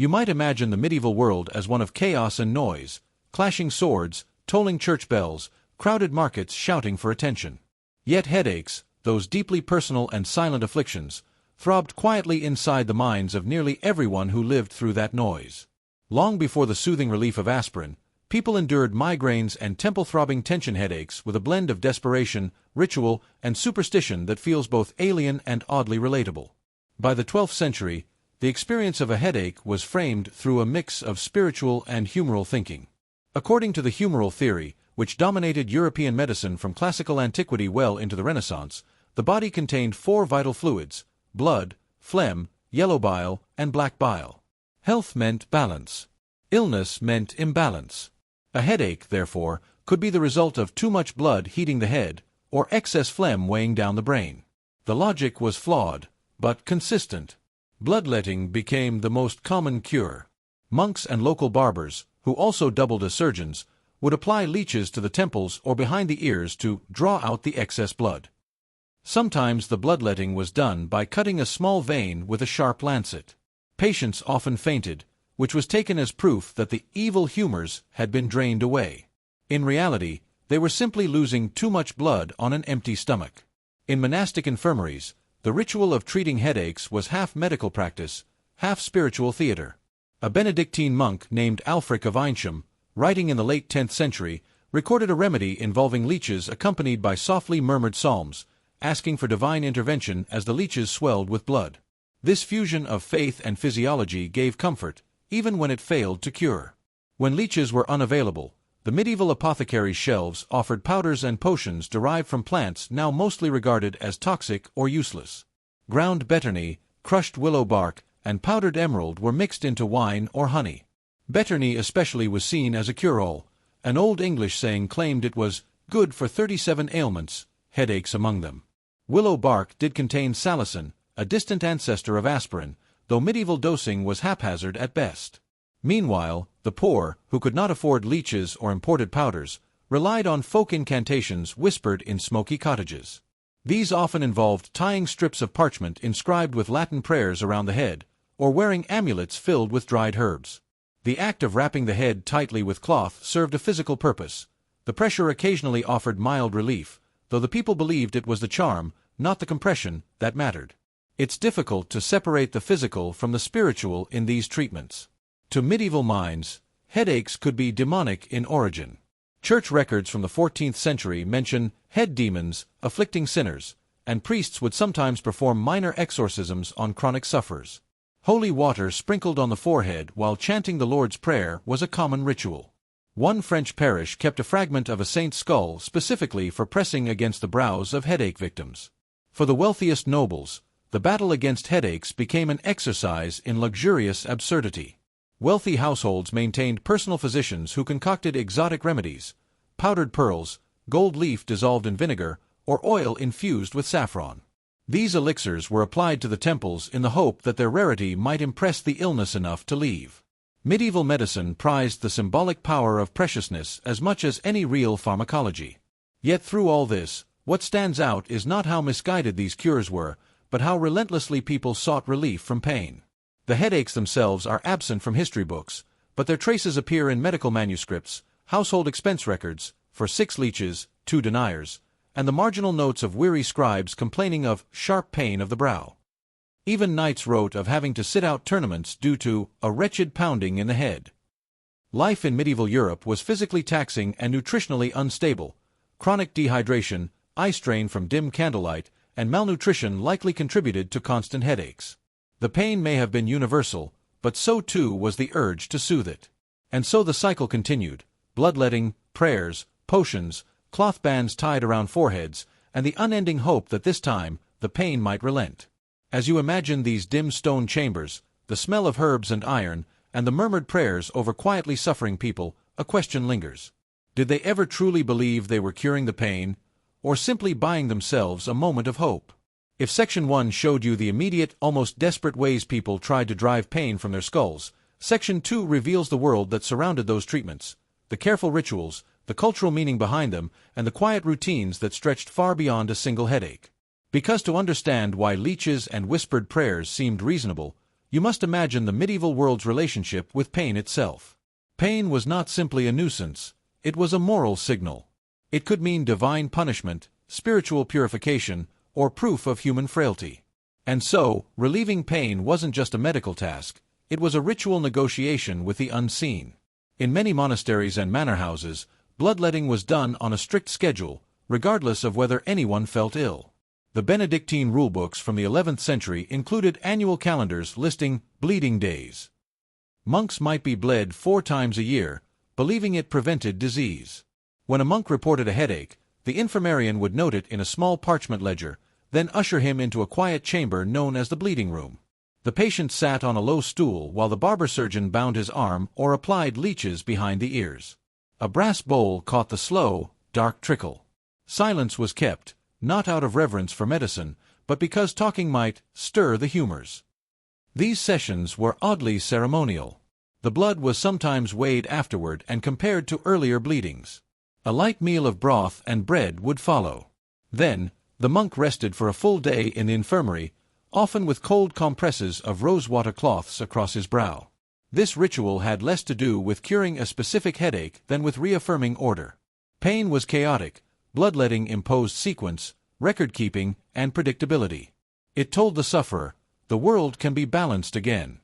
You might imagine the medieval world as one of chaos and noise, clashing swords, tolling church bells, crowded markets shouting for attention. Yet headaches, those deeply personal and silent afflictions, throbbed quietly inside the minds of nearly everyone who lived through that noise. Long before the soothing relief of aspirin, people endured migraines and temple-throbbing tension headaches with a blend of desperation, ritual, and superstition that feels both alien and oddly relatable. By the 12th century, the experience of a headache was framed through a mix of spiritual and humoral thinking. According to the humoral theory, which dominated European medicine from classical antiquity well into the Renaissance, the body contained 4 vital fluids: blood, phlegm, yellow bile, and black bile. Health meant balance. Illness meant imbalance. A headache, therefore, could be the result of too much blood heating the head, or excess phlegm weighing down the brain. The logic was flawed, but consistent. Bloodletting became the most common cure. Monks and local barbers, who also doubled as surgeons, would apply leeches to the temples or behind the ears to draw out the excess blood. Sometimes the bloodletting was done by cutting a small vein with a sharp lancet. Patients often fainted, which was taken as proof that the evil humors had been drained away. In reality, they were simply losing too much blood on an empty stomach. In monastic infirmaries, the ritual of treating headaches was half medical practice, half spiritual theater. A Benedictine monk named Alfric of Eynsham, writing in the late 10th century, recorded a remedy involving leeches accompanied by softly murmured psalms, asking for divine intervention as the leeches swelled with blood. This fusion of faith and physiology gave comfort, even when it failed to cure. When leeches were unavailable, the medieval apothecaries' shelves offered powders and potions derived from plants now mostly regarded as toxic or useless. Ground betony, crushed willow bark, and powdered emerald were mixed into wine or honey. Betony especially was seen as a cure-all. An Old English saying claimed it was good for 37 ailments, headaches among them. Willow bark did contain salicin, a distant ancestor of aspirin, though medieval dosing was haphazard at best. Meanwhile, the poor, who could not afford leeches or imported powders, relied on folk incantations whispered in smoky cottages. These often involved tying strips of parchment inscribed with Latin prayers around the head, or wearing amulets filled with dried herbs. The act of wrapping the head tightly with cloth served a physical purpose. The pressure occasionally offered mild relief, though the people believed it was the charm, not the compression, that mattered. It's difficult to separate the physical from the spiritual in these treatments. To medieval minds, headaches could be demonic in origin. Church records from the 14th century mention head demons afflicting sinners, and priests would sometimes perform minor exorcisms on chronic sufferers. Holy water sprinkled on the forehead while chanting the Lord's Prayer was a common ritual. One French parish kept a fragment of a saint's skull specifically for pressing against the brows of headache victims. For the wealthiest nobles, the battle against headaches became an exercise in luxurious absurdity. Wealthy households maintained personal physicians who concocted exotic remedies: powdered pearls, gold leaf dissolved in vinegar, or oil infused with saffron. These elixirs were applied to the temples in the hope that their rarity might impress the illness enough to leave. Medieval medicine prized the symbolic power of preciousness as much as any real pharmacology. Yet through all this, what stands out is not how misguided these cures were, but how relentlessly people sought relief from pain. The headaches themselves are absent from history books, but their traces appear in medical manuscripts, household expense records, for 6 leeches, 2 deniers, and the marginal notes of weary scribes complaining of sharp pain of the brow. Even knights wrote of having to sit out tournaments due to a wretched pounding in the head. Life in medieval Europe was physically taxing and nutritionally unstable. Chronic dehydration, eye strain from dim candlelight, and malnutrition likely contributed to constant headaches. The pain may have been universal, but so too was the urge to soothe it. And so the cycle continued: bloodletting, prayers, potions, cloth bands tied around foreheads, and the unending hope that this time the pain might relent. As you imagine these dim stone chambers, the smell of herbs and iron, and the murmured prayers over quietly suffering people, a question lingers. Did they ever truly believe they were curing the pain, or simply buying themselves a moment of hope? If Section 1 showed you the immediate, almost desperate ways people tried to drive pain from their skulls, Section 2 reveals the world that surrounded those treatments, the careful rituals, the cultural meaning behind them, and the quiet routines that stretched far beyond a single headache. Because to understand why leeches and whispered prayers seemed reasonable, You must imagine the medieval world's relationship with pain itself. Pain was not simply a nuisance, it was a moral signal. It could mean divine punishment, spiritual purification, or proof of human frailty. And so, relieving pain wasn't just a medical task, it was a ritual negotiation with the unseen. In many monasteries and manor houses, bloodletting was done on a strict schedule, regardless of whether anyone felt ill. The Benedictine rulebooks from the 11th century included annual calendars listing bleeding days. Monks might be bled 4 times a year, believing it prevented disease. When a monk reported a headache, the infirmarian would note it in a small parchment ledger, then usher him into a quiet chamber known as the bleeding room. The patient sat on a low stool while the barber surgeon bound his arm or applied leeches behind the ears. A brass bowl caught the slow, dark trickle. Silence was kept, not out of reverence for medicine, but because talking might stir the humors. These sessions were oddly ceremonial. The blood was sometimes weighed afterward and compared to earlier bleedings. A light meal of broth and bread would follow. Then, the monk rested for a full day in the infirmary, often with cold compresses of rosewater cloths across his brow. This ritual had less to do with curing a specific headache than with reaffirming order. Pain was chaotic, bloodletting imposed sequence, record-keeping, and predictability. It told the sufferer, the world can be balanced again.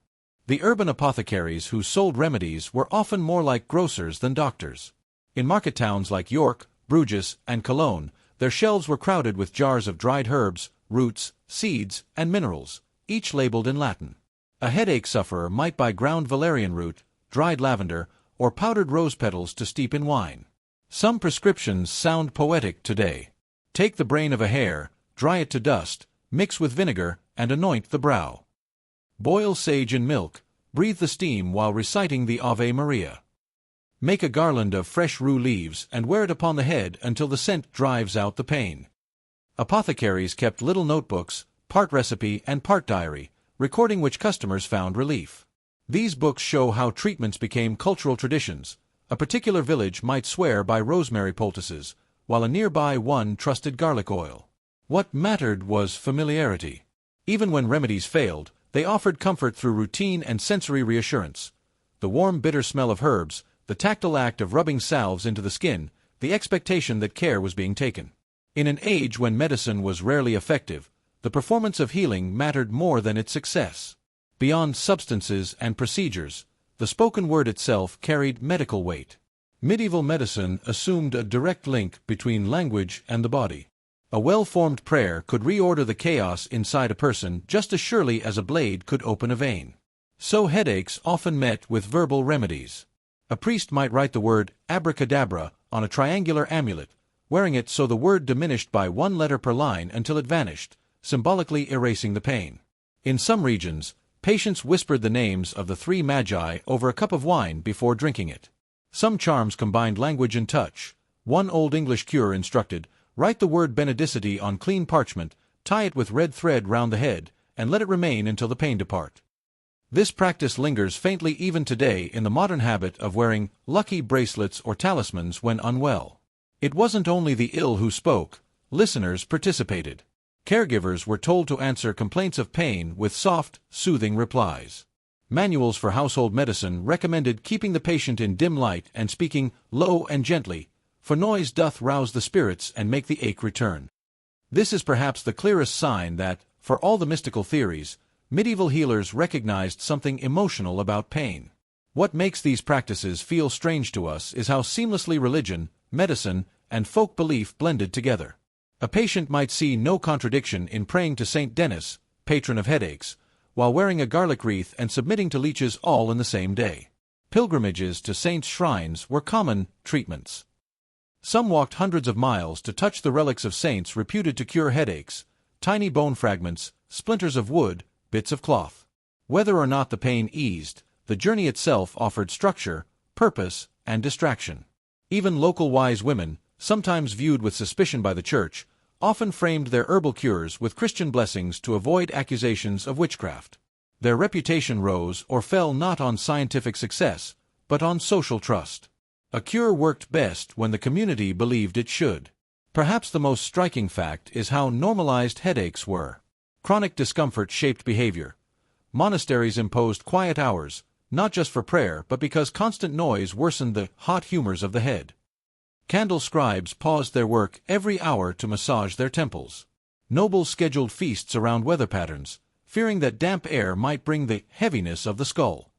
The urban apothecaries who sold remedies were often more like grocers than doctors. In market towns like York, Bruges, and Cologne, their shelves were crowded with jars of dried herbs, roots, seeds, and minerals, each labeled in Latin. A headache sufferer might buy ground valerian root, dried lavender, or powdered rose petals to steep in wine. Some prescriptions sound poetic today. Take the brain of a hare, dry it to dust, mix with vinegar, and anoint the brow. Boil sage in milk, breathe the steam while reciting the Ave Maria. Make a garland of fresh rue leaves and wear it upon the head until the scent drives out the pain. Apothecaries kept little notebooks, part recipe and part diary, recording which customers found relief. These books show how treatments became cultural traditions. A particular village might swear by rosemary poultices, while a nearby one trusted garlic oil. What mattered was familiarity. Even when remedies failed, they offered comfort through routine and sensory reassurance. The warm, bitter smell of herbs, the tactile act of rubbing salves into the skin, the expectation that care was being taken. In an age when medicine was rarely effective, the performance of healing mattered more than its success. Beyond substances and procedures, the spoken word itself carried medical weight. Medieval medicine assumed a direct link between language and the body. A well-formed prayer could reorder the chaos inside a person just as surely as a blade could open a vein. So headaches often met with verbal remedies. A priest might write the word abracadabra on a triangular amulet, wearing it so the word diminished by 1 letter per line until it vanished, symbolically erasing the pain. In some regions, patients whispered the names of the 3 magi over a cup of wine before drinking it. Some charms combined language and touch. One Old English cure instructed, write the word benedicite on clean parchment, tie it with red thread round the head, and let it remain until the pain depart. This practice lingers faintly even today in the modern habit of wearing lucky bracelets or talismans when unwell. It wasn't only the ill who spoke, listeners participated. Caregivers were told to answer complaints of pain with soft, soothing replies. Manuals for household medicine recommended keeping the patient in dim light and speaking low and gently, for noise doth rouse the spirits and make the ache return. This is perhaps the clearest sign that, for all the mystical theories, medieval healers recognized something emotional about pain. What makes these practices feel strange to us is how seamlessly religion, medicine, and folk belief blended together. A patient might see no contradiction in praying to Saint Denis, patron of headaches, while wearing a garlic wreath and submitting to leeches all in the same day. Pilgrimages to saints' shrines were common treatments. Some walked hundreds of miles to touch the relics of saints reputed to cure headaches, tiny bone fragments, splinters of wood, bits of cloth. Whether or not the pain eased, the journey itself offered structure, purpose, and distraction. Even local wise women, sometimes viewed with suspicion by the church, often framed their herbal cures with Christian blessings to avoid accusations of witchcraft. Their reputation rose or fell not on scientific success, but on social trust. A cure worked best when the community believed it should. Perhaps the most striking fact is how normalized headaches were. Chronic discomfort shaped behavior. monasteries imposed quiet hours, not just for prayer but because constant noise worsened the hot humors of the head. Candle scribes paused their work every hour to massage their temples. Nobles scheduled feasts around weather patterns, fearing that damp air might bring the heaviness of the skull.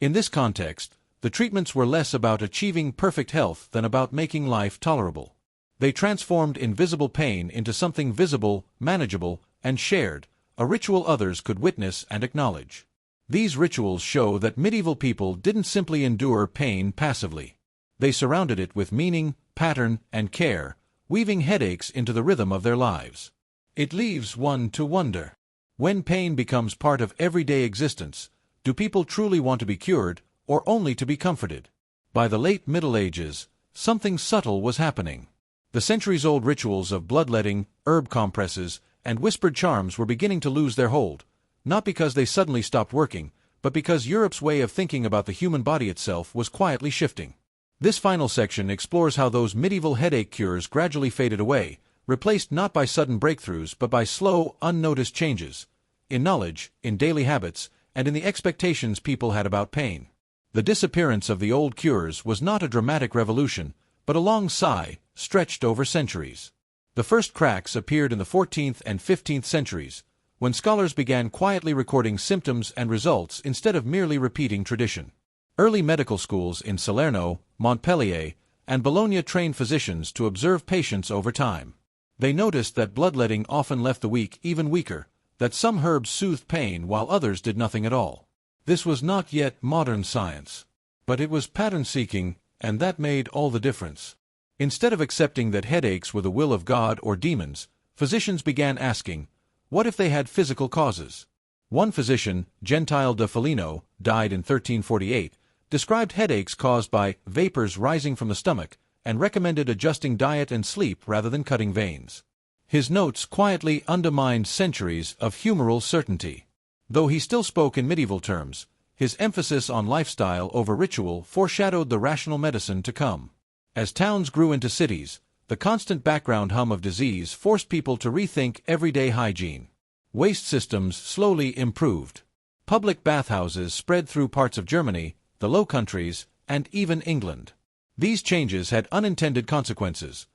In this context, the treatments were less about achieving perfect health than about making life tolerable. They transformed invisible pain into something visible, manageable, and shared, a ritual others could witness and acknowledge. These rituals show that medieval people didn't simply endure pain passively. They surrounded it with meaning, pattern, and care, weaving headaches into the rhythm of their lives. It leaves one to wonder. When pain becomes part of everyday existence, do people truly want to be cured, or only to be comforted? By the late Middle Ages, something subtle was happening. The centuries-old rituals of bloodletting, herb compresses, and whispered charms were beginning to lose their hold, not because they suddenly stopped working, but because Europe's way of thinking about the human body itself was quietly shifting. This final section explores how those medieval headache cures gradually faded away, replaced not by sudden breakthroughs but by slow, unnoticed changes, in knowledge, in daily habits, and in the expectations people had about pain. The disappearance of the old cures was not a dramatic revolution, but a long sigh, stretched over centuries. The first cracks appeared in the 14th and 15th centuries, when scholars began quietly recording symptoms and results instead of merely repeating tradition. Early medical schools in Salerno, Montpellier, and Bologna trained physicians to observe patients over time. They noticed that bloodletting often left the weak even weaker, that some herbs soothed pain while others did nothing at all. This was not yet modern science. But it was pattern-seeking, and that made all the difference. Instead of accepting that headaches were the will of God or demons, physicians began asking, what if they had physical causes? One physician, Gentile da Foligno, died in 1348, described headaches caused by vapors rising from the stomach, and recommended adjusting diet and sleep rather than cutting veins. His notes quietly undermined centuries of humoral certainty. Though he still spoke in medieval terms, his emphasis on lifestyle over ritual foreshadowed the rational medicine to come. As towns grew into cities, the constant background hum of disease forced people to rethink everyday hygiene. Waste systems slowly improved. Public bathhouses spread through parts of Germany, the Low Countries, and even England. These changes had unintended consequences.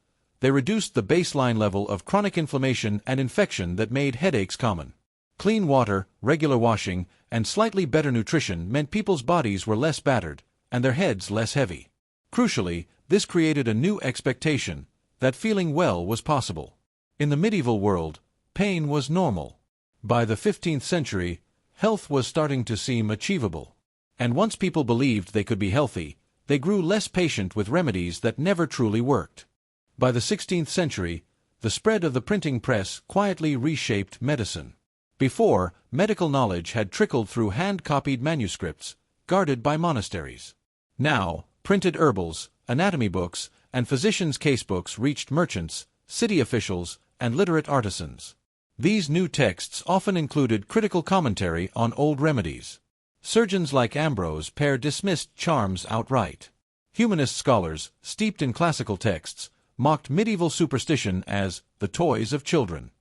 They reduced the baseline level of chronic inflammation and infection that made headaches common. Clean water, regular washing, and slightly better nutrition meant people's bodies were less battered, and their heads less heavy. Crucially, this created a new expectation, that feeling well was possible. In the medieval world, pain was normal. By the 15th century, health was starting to seem achievable. And once people believed they could be healthy, they grew less patient with remedies that never truly worked. By the 16th century, the spread of the printing press quietly reshaped medicine. Before, medical knowledge had trickled through hand-copied manuscripts, guarded by monasteries. Now, printed herbals, anatomy books, and physicians' casebooks reached merchants, city officials, and literate artisans. These new texts often included critical commentary on old remedies. Surgeons like Ambrose Pare dismissed charms outright. Humanist scholars, steeped in classical texts, mocked medieval superstition as the toys of children.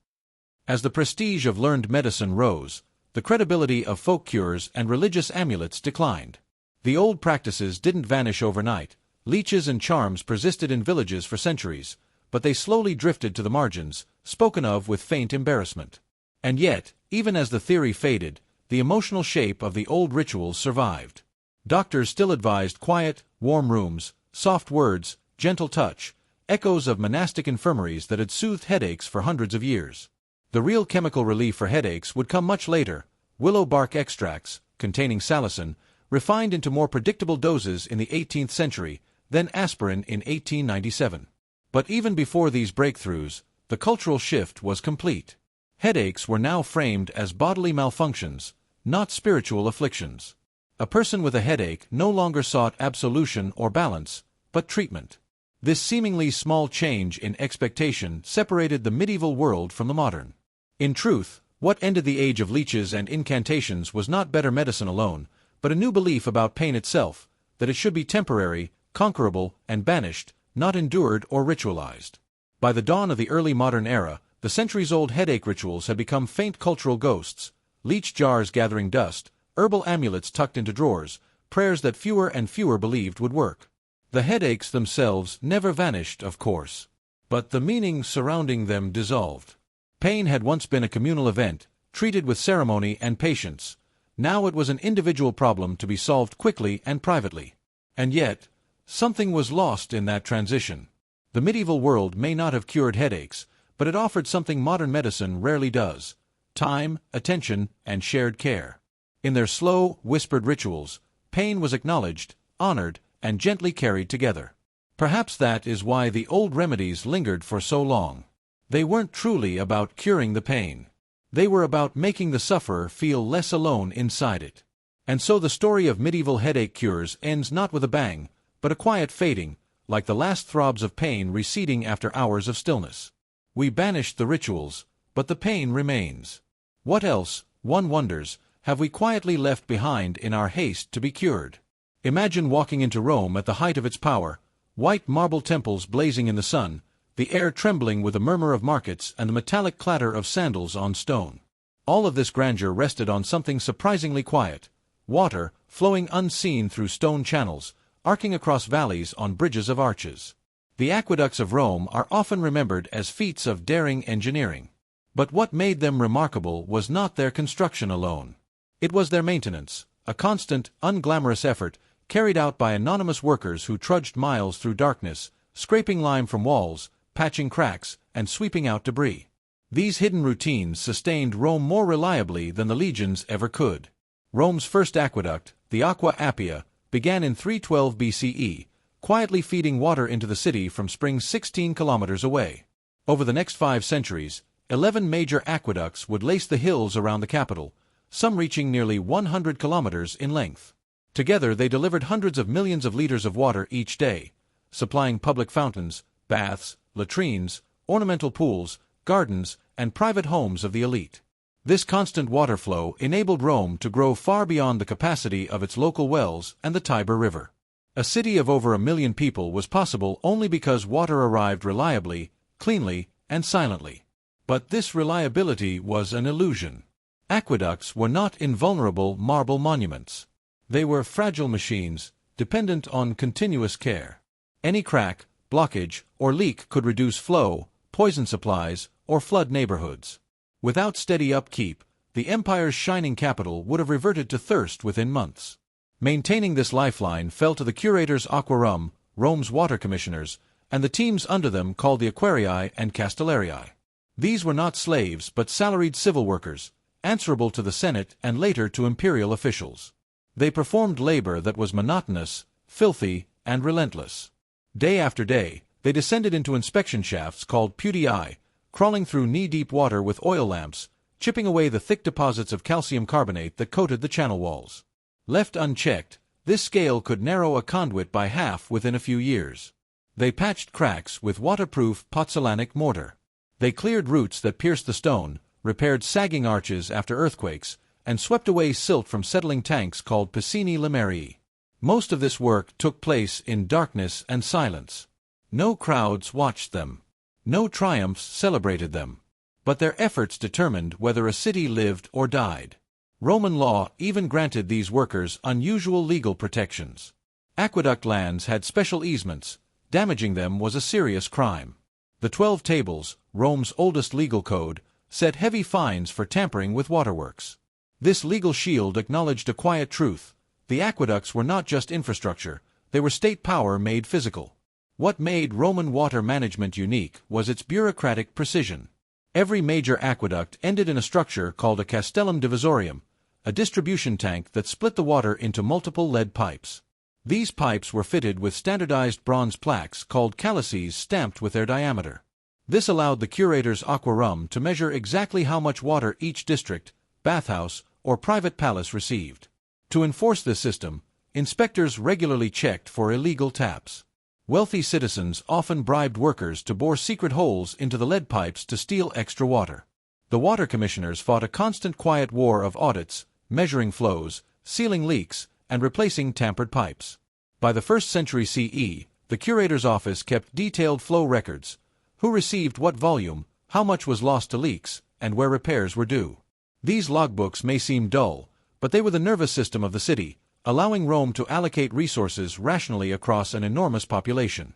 As the prestige of learned medicine rose, the credibility of folk cures and religious amulets declined. The old practices didn't vanish overnight. Leeches and charms persisted in villages for centuries, but they slowly drifted to the margins, spoken of with faint embarrassment. And yet, even as the theory faded, the emotional shape of the old rituals survived. Doctors still advised quiet, warm rooms, soft words, gentle touch, echoes of monastic infirmaries that had soothed headaches for hundreds of years. The real chemical relief for headaches would come much later: willow bark extracts, containing salicin, refined into more predictable doses in the 18th century, then aspirin in 1897. But even before these breakthroughs, the cultural shift was complete. Headaches were now framed as bodily malfunctions, not spiritual afflictions. A person with a headache no longer sought absolution or balance, but treatment. This seemingly small change in expectation separated the medieval world from the modern. In truth, what ended the age of leeches and incantations was not better medicine alone, but a new belief about pain itself, that it should be temporary, conquerable, and banished, not endured or ritualized. By the dawn of the early modern era, the centuries-old headache rituals had become faint cultural ghosts, leech jars gathering dust, herbal amulets tucked into drawers, prayers that fewer and fewer believed would work. The headaches themselves never vanished, of course, but the meaning surrounding them dissolved. Pain had once been a communal event, treated with ceremony and patience. Now it was an individual problem to be solved quickly and privately. And yet, something was lost in that transition. The medieval world may not have cured headaches, but it offered something modern medicine rarely does: time, attention, and shared care. In their slow, whispered rituals, pain was acknowledged, honored, and gently carried together. Perhaps that is why the old remedies lingered for so long. They weren't truly about curing the pain. They were about making the sufferer feel less alone inside it. And so the story of medieval headache cures ends not with a bang, but a quiet fading, like the last throbs of pain receding after hours of stillness. We banished the rituals, but the pain remains. What else, one wonders, have we quietly left behind in our haste to be cured? Imagine walking into Rome at the height of its power, white marble temples blazing in the sun, the air trembling with the murmur of markets and the metallic clatter of sandals on stone. All of this grandeur rested on something surprisingly quiet: water, flowing unseen through stone channels, arcing across valleys on bridges of arches. The aqueducts of Rome are often remembered as feats of daring engineering. But what made them remarkable was not their construction alone. It was their maintenance, a constant, unglamorous effort, carried out by anonymous workers who trudged miles through darkness, scraping lime from walls, patching cracks, and sweeping out debris. These hidden routines sustained Rome more reliably than the legions ever could. Rome's first aqueduct, the Aqua Appia, began in 312 BCE, quietly feeding water into the city from springs 16 kilometers away. Over the next 5 centuries, 11 major aqueducts would lace the hills around the capital, some reaching nearly 100 kilometers in length. Together they delivered hundreds of millions of liters of water each day, supplying public fountains, baths, latrines, ornamental pools, gardens, and private homes of the elite. This constant water flow enabled Rome to grow far beyond the capacity of its local wells and the Tiber River. A city of over 1 million people was possible only because water arrived reliably, cleanly, and silently. But this reliability was an illusion. Aqueducts were not invulnerable marble monuments. They were fragile machines, dependent on continuous care. Any crack, blockage, or leak could reduce flow, poison supplies, or flood neighborhoods. Without steady upkeep, the empire's shining capital would have reverted to thirst within months. Maintaining this lifeline fell to the curators aquarum, Rome's water commissioners, and the teams under them called the aquarii and castellarii. These were not slaves but salaried civil workers, answerable to the Senate and later to imperial officials. They performed labor that was monotonous, filthy, and relentless. Day after day, they descended into inspection shafts called pudii, crawling through knee-deep water with oil lamps, chipping away the thick deposits of calcium carbonate that coated the channel walls. Left unchecked, this scale could narrow a conduit by half within a few years. They patched cracks with waterproof pozzolanic mortar. They cleared roots that pierced the stone, repaired sagging arches after earthquakes, and swept away silt from settling tanks called piscini limarii. Most of this work took place in darkness and silence. No crowds watched them. No triumphs celebrated them. But their efforts determined whether a city lived or died. Roman law even granted these workers unusual legal protections. Aqueduct lands had special easements. Damaging them was a serious crime. The 12 Tables, Rome's oldest legal code, set heavy fines for tampering with waterworks. This legal shield acknowledged a quiet truth: the aqueducts were not just infrastructure, they were state power made physical. What made Roman water management unique was its bureaucratic precision. Every major aqueduct ended in a structure called a castellum divisorium, a distribution tank that split the water into multiple lead pipes. These pipes were fitted with standardized bronze plaques called calices stamped with their diameter. This allowed the curators aquarum to measure exactly how much water each district, bathhouse, or private palace received. To enforce this system, inspectors regularly checked for illegal taps. Wealthy citizens often bribed workers to bore secret holes into the lead pipes to steal extra water. The water commissioners fought a constant quiet war of audits, measuring flows, sealing leaks, and replacing tampered pipes. By the 1st century CE, the curator's office kept detailed flow records: who received what volume, how much was lost to leaks, and where repairs were due. These logbooks may seem dull, but they were the nervous system of the city, allowing Rome to allocate resources rationally across an enormous population.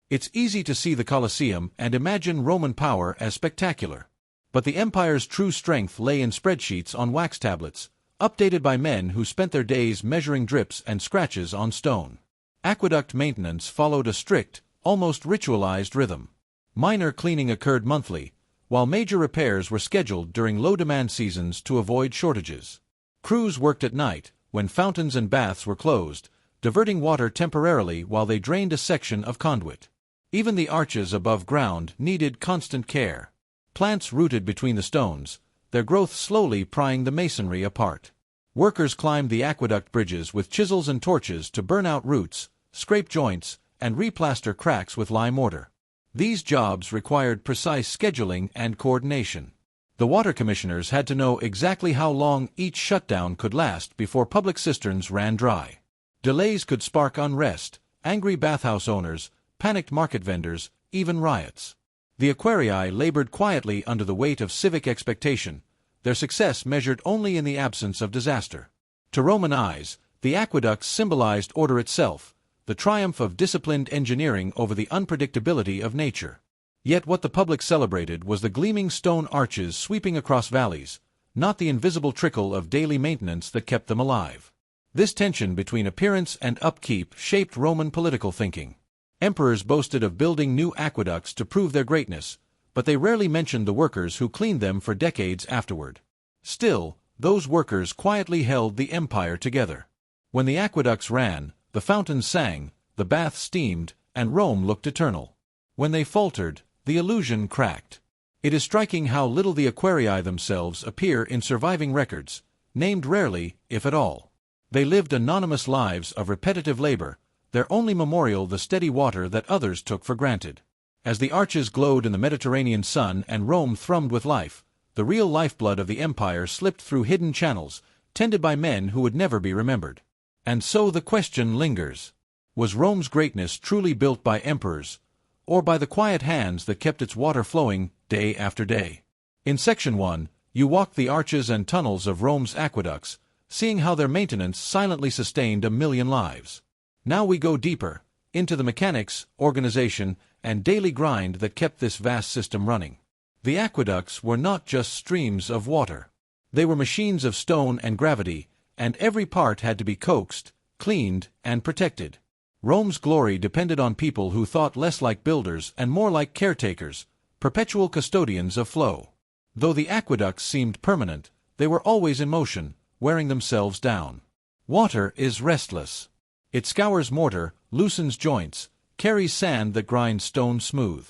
It's easy to see the Colosseum and imagine Roman power as spectacular. But the empire's true strength lay in spreadsheets on wax tablets, updated by men who spent their days measuring drips and scratches on stone. Aqueduct maintenance followed a strict, almost ritualized rhythm. Minor cleaning occurred monthly, while major repairs were scheduled during low-demand seasons to avoid shortages. Crews worked at night, when fountains and baths were closed, diverting water temporarily while they drained a section of conduit. Even the arches above ground needed constant care. Plants rooted between the stones, their growth slowly prying the masonry apart. Workers climbed the aqueduct bridges with chisels and torches to burn out roots, scrape joints, and replaster cracks with lime mortar. These jobs required precise scheduling and coordination. The water commissioners had to know exactly how long each shutdown could last before public cisterns ran dry. Delays could spark unrest, angry bathhouse owners, panicked market vendors, even riots. The aquarii labored quietly under the weight of civic expectation, their success measured only in the absence of disaster. To Roman eyes, the aqueducts symbolized order itself, the triumph of disciplined engineering over the unpredictability of nature. Yet what the public celebrated was the gleaming stone arches sweeping across valleys, not the invisible trickle of daily maintenance that kept them alive. This tension between appearance and upkeep shaped Roman political thinking. Emperors boasted of building new aqueducts to prove their greatness, but they rarely mentioned the workers who cleaned them for decades afterward. Still, those workers quietly held the empire together. When the aqueducts ran, the fountains sang, the baths steamed, and Rome looked eternal. When they faltered, the illusion cracked. It is striking how little the aquarii themselves appear in surviving records, named rarely, if at all. They lived anonymous lives of repetitive labor, their only memorial the steady water that others took for granted. As the arches glowed in the Mediterranean sun and Rome thrummed with life, the real lifeblood of the empire slipped through hidden channels, tended by men who would never be remembered. And so the question lingers. Was Rome's greatness truly built by emperors, or by the quiet hands that kept its water flowing day after day? In Section 1, you walk the arches and tunnels of Rome's aqueducts, seeing how their maintenance silently sustained 1,000,000 lives. Now we go deeper, into the mechanics, organization, and daily grind that kept this vast system running. The aqueducts were not just streams of water. They were machines of stone and gravity, and every part had to be coaxed, cleaned, and protected. Rome's glory depended on people who thought less like builders and more like caretakers, perpetual custodians of flow. Though the aqueducts seemed permanent, they were always in motion, wearing themselves down. Water is restless. It scours mortar, loosens joints, carries sand that grinds stone smooth.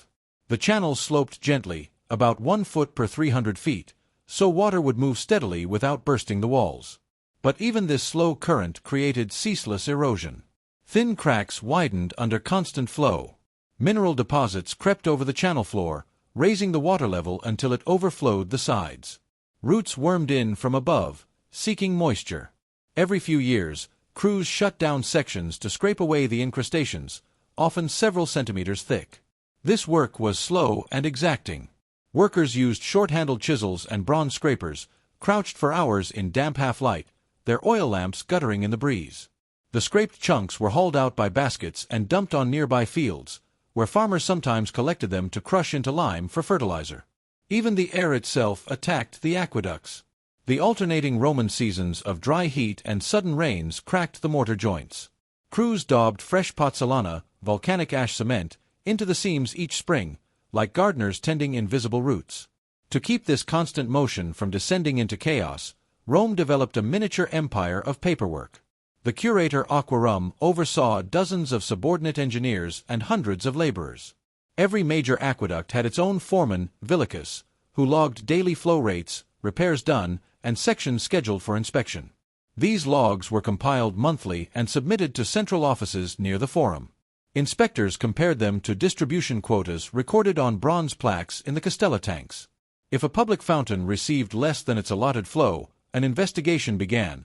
The channels sloped gently, about 1 foot per 300 feet, so water would move steadily without bursting the walls. But even this slow current created ceaseless erosion. Thin cracks widened under constant flow. Mineral deposits crept over the channel floor, raising the water level until it overflowed the sides. Roots wormed in from above, seeking moisture. Every few years, crews shut down sections to scrape away the incrustations, often several centimeters thick. This work was slow and exacting. Workers used short-handled chisels and bronze scrapers, crouched for hours in damp half-light, their oil lamps guttering in the breeze. The scraped chunks were hauled out by baskets and dumped on nearby fields, where farmers sometimes collected them to crush into lime for fertilizer. Even the air itself attacked the aqueducts. The alternating Roman seasons of dry heat and sudden rains cracked the mortar joints. Crews daubed fresh pozzolana, volcanic ash cement, into the seams each spring, like gardeners tending invisible roots. To keep this constant motion from descending into chaos, Rome developed a miniature empire of paperwork. The curator aquarum oversaw dozens of subordinate engineers and hundreds of laborers. Every major aqueduct had its own foreman, villicus, who logged daily flow rates, repairs done, and sections scheduled for inspection. These logs were compiled monthly and submitted to central offices near the forum. Inspectors compared them to distribution quotas recorded on bronze plaques in the castella tanks. If a public fountain received less than its allotted flow, an investigation began.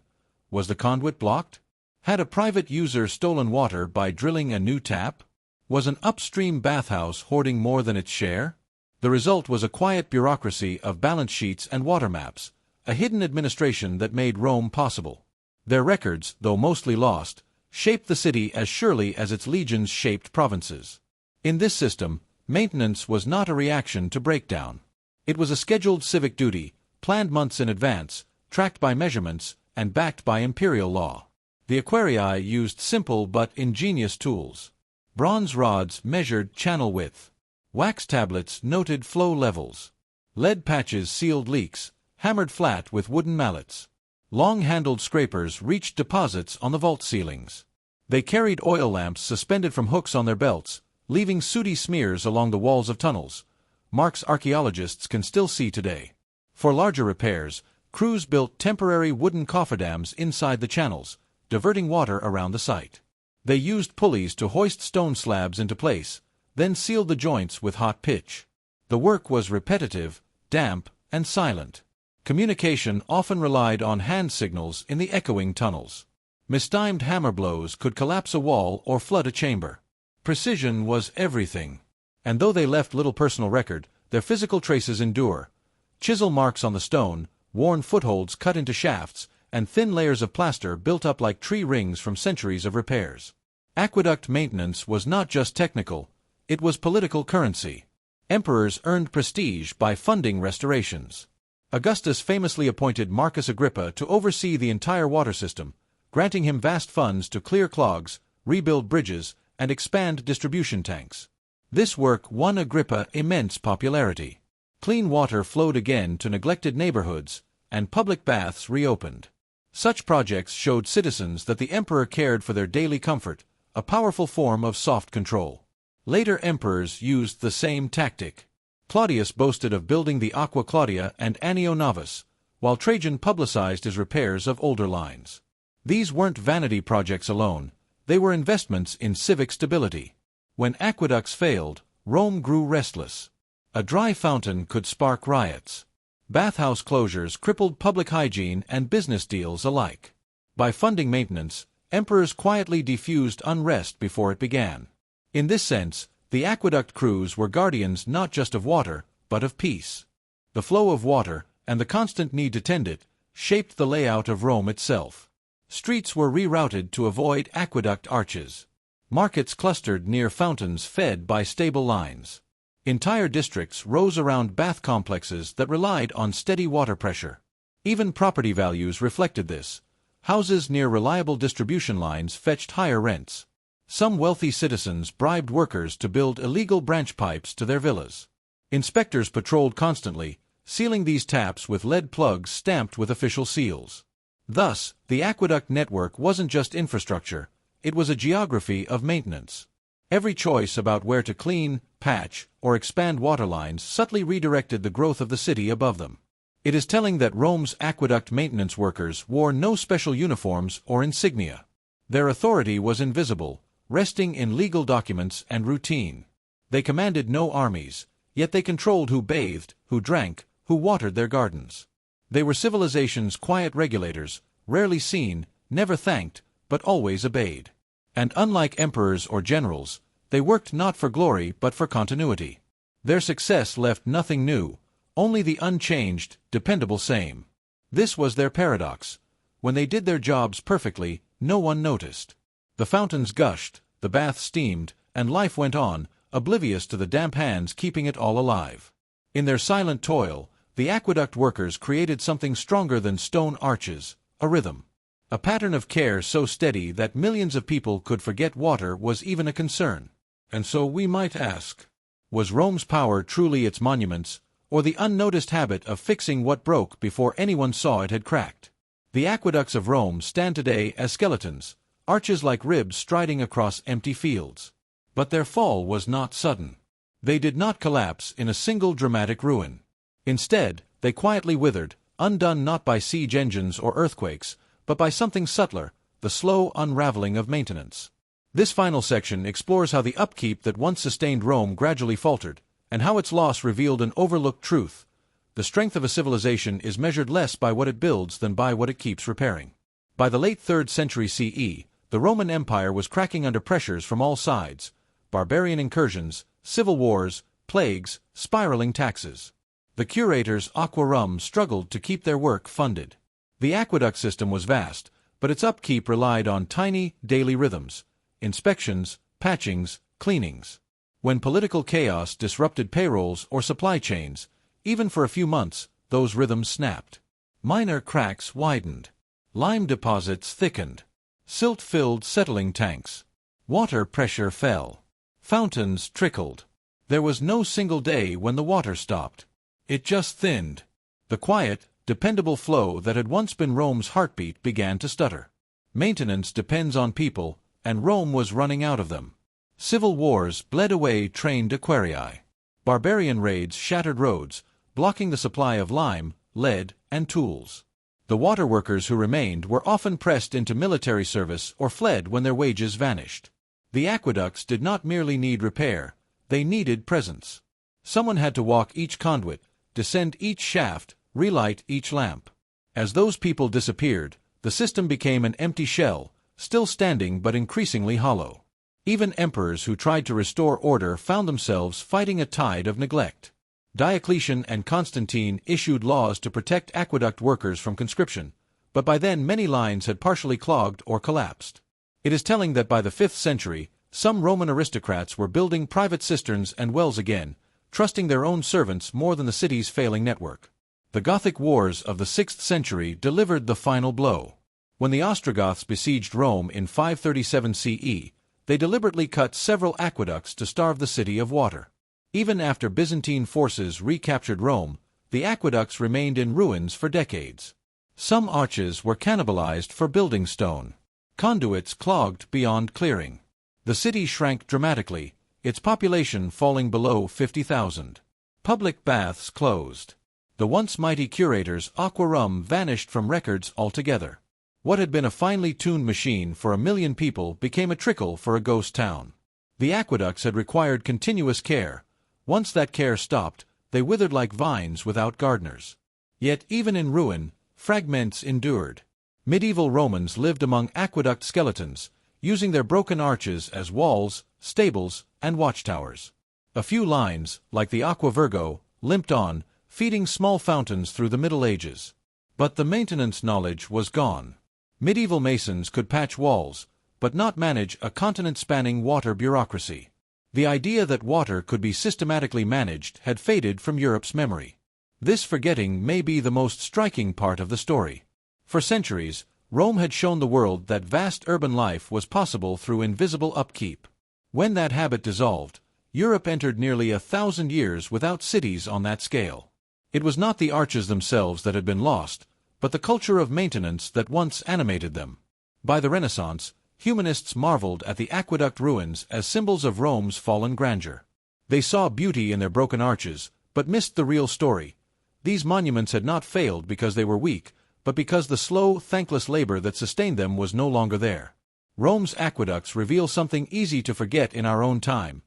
Was the conduit blocked? Had a private user stolen water by drilling a new tap? Was an upstream bathhouse hoarding more than its share? The result was a quiet bureaucracy of balance sheets and water maps, a hidden administration that made Rome possible. Their records, though mostly lost, shaped the city as surely as its legions shaped provinces. In this system, maintenance was not a reaction to breakdown. It was a scheduled civic duty, planned months in advance, tracked by measurements, and backed by imperial law. The aquarii used simple but ingenious tools. Bronze rods measured channel width. Wax tablets noted flow levels. Lead patches sealed leaks, hammered flat with wooden mallets. Long-handled scrapers reached deposits on the vault ceilings. They carried oil lamps suspended from hooks on their belts, leaving sooty smears along the walls of tunnels, marks archaeologists can still see today. For larger repairs, crews built temporary wooden cofferdams inside the channels, diverting water around the site. They used pulleys to hoist stone slabs into place, then sealed the joints with hot pitch. The work was repetitive, damp, and silent. Communication often relied on hand signals in the echoing tunnels. Mistimed hammer blows could collapse a wall or flood a chamber. Precision was everything. And though they left little personal record, their physical traces endure. Chisel marks on the stone, worn footholds cut into shafts, and thin layers of plaster built up like tree rings from centuries of repairs. Aqueduct maintenance was not just technical, it was political currency. Emperors earned prestige by funding restorations. Augustus famously appointed Marcus Agrippa to oversee the entire water system, granting him vast funds to clear clogs, rebuild bridges, and expand distribution tanks. This work won Agrippa immense popularity. Clean water flowed again to neglected neighborhoods, and public baths reopened. Such projects showed citizens that the emperor cared for their daily comfort, a powerful form of soft control. Later emperors used the same tactic. Claudius boasted of building the Aqua Claudia and Annio Novus, while Trajan publicized his repairs of older lines. These weren't vanity projects alone, they were investments in civic stability. When aqueducts failed, Rome grew restless. A dry fountain could spark riots. Bathhouse closures crippled public hygiene and business deals alike. By funding maintenance, emperors quietly diffused unrest before it began. In this sense, the aqueduct crews were guardians not just of water, but of peace. The flow of water, and the constant need to tend it, shaped the layout of Rome itself. Streets were rerouted to avoid aqueduct arches. Markets clustered near fountains fed by stable lines. Entire districts rose around bath complexes that relied on steady water pressure. Even property values reflected this. Houses near reliable distribution lines fetched higher rents. Some wealthy citizens bribed workers to build illegal branch pipes to their villas. Inspectors patrolled constantly, sealing these taps with lead plugs stamped with official seals. Thus, the aqueduct network wasn't just infrastructure, it was a geography of maintenance. Every choice about where to clean, patch, or expand water lines subtly redirected the growth of the city above them. It is telling that Rome's aqueduct maintenance workers wore no special uniforms or insignia. Their authority was invisible, resting in legal documents and routine. They commanded no armies, yet they controlled who bathed, who drank, who watered their gardens. They were civilization's quiet regulators, rarely seen, never thanked, but always obeyed. And unlike emperors or generals, they worked not for glory but for continuity. Their success left nothing new, only the unchanged, dependable same. This was their paradox. When they did their jobs perfectly, no one noticed. The fountains gushed, the baths steamed, and life went on, oblivious to the damp hands keeping it all alive. In their silent toil, the aqueduct workers created something stronger than stone arches, a rhythm. A pattern of care so steady that millions of people could forget water was even a concern. And so we might ask, was Rome's power truly its monuments, or the unnoticed habit of fixing what broke before anyone saw it had cracked? The aqueducts of Rome stand today as skeletons, arches like ribs striding across empty fields. But their fall was not sudden. They did not collapse in a single dramatic ruin. Instead, they quietly withered, undone not by siege engines or earthquakes, but by something subtler, the slow unraveling of maintenance. This final section explores how the upkeep that once sustained Rome gradually faltered, and how its loss revealed an overlooked truth. The strength of a civilization is measured less by what it builds than by what it keeps repairing. By the late 3rd century CE, the Roman Empire was cracking under pressures from all sides: barbarian incursions, civil wars, plagues, spiraling taxes. The curators aquarum struggled to keep their work funded. The aqueduct system was vast, but its upkeep relied on tiny, daily rhythms: inspections, patchings, cleanings. When political chaos disrupted payrolls or supply chains, even for a few months, those rhythms snapped. Minor cracks widened. Lime deposits thickened. Silt filled settling tanks. Water pressure fell. Fountains trickled. There was no single day when the water stopped. It just thinned. The quiet, dependable flow that had once been Rome's heartbeat began to stutter. Maintenance depends on people, and Rome was running out of them. Civil wars bled away trained aquarii. Barbarian raids shattered roads, blocking the supply of lime, lead, and tools. The water workers who remained were often pressed into military service or fled when their wages vanished. The aqueducts did not merely need repair, they needed presence. Someone had to walk each conduit, descend each shaft, relight each lamp. As those people disappeared, the system became an empty shell, still standing but increasingly hollow. Even emperors who tried to restore order found themselves fighting a tide of neglect. Diocletian and Constantine issued laws to protect aqueduct workers from conscription, but by then many lines had partially clogged or collapsed. It is telling that by the 5th century, some Roman aristocrats were building private cisterns and wells again, trusting their own servants more than the city's failing network. The Gothic wars of the 6th century delivered the final blow. When the Ostrogoths besieged Rome in 537 CE, they deliberately cut several aqueducts to starve the city of water. Even after Byzantine forces recaptured Rome, the aqueducts remained in ruins for decades. Some arches were cannibalized for building stone. Conduits clogged beyond clearing. The city shrank dramatically, its population falling below 50,000. Public baths closed. The once mighty curators aquarum vanished from records altogether. What had been a finely tuned machine for 1 million people became a trickle for a ghost town. The aqueducts had required continuous care. Once that care stopped, they withered like vines without gardeners. Yet even in ruin, fragments endured. Medieval Romans lived among aqueduct skeletons, using their broken arches as walls, stables, and watchtowers. A few lines, like the Aqua Virgo, limped on, feeding small fountains through the Middle Ages. But the maintenance knowledge was gone. Medieval masons could patch walls, but not manage a continent-spanning water bureaucracy. The idea that water could be systematically managed had faded from Europe's memory. This forgetting may be the most striking part of the story. For centuries, Rome had shown the world that vast urban life was possible through invisible upkeep. When that habit dissolved, Europe entered nearly 1,000 years without cities on that scale. It was not the arches themselves that had been lost, but the culture of maintenance that once animated them. By the Renaissance, humanists marveled at the aqueduct ruins as symbols of Rome's fallen grandeur. They saw beauty in their broken arches, but missed the real story. These monuments had not failed because they were weak, but because the slow, thankless labor that sustained them was no longer there. Rome's aqueducts reveal something easy to forget in our own time.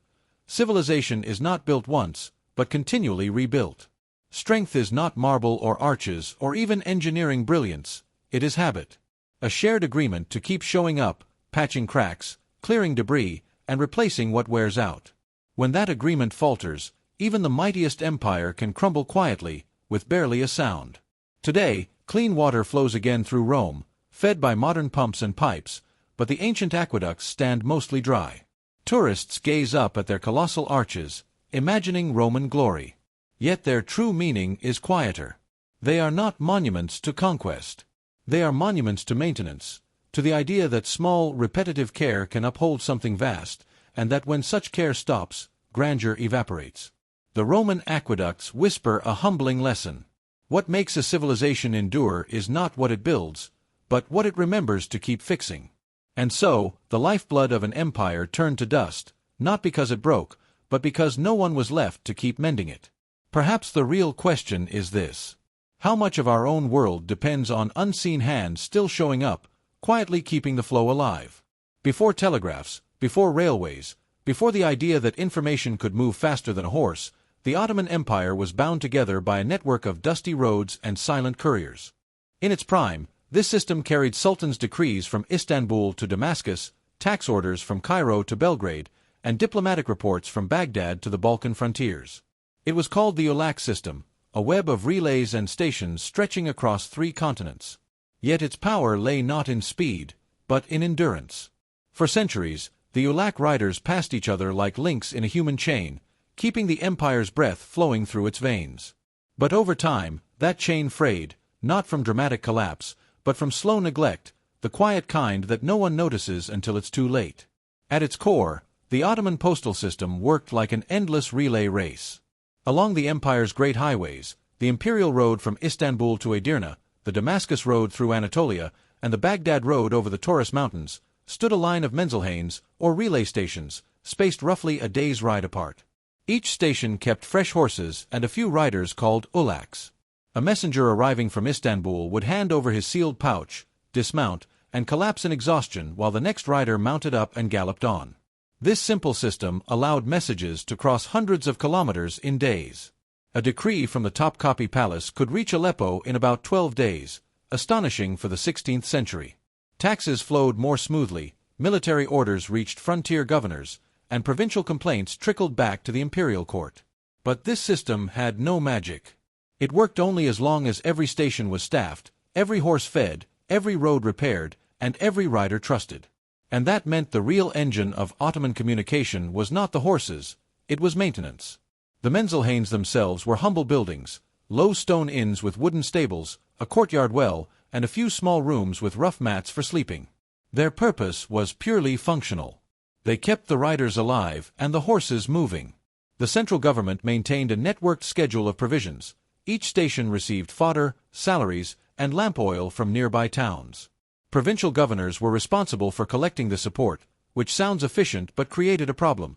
Civilization is not built once, but continually rebuilt. Strength is not marble or arches or even engineering brilliance, it is habit. A shared agreement to keep showing up, patching cracks, clearing debris, and replacing what wears out. When that agreement falters, even the mightiest empire can crumble quietly, with barely a sound. Today, clean water flows again through Rome, fed by modern pumps and pipes, but the ancient aqueducts stand mostly dry. Tourists gaze up at their colossal arches, imagining Roman glory. Yet their true meaning is quieter. They are not monuments to conquest. They are monuments to maintenance, to the idea that small, repetitive care can uphold something vast, and that when such care stops, grandeur evaporates. The Roman aqueducts whisper a humbling lesson. What makes a civilization endure is not what it builds, but what it remembers to keep fixing. And so, the lifeblood of an empire turned to dust, not because it broke, but because no one was left to keep mending it. Perhaps the real question is this: how much of our own world depends on unseen hands still showing up, quietly keeping the flow alive? Before telegraphs, before railways, before the idea that information could move faster than a horse, the Ottoman Empire was bound together by a network of dusty roads and silent couriers. In its prime, this system carried sultans' decrees from Istanbul to Damascus, tax orders from Cairo to Belgrade, and diplomatic reports from Baghdad to the Balkan frontiers. It was called the Ulak system, a web of relays and stations stretching across 3 continents. Yet its power lay not in speed, but in endurance. For centuries, the Ulak riders passed each other like links in a human chain, keeping the empire's breath flowing through its veins. But over time, that chain frayed, not from dramatic collapse, but from slow neglect, the quiet kind that no one notices until it's too late. At its core, the Ottoman postal system worked like an endless relay race. Along the empire's great highways, the imperial road from Istanbul to Edirne, the Damascus road through Anatolia, and the Baghdad road over the Taurus Mountains, stood a line of Menzelhanes, or relay stations, spaced roughly a day's ride apart. Each station kept fresh horses and a few riders called ulaks. A messenger arriving from Istanbul would hand over his sealed pouch, dismount, and collapse in exhaustion while the next rider mounted up and galloped on. This simple system allowed messages to cross hundreds of kilometers in days. A decree from the Topkapi Palace could reach Aleppo in about 12 days, astonishing for the 16th century. Taxes flowed more smoothly, military orders reached frontier governors, and provincial complaints trickled back to the imperial court. But this system had no magic. It worked only as long as every station was staffed, every horse fed, every road repaired, and every rider trusted. And that meant the real engine of Ottoman communication was not the horses, it was maintenance. The Menzelhanes themselves were humble buildings, low stone inns with wooden stables, a courtyard well, and a few small rooms with rough mats for sleeping. Their purpose was purely functional. They kept the riders alive and the horses moving. The central government maintained a networked schedule of provisions. Each station received fodder, salaries, and lamp oil from nearby towns. Provincial governors were responsible for collecting the support, which sounds efficient but created a problem.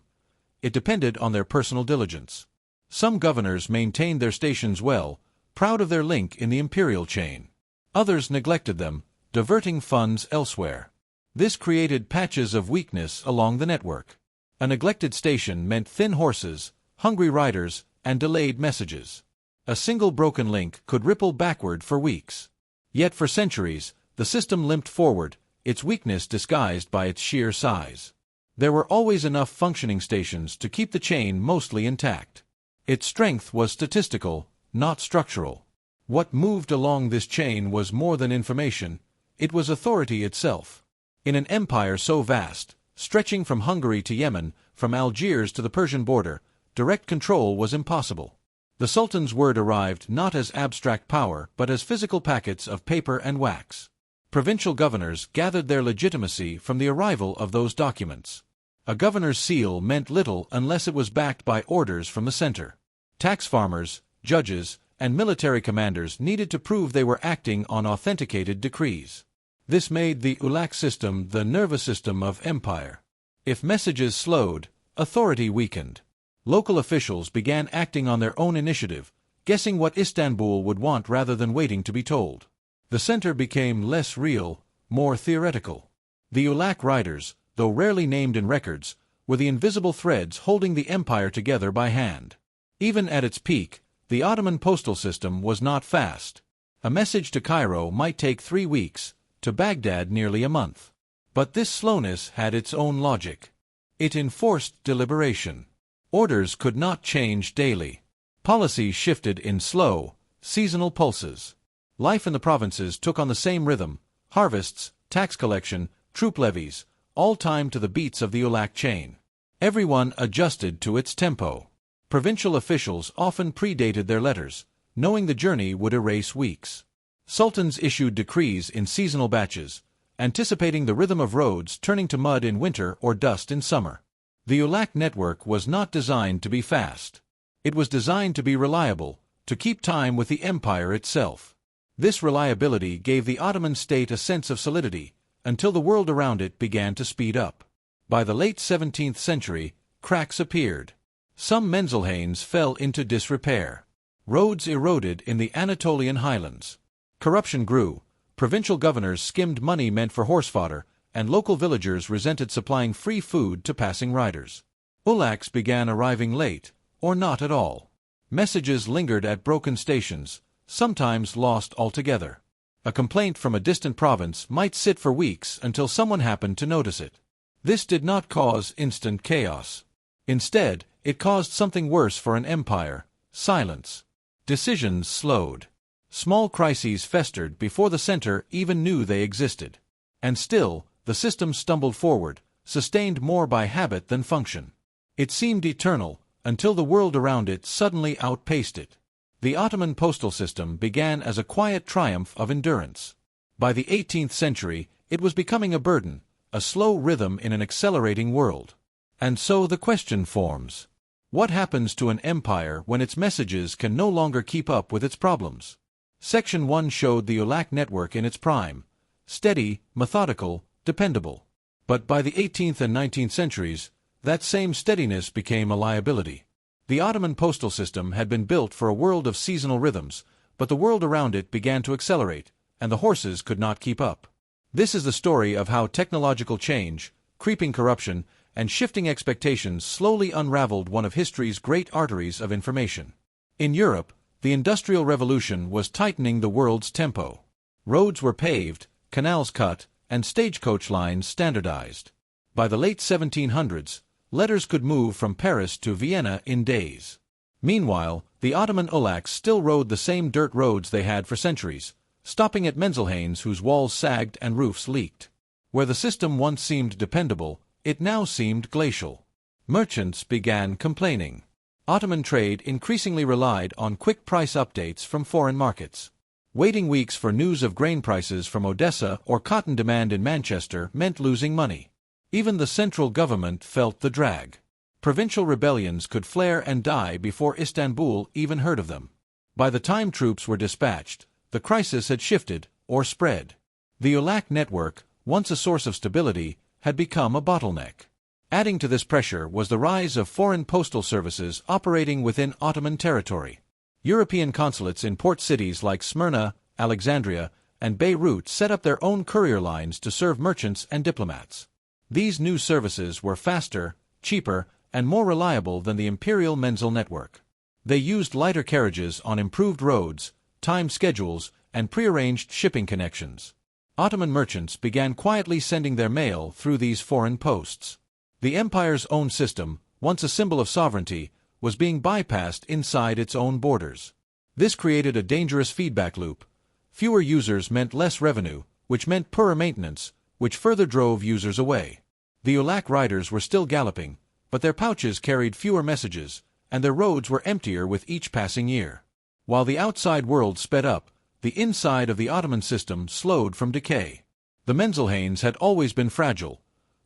It depended on their personal diligence. Some governors maintained their stations well, proud of their link in the imperial chain. Others neglected them, diverting funds elsewhere. This created patches of weakness along the network. A neglected station meant thin horses, hungry riders, and delayed messages. A single broken link could ripple backward for weeks. Yet for centuries, the system limped forward, its weakness disguised by its sheer size. There were always enough functioning stations to keep the chain mostly intact. Its strength was statistical, not structural. What moved along this chain was more than information, it was authority itself. In an empire so vast, stretching from Hungary to Yemen, from Algiers to the Persian border, direct control was impossible. The Sultan's word arrived not as abstract power but as physical packets of paper and wax. Provincial governors gathered their legitimacy from the arrival of those documents. A governor's seal meant little unless it was backed by orders from the center. Tax farmers, judges, and military commanders needed to prove they were acting on authenticated decrees. This made the ulak system the nervous system of empire. If messages slowed, authority weakened. Local officials began acting on their own initiative, guessing what Istanbul would want rather than waiting to be told. The center became less real, more theoretical. The ulak riders, though rarely named in records, were the invisible threads holding the empire together by hand. Even at its peak, the Ottoman postal system was not fast. A message to Cairo might take 3 weeks, to Baghdad nearly a month. But this slowness had its own logic. It enforced deliberation. Orders could not change daily. Policy shifted in slow, seasonal pulses. Life in the provinces took on the same rhythm: harvests, tax collection, troop levies, all timed to the beats of the ulak chain. Everyone adjusted to its tempo. Provincial officials often predated their letters, knowing the journey would erase weeks. Sultans issued decrees in seasonal batches, anticipating the rhythm of roads turning to mud in winter or dust in summer. The ulak network was not designed to be fast. It was designed to be reliable, to keep time with the empire itself. This reliability gave the Ottoman state a sense of solidity, until the world around it began to speed up. By the late 17th century, cracks appeared. Some Menzelhanes fell into disrepair. Roads eroded in the Anatolian highlands. Corruption grew, provincial governors skimmed money meant for horse fodder, and local villagers resented supplying free food to passing riders. Ulaks began arriving late, or not at all. Messages lingered at broken stations, sometimes lost altogether. A complaint from a distant province might sit for weeks until someone happened to notice it. This did not cause instant chaos. Instead, it caused something worse for an empire: silence. Decisions slowed. Small crises festered before the center even knew they existed. And still, the system stumbled forward, sustained more by habit than function. It seemed eternal, until the world around it suddenly outpaced it. The Ottoman postal system began as a quiet triumph of endurance. By the 18th century, it was becoming a burden, a slow rhythm in an accelerating world. And so the question forms: what happens to an empire when its messages can no longer keep up with its problems? Section 1 showed the ULAC network in its prime: steady, methodical, dependable. But by the 18th and 19th centuries, that same steadiness became a liability. The Ottoman postal system had been built for a world of seasonal rhythms, but the world around it began to accelerate, and the horses could not keep up. This is the story of how technological change, creeping corruption, and shifting expectations slowly unraveled one of history's great arteries of information. In Europe, the Industrial Revolution was tightening the world's tempo. Roads were paved, canals cut, and stagecoach lines standardized. By the late 1700s, letters could move from Paris to Vienna in days. Meanwhile, the Ottoman ulaks still rode the same dirt roads they had for centuries, stopping at Menzelhains whose walls sagged and roofs leaked. Where the system once seemed dependable, it now seemed glacial. Merchants began complaining. Ottoman trade increasingly relied on quick price updates from foreign markets. Waiting weeks for news of grain prices from Odessa or cotton demand in Manchester meant losing money. Even the central government felt the drag. Provincial rebellions could flare and die before Istanbul even heard of them. By the time troops were dispatched, the crisis had shifted or spread. The ULAC network, once a source of stability, had become a bottleneck. Adding to this pressure was the rise of foreign postal services operating within Ottoman territory. European consulates in port cities like Smyrna, Alexandria, and Beirut set up their own courier lines to serve merchants and diplomats. These new services were faster, cheaper, and more reliable than the imperial Menzel network. They used lighter carriages on improved roads, timed schedules, and prearranged shipping connections. Ottoman merchants began quietly sending their mail through these foreign posts. The empire's own system, once a symbol of sovereignty, was being bypassed inside its own borders. This created a dangerous feedback loop. Fewer users meant less revenue, which meant poorer maintenance, which further drove users away. The ULAC riders were still galloping, but their pouches carried fewer messages, and their roads were emptier with each passing year. While the outside world sped up, the inside of the Ottoman system slowed from decay. The Menzelhains had always been fragile,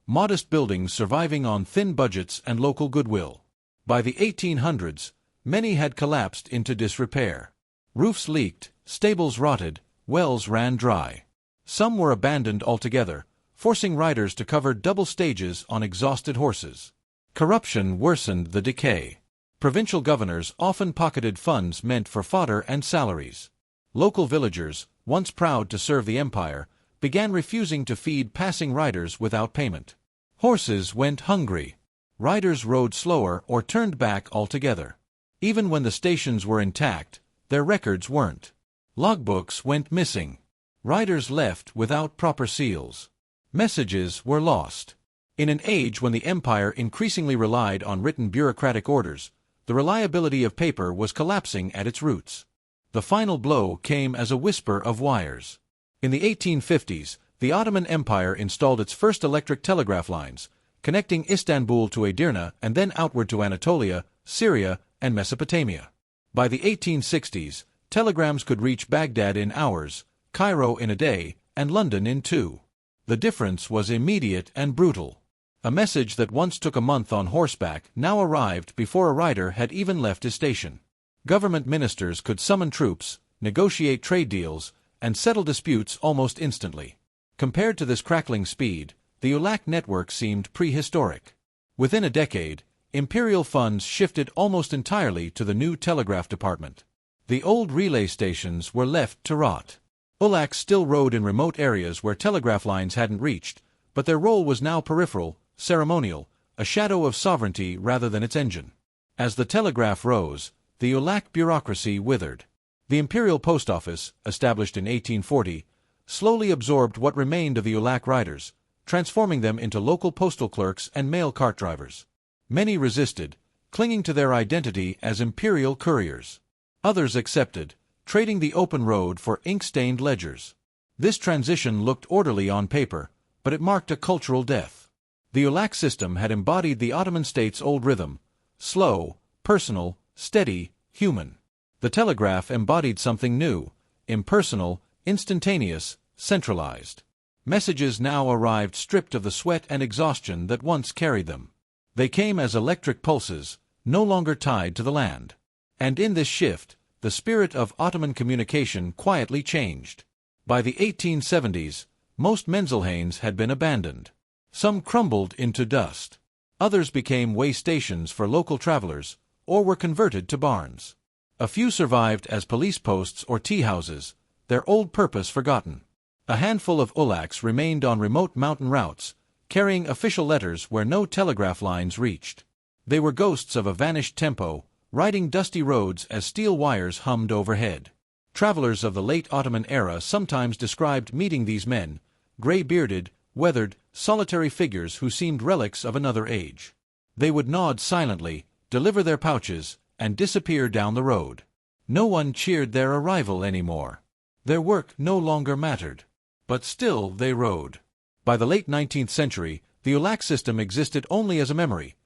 modest buildings surviving on thin budgets and local goodwill. By the 1800s, many had collapsed into disrepair. Roofs leaked, stables rotted, wells ran dry. Some were abandoned altogether, forcing riders to cover double stages on exhausted horses. Corruption worsened the decay. Provincial governors often pocketed funds meant for fodder and salaries. Local villagers, once proud to serve the empire, began refusing to feed passing riders without payment. Horses went hungry. Riders rode slower or turned back altogether. Even when the stations were intact, their records weren't. Logbooks went missing. Riders left without proper seals. Messages were lost. In an age when the empire increasingly relied on written bureaucratic orders, the reliability of paper was collapsing at its roots. The final blow came as a whisper of wires. In the 1850s, the Ottoman Empire installed its first electric telegraph lines, connecting Istanbul to Edirne and then outward to Anatolia, Syria, and Mesopotamia. By the 1860s, telegrams could reach Baghdad in hours, Cairo in a day, and London in 2. The difference was immediate and brutal. A message that once took a month on horseback now arrived before a rider had even left his station. Government ministers could summon troops, negotiate trade deals, and settle disputes almost instantly. Compared to this crackling speed, the ULAC network seemed prehistoric. Within a decade, imperial funds shifted almost entirely to the new telegraph department. The old relay stations were left to rot. ULACs still rode in remote areas where telegraph lines hadn't reached, but their role was now peripheral, ceremonial, a shadow of sovereignty rather than its engine. As the telegraph rose, the ULAC bureaucracy withered. The imperial post office, established in 1840, slowly absorbed what remained of the ULAC riders, transforming them into local postal clerks and mail cart drivers. Many resisted, clinging to their identity as imperial couriers. Others accepted, trading the open road for ink-stained ledgers. This transition looked orderly on paper, but it marked a cultural death. The ULAC system had embodied the Ottoman state's old rhythm: slow, personal, steady, human. The telegraph embodied something new: impersonal, instantaneous, centralized. Messages now arrived stripped of the sweat and exhaustion that once carried them. They came as electric pulses, no longer tied to the land. And in this shift, the spirit of Ottoman communication quietly changed. By the 1870s, most Menzelhains had been abandoned. Some crumbled into dust. Others became way stations for local travelers, or were converted to barns. A few survived as police posts or tea houses, their old purpose forgotten. A handful of ULACs remained on remote mountain routes, carrying official letters where no telegraph lines reached. They were ghosts of a vanished tempo, riding dusty roads as steel wires hummed overhead. Travelers of the late Ottoman era sometimes described meeting these men, gray-bearded, weathered, solitary figures who seemed relics of another age. They would nod silently, deliver their pouches, and disappear down the road. No one cheered their arrival anymore. Their work no longer mattered. But still they rode. By the late 19th century, the ULAC system existed only as a memory,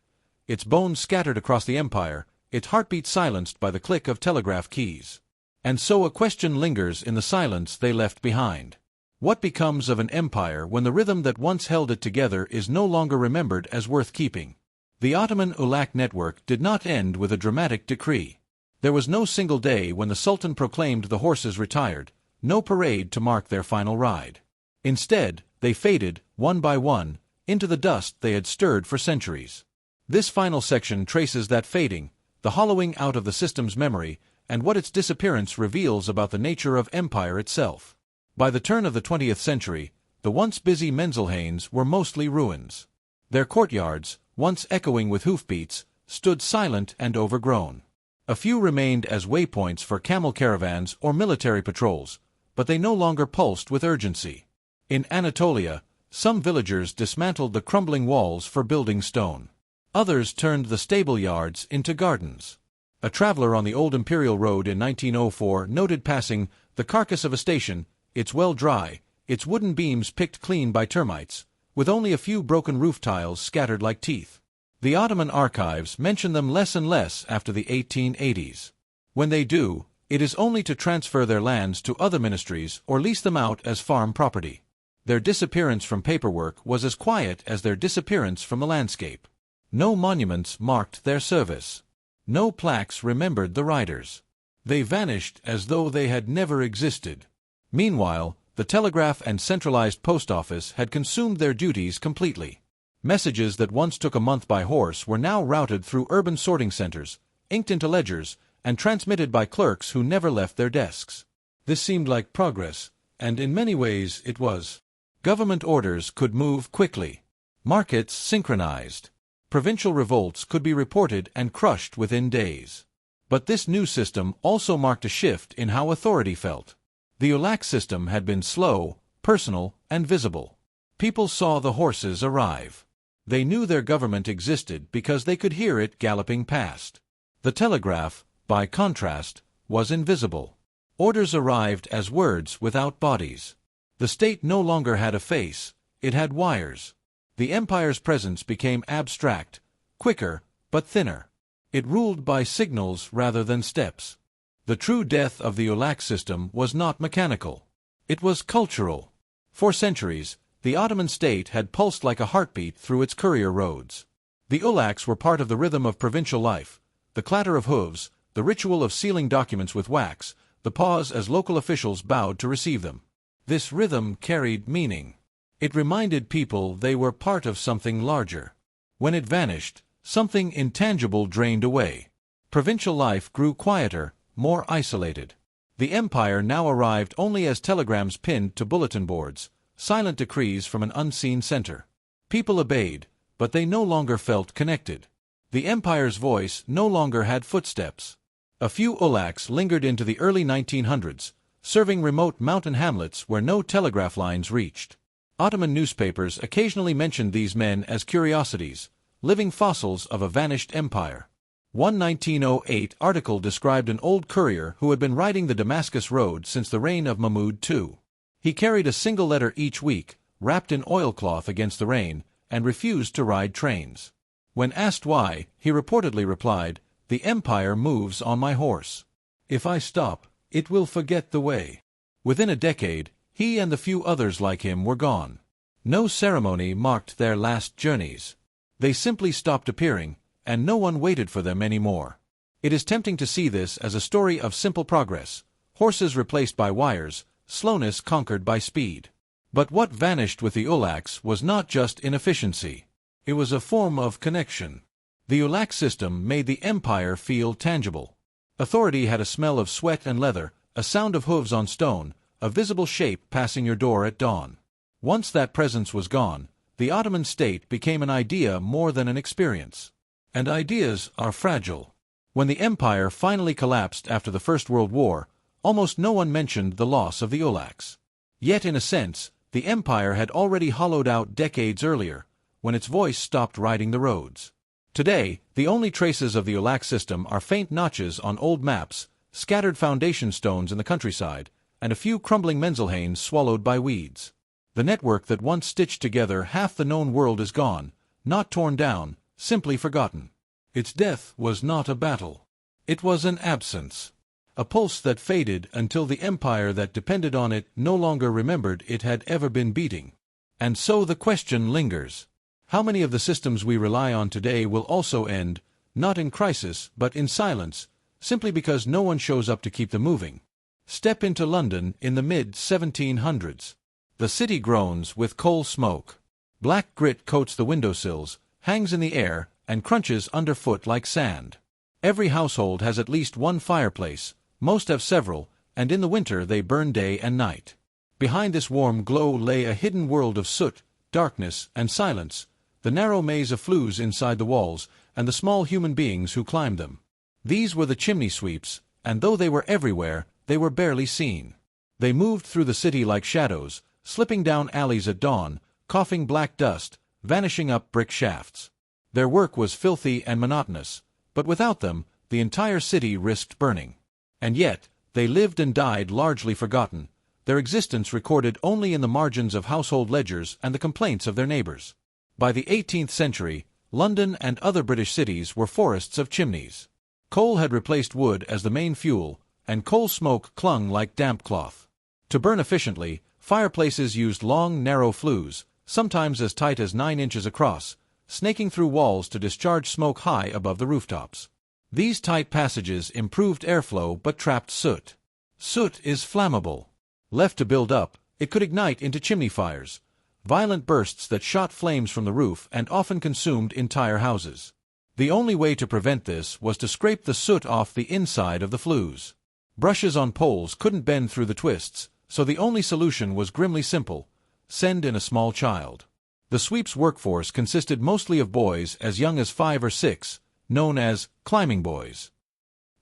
its bones scattered across the empire, its heartbeat silenced by the click of telegraph keys. And so a question lingers in the silence they left behind. What becomes of an empire when the rhythm that once held it together is no longer remembered as worth keeping? The Ottoman ULAC network did not end with a dramatic decree. There was no single day when the Sultan proclaimed the horses retired, no parade to mark their final ride. Instead, they faded, one by one, into the dust they had stirred for centuries. This final section traces that fading, the hollowing out of the system's memory, and what its disappearance reveals about the nature of empire itself. By the turn of the 20th century, the once busy Menzelhains were mostly ruins. Their courtyards, once echoing with hoofbeats, stood silent and overgrown. A few remained as waypoints for camel caravans or military patrols, but they no longer pulsed with urgency. In Anatolia, some villagers dismantled the crumbling walls for building stone. Others turned the stable yards into gardens. A traveler on the old Imperial Road in 1904 noted passing the carcass of a station, its well dry, its wooden beams picked clean by termites, with only a few broken roof tiles scattered like teeth. The Ottoman archives mention them less and less after the 1880s. When they do, it is only to transfer their lands to other ministries or lease them out as farm property. Their disappearance from paperwork was as quiet as their disappearance from the landscape. No monuments marked their service. No plaques remembered the riders. They vanished as though they had never existed. Meanwhile, the telegraph and centralized post office had consumed their duties completely. Messages that once took a month by horse were now routed through urban sorting centers, inked into ledgers, and transmitted by clerks who never left their desks. This seemed like progress, and in many ways it was. Government orders could move quickly. Markets synchronized. Provincial revolts could be reported and crushed within days. But this new system also marked a shift in how authority felt. The ULAC system had been slow, personal, and visible. People saw the horses arrive. They knew their government existed because they could hear it galloping past. The telegraph, by contrast, was invisible. Orders arrived as words without bodies. The state no longer had a face, it had wires. The empire's presence became abstract, quicker, but thinner. It ruled by signals rather than steps. The true death of the ULAC system was not mechanical. It was cultural. For centuries, the Ottoman state had pulsed like a heartbeat through its courier roads. The ULACs were part of the rhythm of provincial life, the clatter of hooves, the ritual of sealing documents with wax, the pause as local officials bowed to receive them. This rhythm carried meaning. It reminded people they were part of something larger. When it vanished, something intangible drained away. Provincial life grew quieter, more isolated. The empire now arrived only as telegrams pinned to bulletin boards, silent decrees from an unseen center. People obeyed, but they no longer felt connected. The empire's voice no longer had footsteps. A few ULACs lingered into the early 1900s, serving remote mountain hamlets where no telegraph lines reached. Ottoman newspapers occasionally mentioned these men as curiosities, living fossils of a vanished empire. One 1908 article described an old courier who had been riding the Damascus road since the reign of Mahmud II. He carried a single letter each week, wrapped in oilcloth against the rain, and refused to ride trains. When asked why, he reportedly replied, "The empire moves on my horse. If I stop, it will forget the way." Within a decade, he and the few others like him were gone. No ceremony marked their last journeys. They simply stopped appearing, and no one waited for them anymore. It is tempting to see this as a story of simple progress, horses replaced by wires, slowness conquered by speed. But what vanished with the Ulax was not just inefficiency. It was a form of connection. The Ulax system made the empire feel tangible. Authority had a smell of sweat and leather, a sound of hooves on stone, a visible shape passing your door at dawn. Once that presence was gone, the Ottoman state became an idea more than an experience. And ideas are fragile. When the empire finally collapsed after the First World War, almost no one mentioned the loss of the Ulax. Yet in a sense, the empire had already hollowed out decades earlier, when its voice stopped riding the roads. Today, the only traces of the Ulax system are faint notches on old maps, scattered foundation stones in the countryside, and a few crumbling Menzelhains swallowed by weeds. The network that once stitched together half the known world is gone, not torn down, simply forgotten. Its death was not a battle. It was an absence. A pulse that faded until the empire that depended on it no longer remembered it had ever been beating. And so the question lingers. How many of the systems we rely on today will also end, not in crisis but in silence, simply because no one shows up to keep them moving? Step into London in the mid-1700s. The city groans with coal smoke. Black grit coats the windowsills, hangs in the air, and crunches underfoot like sand. Every household has at least one fireplace, most have several, and in the winter they burn day and night. Behind this warm glow lay a hidden world of soot, darkness, and silence, the narrow maze of flues inside the walls, and the small human beings who climbed them. These were the chimney sweeps, and though they were everywhere, they were barely seen. They moved through the city like shadows, slipping down alleys at dawn, coughing black dust, vanishing up brick shafts. Their work was filthy and monotonous, but without them, the entire city risked burning. And yet, they lived and died largely forgotten, their existence recorded only in the margins of household ledgers and the complaints of their neighbors. By the 18th century, London and other British cities were forests of chimneys. Coal had replaced wood as the main fuel, and coal smoke clung like damp cloth. To burn efficiently, fireplaces used long, narrow flues, sometimes as tight as 9 inches across, snaking through walls to discharge smoke high above the rooftops. These tight passages improved airflow but trapped soot. Soot is flammable. Left to build up, it could ignite into chimney fires, violent bursts that shot flames from the roof and often consumed entire houses. The only way to prevent this was to scrape the soot off the inside of the flues. Brushes on poles couldn't bend through the twists, so the only solution was grimly simple: send in a small child. The sweep's workforce consisted mostly of boys as young as 5 or 6, known as climbing boys.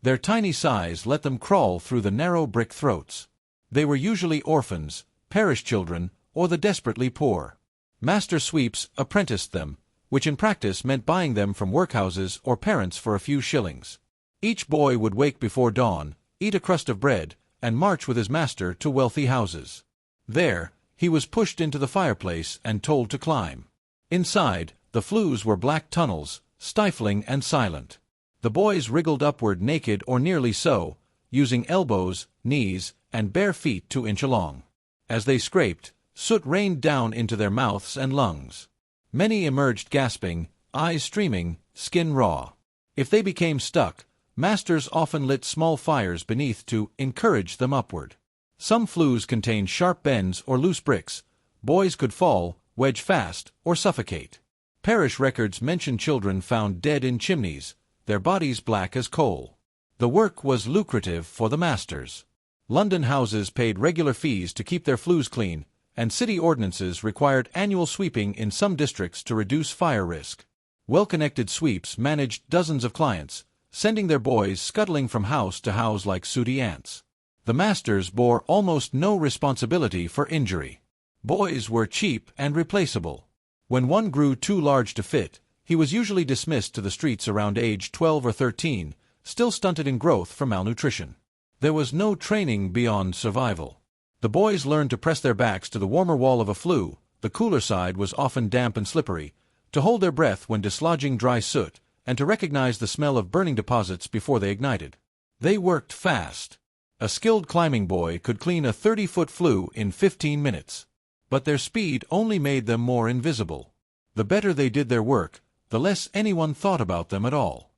Their tiny size let them crawl through the narrow brick throats. They were usually orphans, parish children, or the desperately poor. Master sweeps apprenticed them, which in practice meant buying them from workhouses or parents for a few shillings. Each boy would wake before dawn, eat a crust of bread, and march with his master to wealthy houses. There, he was pushed into the fireplace and told to climb. Inside, the flues were black tunnels, stifling and silent. The boys wriggled upward naked or nearly so, using elbows, knees, and bare feet to inch along. As they scraped, soot rained down into their mouths and lungs. Many emerged gasping, eyes streaming, skin raw. If they became stuck, masters often lit small fires beneath to encourage them upward. Some flues contained sharp bends or loose bricks. Boys could fall, wedge fast, or suffocate. Parish records mention children found dead in chimneys, their bodies black as coal. The work was lucrative for the masters. London houses paid regular fees to keep their flues clean, and city ordinances required annual sweeping in some districts to reduce fire risk. Well-connected sweeps managed dozens of clients, sending their boys scuttling from house to house like sooty ants. The masters bore almost no responsibility for injury. Boys were cheap and replaceable. When one grew too large to fit, He was usually dismissed to the streets around age 12 or 13, still stunted in growth from malnutrition. There was no training beyond survival. The boys learned to press their backs to the warmer wall of a flue, the cooler side was often damp and slippery, to hold their breath when dislodging dry soot, and to recognize the smell of burning deposits before they ignited. They worked fast. A skilled climbing boy could clean a 30-foot flue in 15 minutes. But their speed only made them more invisible. The better they did their work, the less anyone thought about them at all.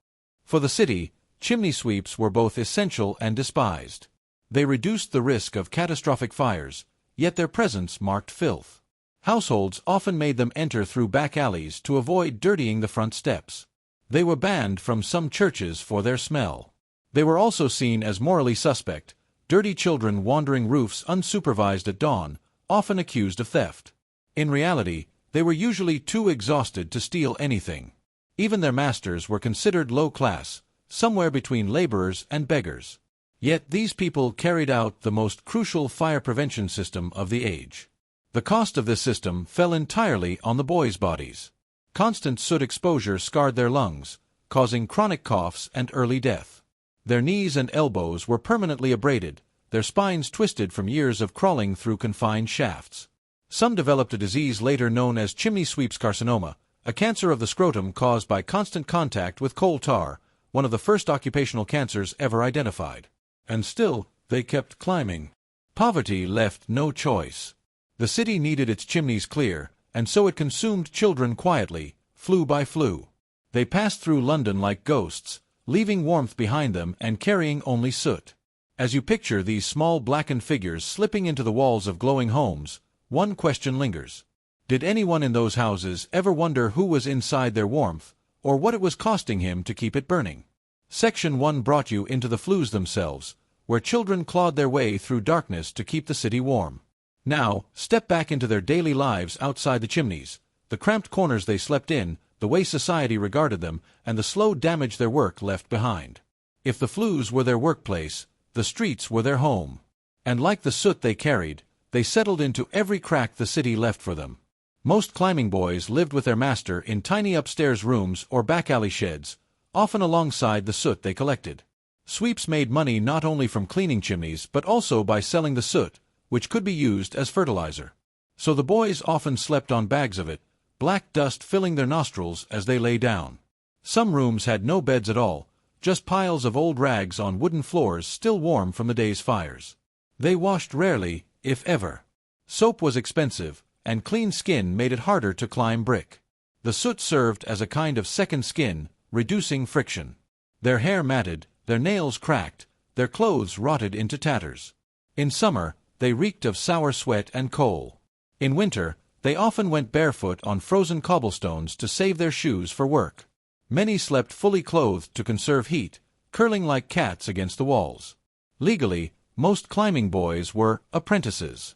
For the city, chimney sweeps were both essential and despised. They reduced the risk of catastrophic fires, yet their presence marked filth. Households often made them enter through back alleys to avoid dirtying the front steps. They were banned from some churches for their smell. They were also seen as morally suspect, dirty children wandering roofs unsupervised at dawn, often accused of theft. In reality, they were usually too exhausted to steal anything. Even their masters were considered low class, somewhere between laborers and beggars. Yet these people carried out the most crucial fire prevention system of the age. The cost of this system fell entirely on the boys' bodies. Constant soot exposure scarred their lungs, causing chronic coughs and early death. Their knees and elbows were permanently abraded, their spines twisted from years of crawling through confined shafts. Some developed a disease later known as chimney sweeps carcinoma, a cancer of the scrotum caused by constant contact with coal tar, one of the first occupational cancers ever identified. And still, they kept climbing. Poverty left no choice. The city needed its chimneys clear, and so it consumed children quietly, flue by flue. They passed through London like ghosts, leaving warmth behind them and carrying only soot. As you picture these small blackened figures slipping into the walls of glowing homes, one question lingers. Did anyone in those houses ever wonder who was inside their warmth, or what it was costing him to keep it burning? Section 1 brought you into the flues themselves, where children clawed their way through darkness to keep the city warm. Now, step back into their daily lives outside the chimneys, the cramped corners they slept in, the way society regarded them, and the slow damage their work left behind. If the flues were their workplace, the streets were their home. And like the soot they carried, they settled into every crack the city left for them. Most climbing boys lived with their master in tiny upstairs rooms or back alley sheds, often alongside the soot they collected. Sweeps made money not only from cleaning chimneys but also by selling the soot, which could be used as fertilizer. So the boys often slept on bags of it, black dust filling their nostrils as they lay down. Some rooms had no beds at all, just piles of old rags on wooden floors still warm from the day's fires. They washed rarely, if ever. Soap was expensive, and clean skin made it harder to climb brick. The soot served as a kind of second skin, reducing friction. Their hair matted, their nails cracked, their clothes rotted into tatters. In summer, they reeked of sour sweat and coal. In winter, they often went barefoot on frozen cobblestones to save their shoes for work. Many slept fully clothed to conserve heat, curling like cats against the walls. Legally, most climbing boys were apprentices.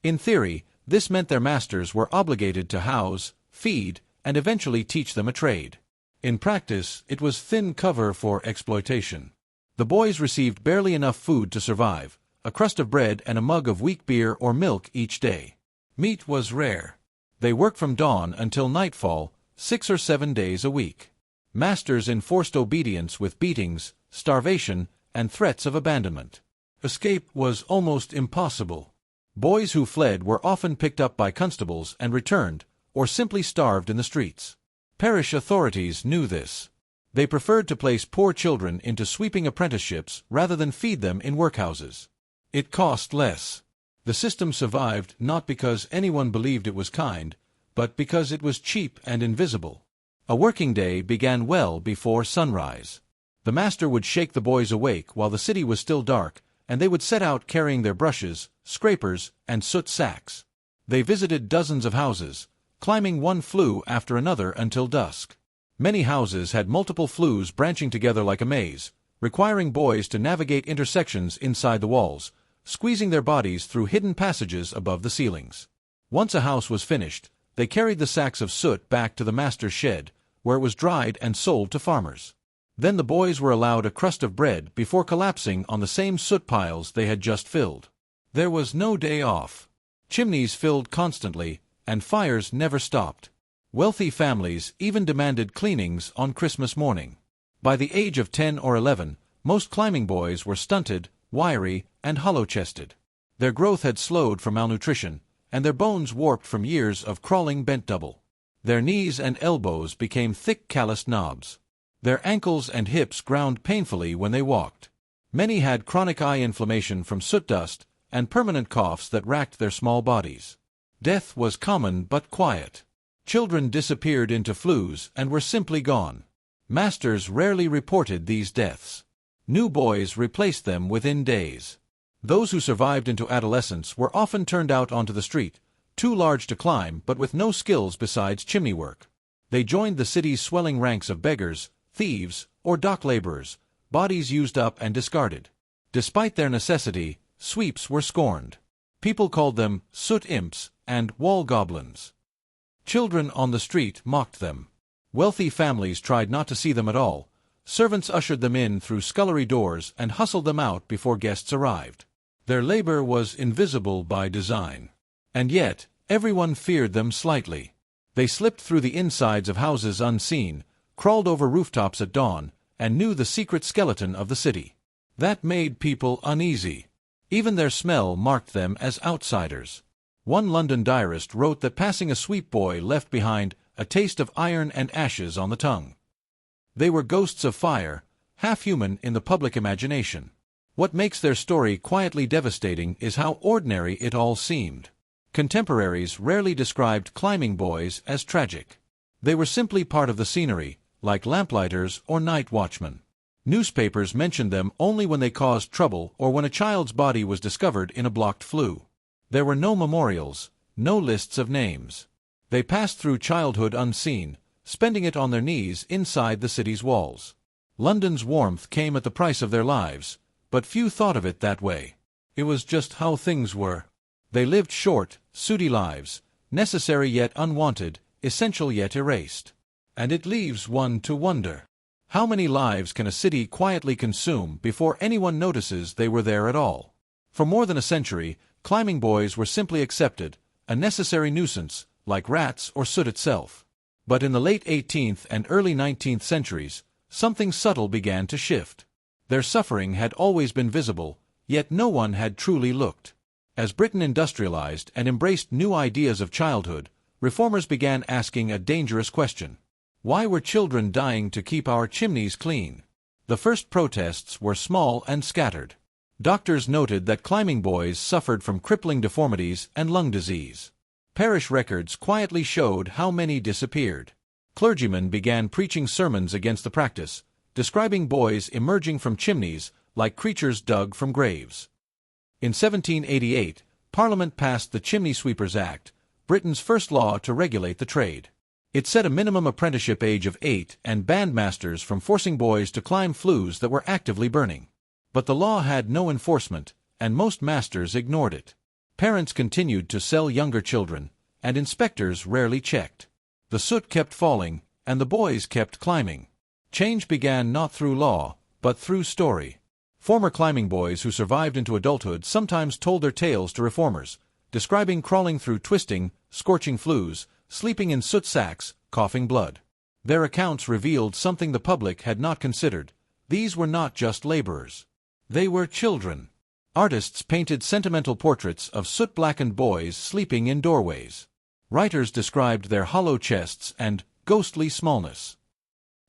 In theory, this meant their masters were obligated to house, feed, and eventually teach them a trade. In practice, it was thin cover for exploitation. The boys received barely enough food to survive, a crust of bread and a mug of weak beer or milk each day. Meat was rare. They worked from dawn until nightfall, 6 or 7 days a week. Masters enforced obedience with beatings, starvation, and threats of abandonment. Escape was almost impossible. Boys who fled were often picked up by constables and returned, or simply starved in the streets. Parish authorities knew this. They preferred to place poor children into sweeping apprenticeships rather than feed them in workhouses. It cost less. The system survived not because anyone believed it was kind, but because it was cheap and invisible. A working day began well before sunrise. The master would shake the boys awake while the city was still dark, and they would set out carrying their brushes, scrapers, and soot sacks. They visited dozens of houses, climbing one flue after another until dusk. Many houses had multiple flues branching together like a maze, requiring boys to navigate intersections inside the walls, squeezing their bodies through hidden passages above the ceilings. Once a house was finished, they carried the sacks of soot back to the master's shed, where it was dried and sold to farmers. Then the boys were allowed a crust of bread before collapsing on the same soot piles they had just filled. There was no day off. Chimneys filled constantly, and fires never stopped. Wealthy families even demanded cleanings on Christmas morning. By the age of 10 or 11, most climbing boys were stunted, wiry, and hollow-chested. Their growth had slowed from malnutrition, and their bones warped from years of crawling bent double. Their knees and elbows became thick calloused knobs. Their ankles and hips ground painfully when they walked. Many had chronic eye inflammation from soot dust and permanent coughs that racked their small bodies. Death was common but quiet. Children disappeared into flus and were simply gone. Masters rarely reported these deaths. New boys replaced them within days. Those who survived into adolescence were often turned out onto the street, too large to climb but with no skills besides chimney work. They joined the city's swelling ranks of beggars, thieves, or dock laborers, bodies used up and discarded. Despite their necessity, sweeps were scorned. People called them soot imps and wall goblins. Children on the street mocked them. Wealthy families tried not to see them at all. Servants ushered them in through scullery doors and hustled them out before guests arrived. Their labor was invisible by design. And yet, everyone feared them slightly. They slipped through the insides of houses unseen, crawled over rooftops at dawn, and knew the secret skeleton of the city. That made people uneasy. Even their smell marked them as outsiders. One London diarist wrote that passing a sweep boy left behind a taste of iron and ashes on the tongue. They were ghosts of fire, half-human in the public imagination. What makes their story quietly devastating is how ordinary it all seemed. Contemporaries rarely described climbing boys as tragic. They were simply part of the scenery, like lamplighters or night watchmen. Newspapers mentioned them only when they caused trouble or when a child's body was discovered in a blocked flue. There were no memorials, no lists of names. They passed through childhood unseen, spending it on their knees inside the city's walls. London's warmth came at the price of their lives, but few thought of it that way. It was just how things were. They lived short, sooty lives, necessary yet unwanted, essential yet erased. And it leaves one to wonder. How many lives can a city quietly consume before anyone notices they were there at all? For more than a century, climbing boys were simply accepted, a necessary nuisance, like rats or soot itself. But in the late 18th and early 19th centuries, something subtle began to shift. Their suffering had always been visible, yet no one had truly looked. As Britain industrialized and embraced new ideas of childhood, reformers began asking a dangerous question. Why were children dying to keep our chimneys clean? The first protests were small and scattered. Doctors noted that climbing boys suffered from crippling deformities and lung disease. Parish records quietly showed how many disappeared. Clergymen began preaching sermons against the practice, describing boys emerging from chimneys like creatures dug from graves. In 1788, Parliament passed the Chimney Sweepers Act, Britain's first law to regulate the trade. It set a minimum apprenticeship age of 8 and banned masters from forcing boys to climb flues that were actively burning. But the law had no enforcement, and most masters ignored it. Parents continued to sell younger children, and inspectors rarely checked. The soot kept falling, and the boys kept climbing. Change began not through law, but through story. Former climbing boys who survived into adulthood sometimes told their tales to reformers, describing crawling through twisting, scorching flues, sleeping in soot sacks, coughing blood. Their accounts revealed something the public had not considered. These were not just laborers. They were children. Artists painted sentimental portraits of soot-blackened boys sleeping in doorways. Writers described their hollow chests and ghostly smallness.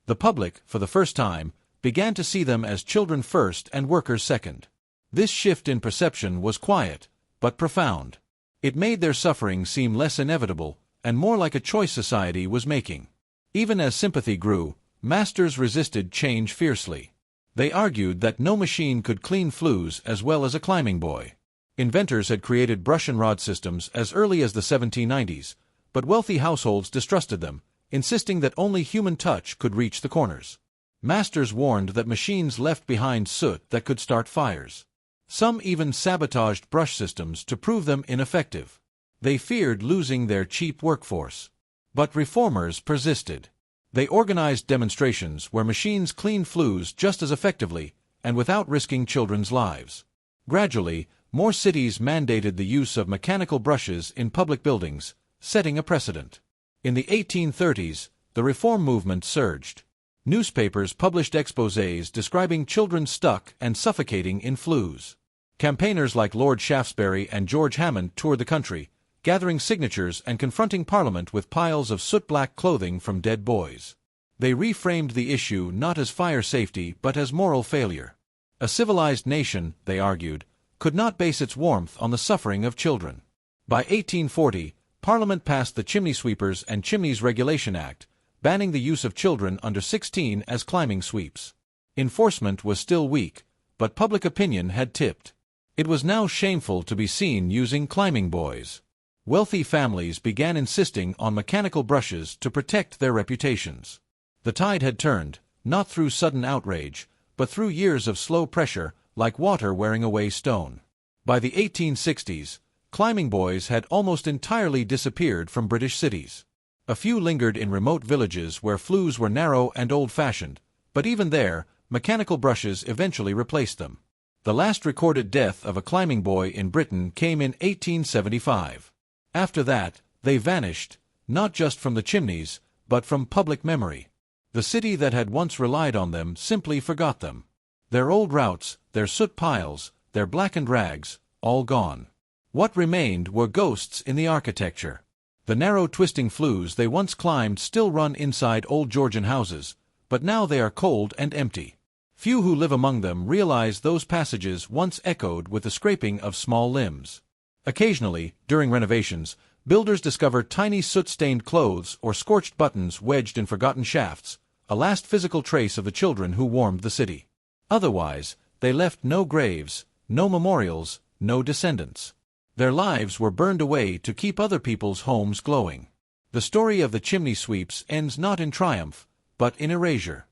The public, for the first time, began to see them as children first and workers second. This shift in perception was quiet, but profound. It made their suffering seem less inevitable, and more like a choice society was making. Even as sympathy grew, masters resisted change fiercely. They argued that no machine could clean flues as well as a climbing boy. Inventors had created brush and rod systems as early as the 1790s, but wealthy households distrusted them, insisting that only human touch could reach the corners. Masters warned that machines left behind soot that could start fires. Some even sabotaged brush systems to prove them ineffective. They feared losing their cheap workforce. But reformers persisted. They organized demonstrations where machines cleaned flues just as effectively and without risking children's lives. Gradually, more cities mandated the use of mechanical brushes in public buildings, setting a precedent. In the 1830s, the reform movement surged. Newspapers published exposés describing children stuck and suffocating in flues. Campaigners like Lord Shaftesbury and George Hammond toured the country, gathering signatures and confronting Parliament with piles of soot-black clothing from dead boys. They reframed the issue not as fire safety but as moral failure. A civilized nation, they argued, could not base its warmth on the suffering of children. By 1840, Parliament passed the Chimney Sweepers and Chimneys Regulation Act, banning the use of children under 16 as climbing sweeps. Enforcement was still weak, but public opinion had tipped. It was now shameful to be seen using climbing boys. Wealthy families began insisting on mechanical brushes to protect their reputations. The tide had turned, not through sudden outrage, but through years of slow pressure, like water wearing away stone. By the 1860s, climbing boys had almost entirely disappeared from British cities. A few lingered in remote villages where flues were narrow and old-fashioned, but even there, mechanical brushes eventually replaced them. The last recorded death of a climbing boy in Britain came in 1875. After that, they vanished, not just from the chimneys, but from public memory. The city that had once relied on them simply forgot them. Their old routes, their soot piles, their blackened rags, all gone. What remained were ghosts in the architecture. The narrow twisting flues they once climbed still run inside old Georgian houses, but now they are cold and empty. Few who live among them realize those passages once echoed with the scraping of small limbs. Occasionally, during renovations, builders discover tiny soot-stained clothes or scorched buttons wedged in forgotten shafts, a last physical trace of the children who warmed the city. Otherwise, they left no graves, no memorials, no descendants. Their lives were burned away to keep other people's homes glowing. The story of the chimney sweeps ends not in triumph, but in erasure.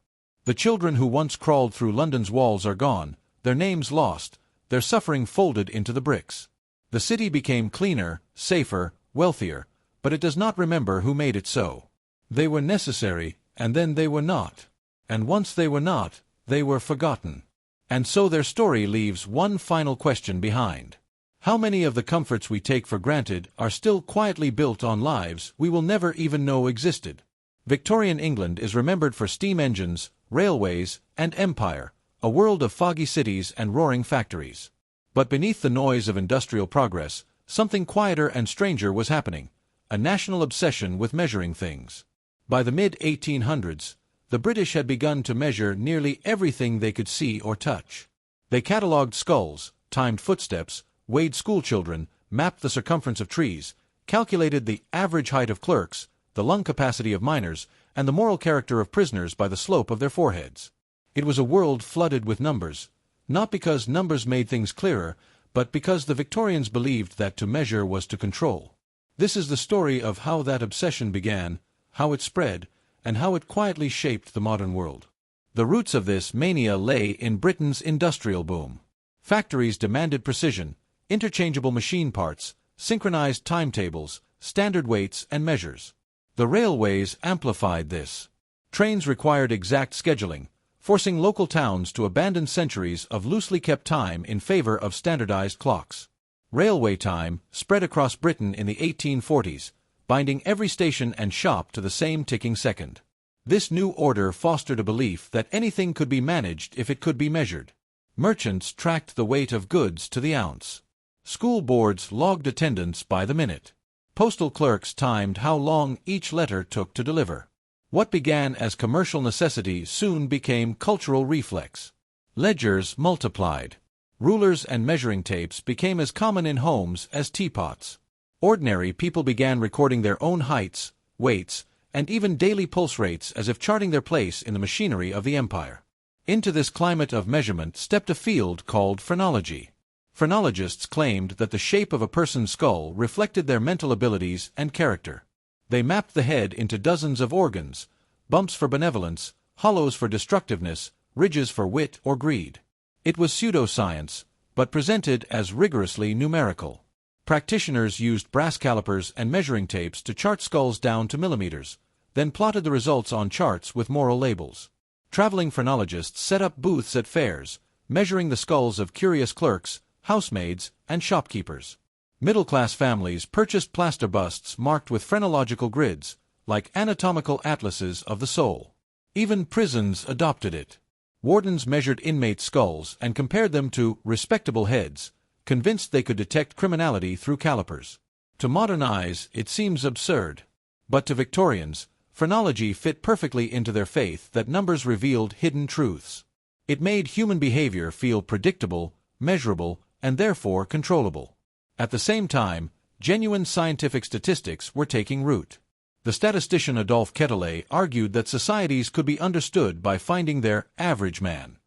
The children who once crawled through London's walls are gone, their names lost, their suffering folded into the bricks. The city became cleaner, safer, wealthier, but it does not remember who made it so. They were necessary, and then they were not. And once they were not, they were forgotten. And so their story leaves one final question behind. How many of the comforts we take for granted are still quietly built on lives we will never even know existed? Victorian England is remembered for steam engines, railways, and empire, a world of foggy cities and roaring factories. But beneath the noise of industrial progress, something quieter and stranger was happening, a national obsession with measuring things. By the mid-1800s, the British had begun to measure nearly everything they could see or touch. They catalogued skulls, timed footsteps, weighed schoolchildren, mapped the circumference of trees, calculated the average height of clerks, the lung capacity of miners, and the moral character of prisoners by the slope of their foreheads. It was a world flooded with numbers, not because numbers made things clearer, but because the Victorians believed that to measure was to control. This is the story of how that obsession began, how it spread, and how it quietly shaped the modern world. The roots of this mania lay in Britain's industrial boom. Factories demanded precision, interchangeable machine parts, synchronized timetables, standard weights and measures. The railways amplified this. Trains required exact scheduling, forcing local towns to abandon centuries of loosely kept time in favor of standardized clocks. Railway time spread across Britain in the 1840s, binding every station and shop to the same ticking second. This new order fostered a belief that anything could be managed if it could be measured. Merchants tracked the weight of goods to the ounce. School boards logged attendance by the minute. Postal clerks timed how long each letter took to deliver. What began as commercial necessity soon became cultural reflex. Ledgers multiplied. Rulers and measuring tapes became as common in homes as teapots. Ordinary people began recording their own heights, weights, and even daily pulse rates as if charting their place in the machinery of the empire. Into this climate of measurement stepped a field called phrenology. Phrenologists claimed that the shape of a person's skull reflected their mental abilities and character. They mapped the head into dozens of organs, bumps for benevolence, hollows for destructiveness, ridges for wit or greed. It was pseudoscience, but presented as rigorously numerical. Practitioners used brass calipers and measuring tapes to chart skulls down to millimeters, then plotted the results on charts with moral labels. Traveling phrenologists set up booths at fairs, measuring the skulls of curious clerks, housemaids, and shopkeepers. Middle-class families purchased plaster busts marked with phrenological grids, like anatomical atlases of the soul. Even prisons adopted it. Wardens measured inmates' skulls and compared them to respectable heads, convinced they could detect criminality through calipers. To modern eyes, it seems absurd. But to Victorians, phrenology fit perfectly into their faith that numbers revealed hidden truths. It made human behavior feel predictable, measurable, and therefore controllable. At the same time, genuine scientific statistics were taking root. The statistician Adolphe Quetelet argued that societies could be understood by finding their average man.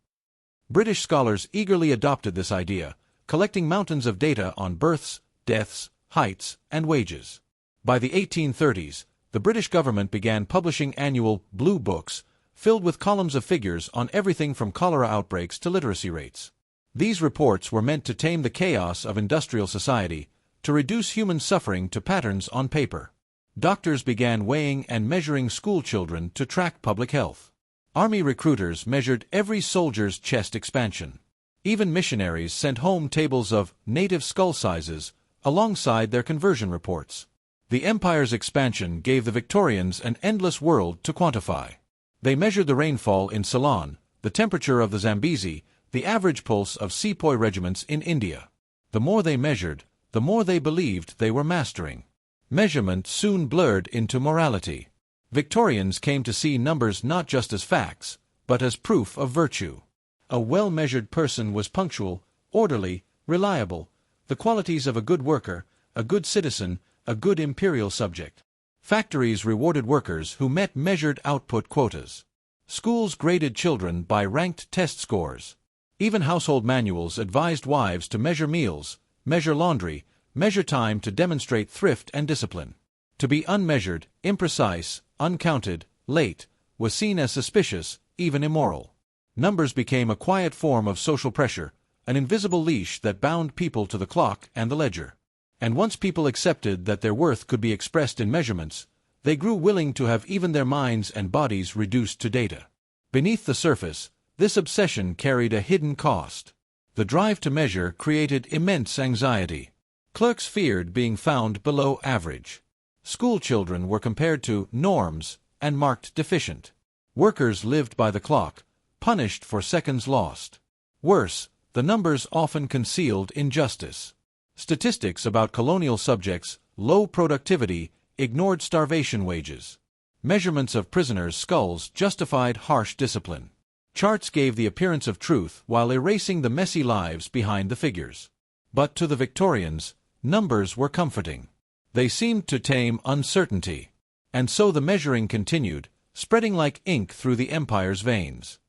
British scholars eagerly adopted this idea, collecting mountains of data on births, deaths, heights, and wages. By the 1830s, the British government began publishing annual blue books, filled with columns of figures on everything from cholera outbreaks to literacy rates. These reports were meant to tame the chaos of industrial society, to reduce human suffering to patterns on paper. Doctors began weighing and measuring school children to track public health. Army recruiters measured every soldier's chest expansion. Even missionaries sent home tables of native skull sizes alongside their conversion reports. The empire's expansion gave the Victorians an endless world to quantify. They measured the rainfall in Ceylon, the temperature of the Zambezi, the average pulse of sepoy regiments in India. The more they measured, the more they believed they were mastering. Measurement soon blurred into morality. Victorians came to see numbers not just as facts, but as proof of virtue. A well-measured person was punctual, orderly, reliable, the qualities of a good worker, a good citizen, a good imperial subject. Factories rewarded workers who met measured output quotas. Schools graded children by ranked test scores. Even household manuals advised wives to measure meals, measure laundry, measure time to demonstrate thrift and discipline. To be unmeasured, imprecise, uncounted, late, was seen as suspicious, even immoral. Numbers became a quiet form of social pressure, an invisible leash that bound people to the clock and the ledger. And once people accepted that their worth could be expressed in measurements, they grew willing to have even their minds and bodies reduced to data. Beneath the surface, this obsession carried a hidden cost. The drive to measure created immense anxiety. Clerks feared being found below average. School children were compared to norms and marked deficient. Workers lived by the clock, punished for seconds lost. Worse, the numbers often concealed injustice. Statistics about colonial subjects, low productivity, ignored starvation wages. Measurements of prisoners' skulls justified harsh discipline. Charts gave the appearance of truth while erasing the messy lives behind the figures. But to the Victorians, numbers were comforting. They seemed to tame uncertainty. And so the measuring continued, spreading like ink through the empire's veins.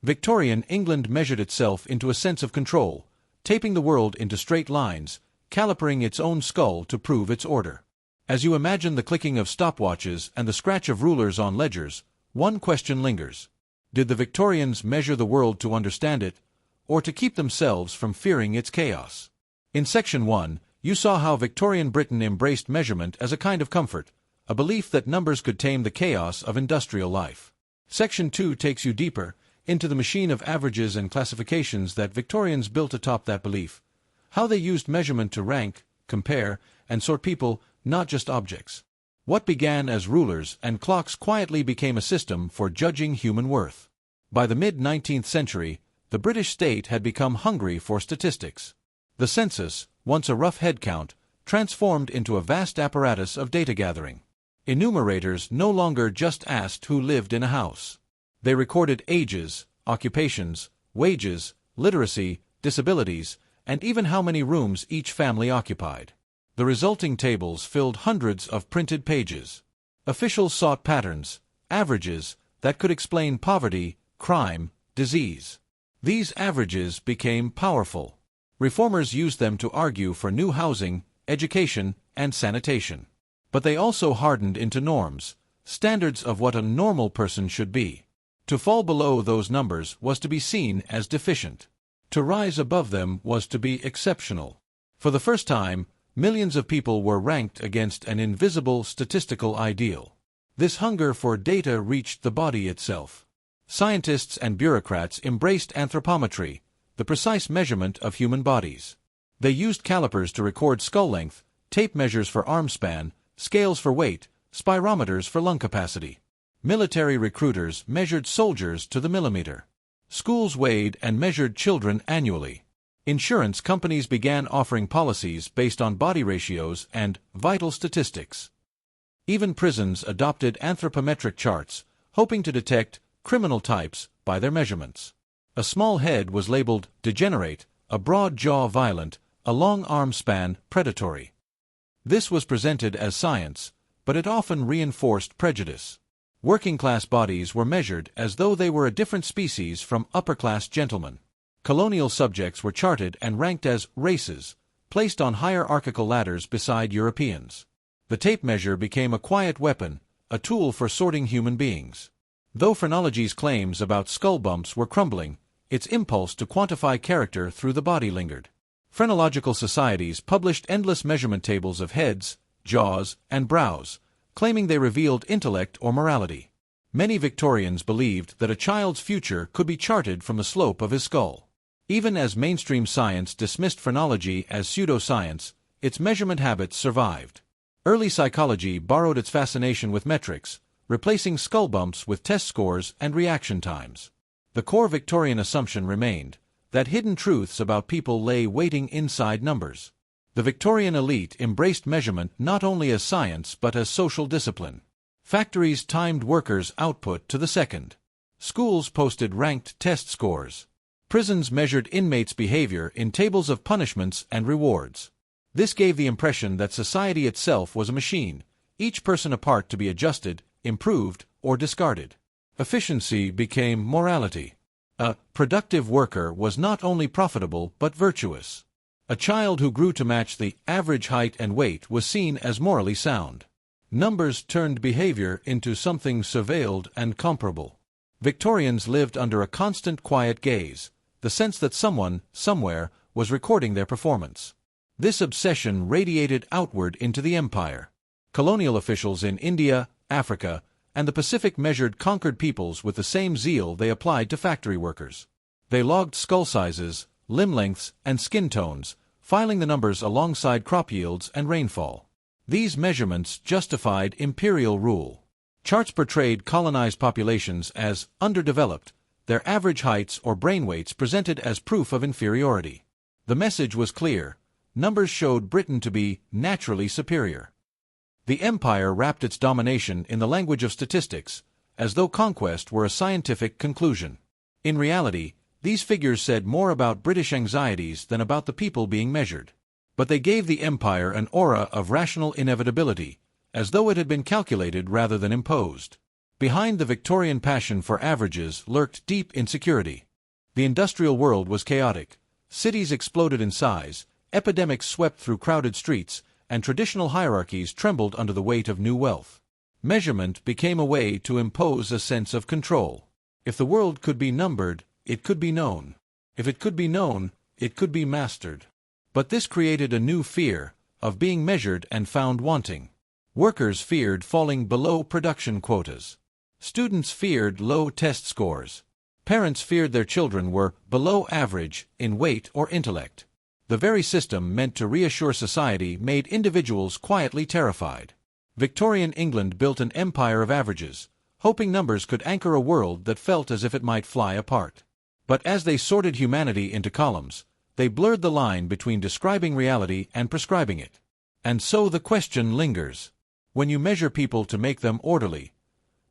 Victorian England measured itself into a sense of control, taping the world into straight lines, calipering its own skull to prove its order. As you imagine the clicking of stopwatches and the scratch of rulers on ledgers, one question lingers. Did the Victorians measure the world to understand it, or to keep themselves from fearing its chaos? In Section 1, you saw how Victorian Britain embraced measurement as a kind of comfort, a belief that numbers could tame the chaos of industrial life. Section 2 takes you deeper, into the machine of averages and classifications that Victorians built atop that belief, how they used measurement to rank, compare, and sort people, not just objects. What began as rulers and clocks quietly became a system for judging human worth. By the mid-19th century, the British state had become hungry for statistics. The census, once a rough head count, transformed into a vast apparatus of data gathering. Enumerators no longer just asked who lived in a house. They recorded ages, occupations, wages, literacy, disabilities, and even how many rooms each family occupied. The resulting tables filled hundreds of printed pages. Officials sought patterns, averages, that could explain poverty, crime, disease. These averages became powerful. Reformers used them to argue for new housing, education, and sanitation. But they also hardened into norms, standards of what a normal person should be. To fall below those numbers was to be seen as deficient. To rise above them was to be exceptional. For the first time, millions of people were ranked against an invisible statistical ideal. This hunger for data reached the body itself. Scientists and bureaucrats embraced anthropometry, the precise measurement of human bodies. They used calipers to record skull length, tape measures for arm span, scales for weight, spirometers for lung capacity. Military recruiters measured soldiers to the millimeter. Schools weighed and measured children annually. Insurance companies began offering policies based on body ratios and vital statistics. Even prisons adopted anthropometric charts, hoping to detect criminal types by their measurements. A small head was labeled degenerate, a broad jaw violent, a long arm span predatory. This was presented as science, but it often reinforced prejudice. Working-class bodies were measured as though they were a different species from upper-class gentlemen. Colonial subjects were charted and ranked as races, placed on hierarchical ladders beside Europeans. The tape measure became a quiet weapon, a tool for sorting human beings. Though phrenology's claims about skull bumps were crumbling, its impulse to quantify character through the body lingered. Phrenological societies published endless measurement tables of heads, jaws, and brows, claiming they revealed intellect or morality. Many Victorians believed that a child's future could be charted from the slope of his skull. Even as mainstream science dismissed phrenology as pseudoscience, its measurement habits survived. Early psychology borrowed its fascination with metrics, replacing skull bumps with test scores and reaction times. The core Victorian assumption remained that hidden truths about people lay waiting inside numbers. The Victorian elite embraced measurement not only as science but as social discipline. Factories timed workers' output to the second. Schools posted ranked test scores. Prisons measured inmates' behavior in tables of punishments and rewards. This gave the impression that society itself was a machine, each person a part to be adjusted, improved, or discarded. Efficiency became morality. A productive worker was not only profitable but virtuous. A child who grew to match the average height and weight was seen as morally sound. Numbers turned behavior into something surveilled and comparable. Victorians lived under a constant quiet gaze, the sense that someone, somewhere, was recording their performance. This obsession radiated outward into the empire. Colonial officials in India, Africa, and the Pacific measured conquered peoples with the same zeal they applied to factory workers. They logged skull sizes, limb lengths, and skin tones, filing the numbers alongside crop yields and rainfall. These measurements justified imperial rule. Charts portrayed colonized populations as underdeveloped, their average heights or brain weights presented as proof of inferiority. The message was clear: numbers showed Britain to be naturally superior. The empire wrapped its domination in the language of statistics, as though conquest were a scientific conclusion. In reality, these figures said more about British anxieties than about the people being measured. But they gave the empire an aura of rational inevitability, as though it had been calculated rather than imposed. Behind the Victorian passion for averages lurked deep insecurity. The industrial world was chaotic. Cities exploded in size, epidemics swept through crowded streets, and traditional hierarchies trembled under the weight of new wealth. Measurement became a way to impose a sense of control. If the world could be numbered, it could be known. If it could be known, it could be mastered. But this created a new fear, of being measured and found wanting. Workers feared falling below production quotas. Students feared low test scores. Parents feared their children were below average in weight or intellect. The very system meant to reassure society made individuals quietly terrified. Victorian England built an empire of averages, hoping numbers could anchor a world that felt as if it might fly apart. But as they sorted humanity into columns, they blurred the line between describing reality and prescribing it. And so the question lingers. When you measure people to make them orderly,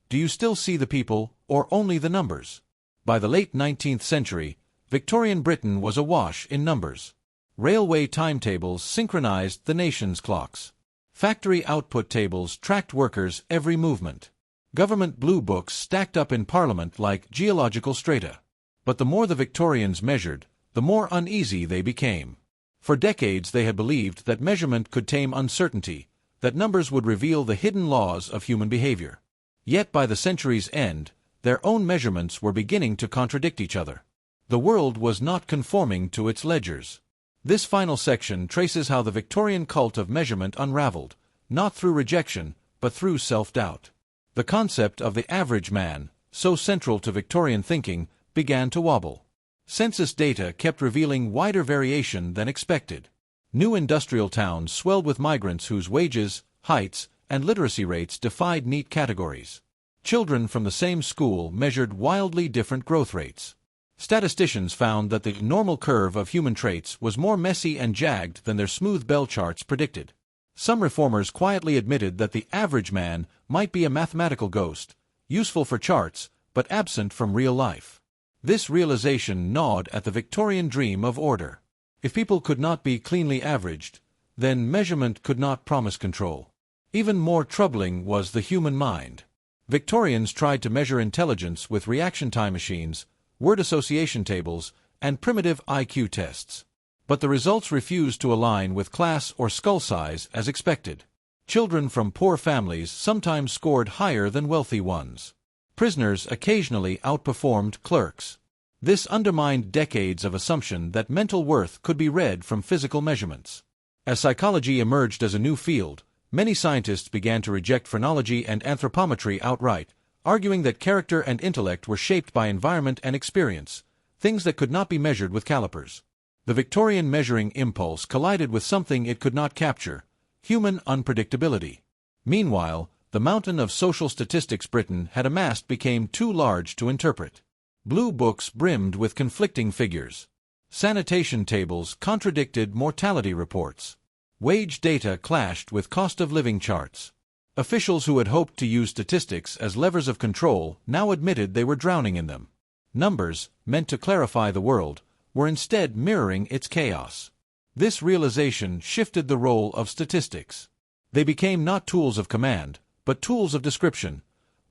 do you still see the people, or only the numbers? By the late 19th century, Victorian Britain was awash in numbers. Railway timetables synchronized the nation's clocks. Factory output tables tracked workers' every movement. Government blue books stacked up in Parliament like geological strata. But the more the Victorians measured, the more uneasy they became. For decades they had believed that measurement could tame uncertainty, that numbers would reveal the hidden laws of human behavior. Yet by the century's end, their own measurements were beginning to contradict each other. The world was not conforming to its ledgers. This final section traces how the Victorian cult of measurement unraveled, not through rejection, but through self-doubt. The concept of the average man, so central to Victorian thinking, began to wobble. Census data kept revealing wider variation than expected. New industrial towns swelled with migrants whose wages, heights, and literacy rates defied neat categories. Children from the same school measured wildly different growth rates. Statisticians found that the normal curve of human traits was more messy and jagged than their smooth bell charts predicted. Some reformers quietly admitted that the average man might be a mathematical ghost, useful for charts, but absent from real life. This realization gnawed at the Victorian dream of order. If people could not be cleanly averaged, then measurement could not promise control. Even more troubling was the human mind. Victorians tried to measure intelligence with reaction time machines, word association tables, and primitive IQ tests. But the results refused to align with class or skull size as expected. Children from poor families sometimes scored higher than wealthy ones. Prisoners occasionally outperformed clerks. This undermined decades of assumption that mental worth could be read from physical measurements. As psychology emerged as a new field, many scientists began to reject phrenology and anthropometry outright, arguing that character and intellect were shaped by environment and experience, things that could not be measured with calipers. The Victorian measuring impulse collided with something it could not capture: human unpredictability. Meanwhile, the mountain of social statistics Britain had amassed became too large to interpret. Blue books brimmed with conflicting figures. Sanitation tables contradicted mortality reports. Wage data clashed with cost of living charts. Officials who had hoped to use statistics as levers of control now admitted they were drowning in them. Numbers, meant to clarify the world, were instead mirroring its chaos. This realization shifted the role of statistics. They became not tools of command, but tools of description,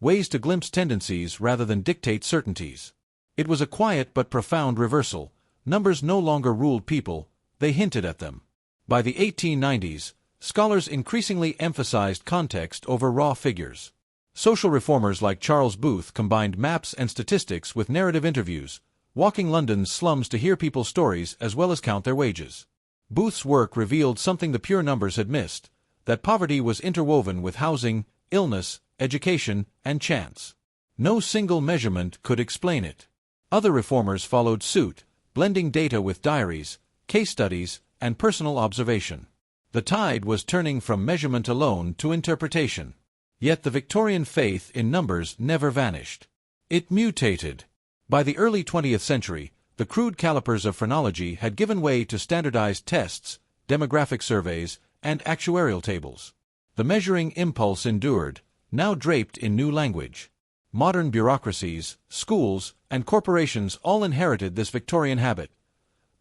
ways to glimpse tendencies rather than dictate certainties. It was a quiet but profound reversal. Numbers no longer ruled people, they hinted at them. By the 1890s, scholars increasingly emphasized context over raw figures. Social reformers like Charles Booth combined maps and statistics with narrative interviews, walking London's slums to hear people's stories as well as count their wages. Booth's work revealed something the pure numbers had missed: that poverty was interwoven with housing, illness, education, and chance. No single measurement could explain it. Other reformers followed suit, blending data with diaries, case studies, and personal observation. The tide was turning from measurement alone to interpretation. Yet the Victorian faith in numbers never vanished. It mutated. By the early 20th century, the crude calipers of phrenology had given way to standardized tests, demographic surveys, and actuarial tables. The measuring impulse endured, now draped in new language. Modern bureaucracies, schools, and corporations all inherited this Victorian habit: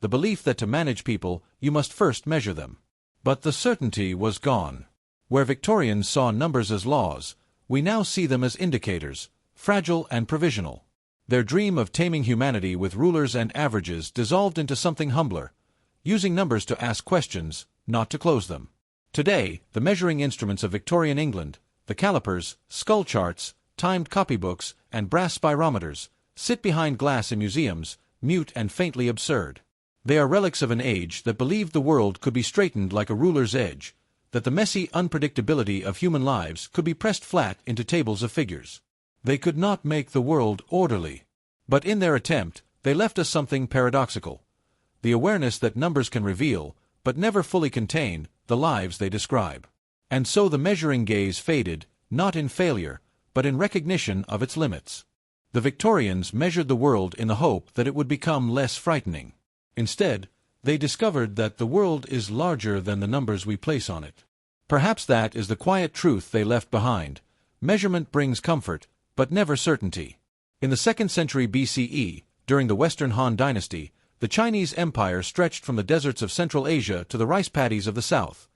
the belief that to manage people, you must first measure them. But the certainty was gone. Where Victorians saw numbers as laws, we now see them as indicators, fragile and provisional. Their dream of taming humanity with rulers and averages dissolved into something humbler, using numbers to ask questions, not to close them. Today, the measuring instruments of Victorian England, the calipers, skull charts, timed copybooks, and brass spirometers, sit behind glass in museums, mute and faintly absurd. They are relics of an age that believed the world could be straightened like a ruler's edge, that the messy unpredictability of human lives could be pressed flat into tables of figures. They could not make the world orderly. But in their attempt, they left us something paradoxical: the awareness that numbers can reveal, but never fully contain, the lives they describe. And so the measuring gaze faded, not in failure, but in recognition of its limits. The Victorians measured the world in the hope that it would become less frightening. Instead, they discovered that the world is larger than the numbers we place on it. Perhaps that is the quiet truth they left behind: measurement brings comfort, but never certainty. In the 2nd century BCE, during the Western Han Dynasty, the Chinese Empire stretched from the deserts of Central Asia to the rice paddies of the south.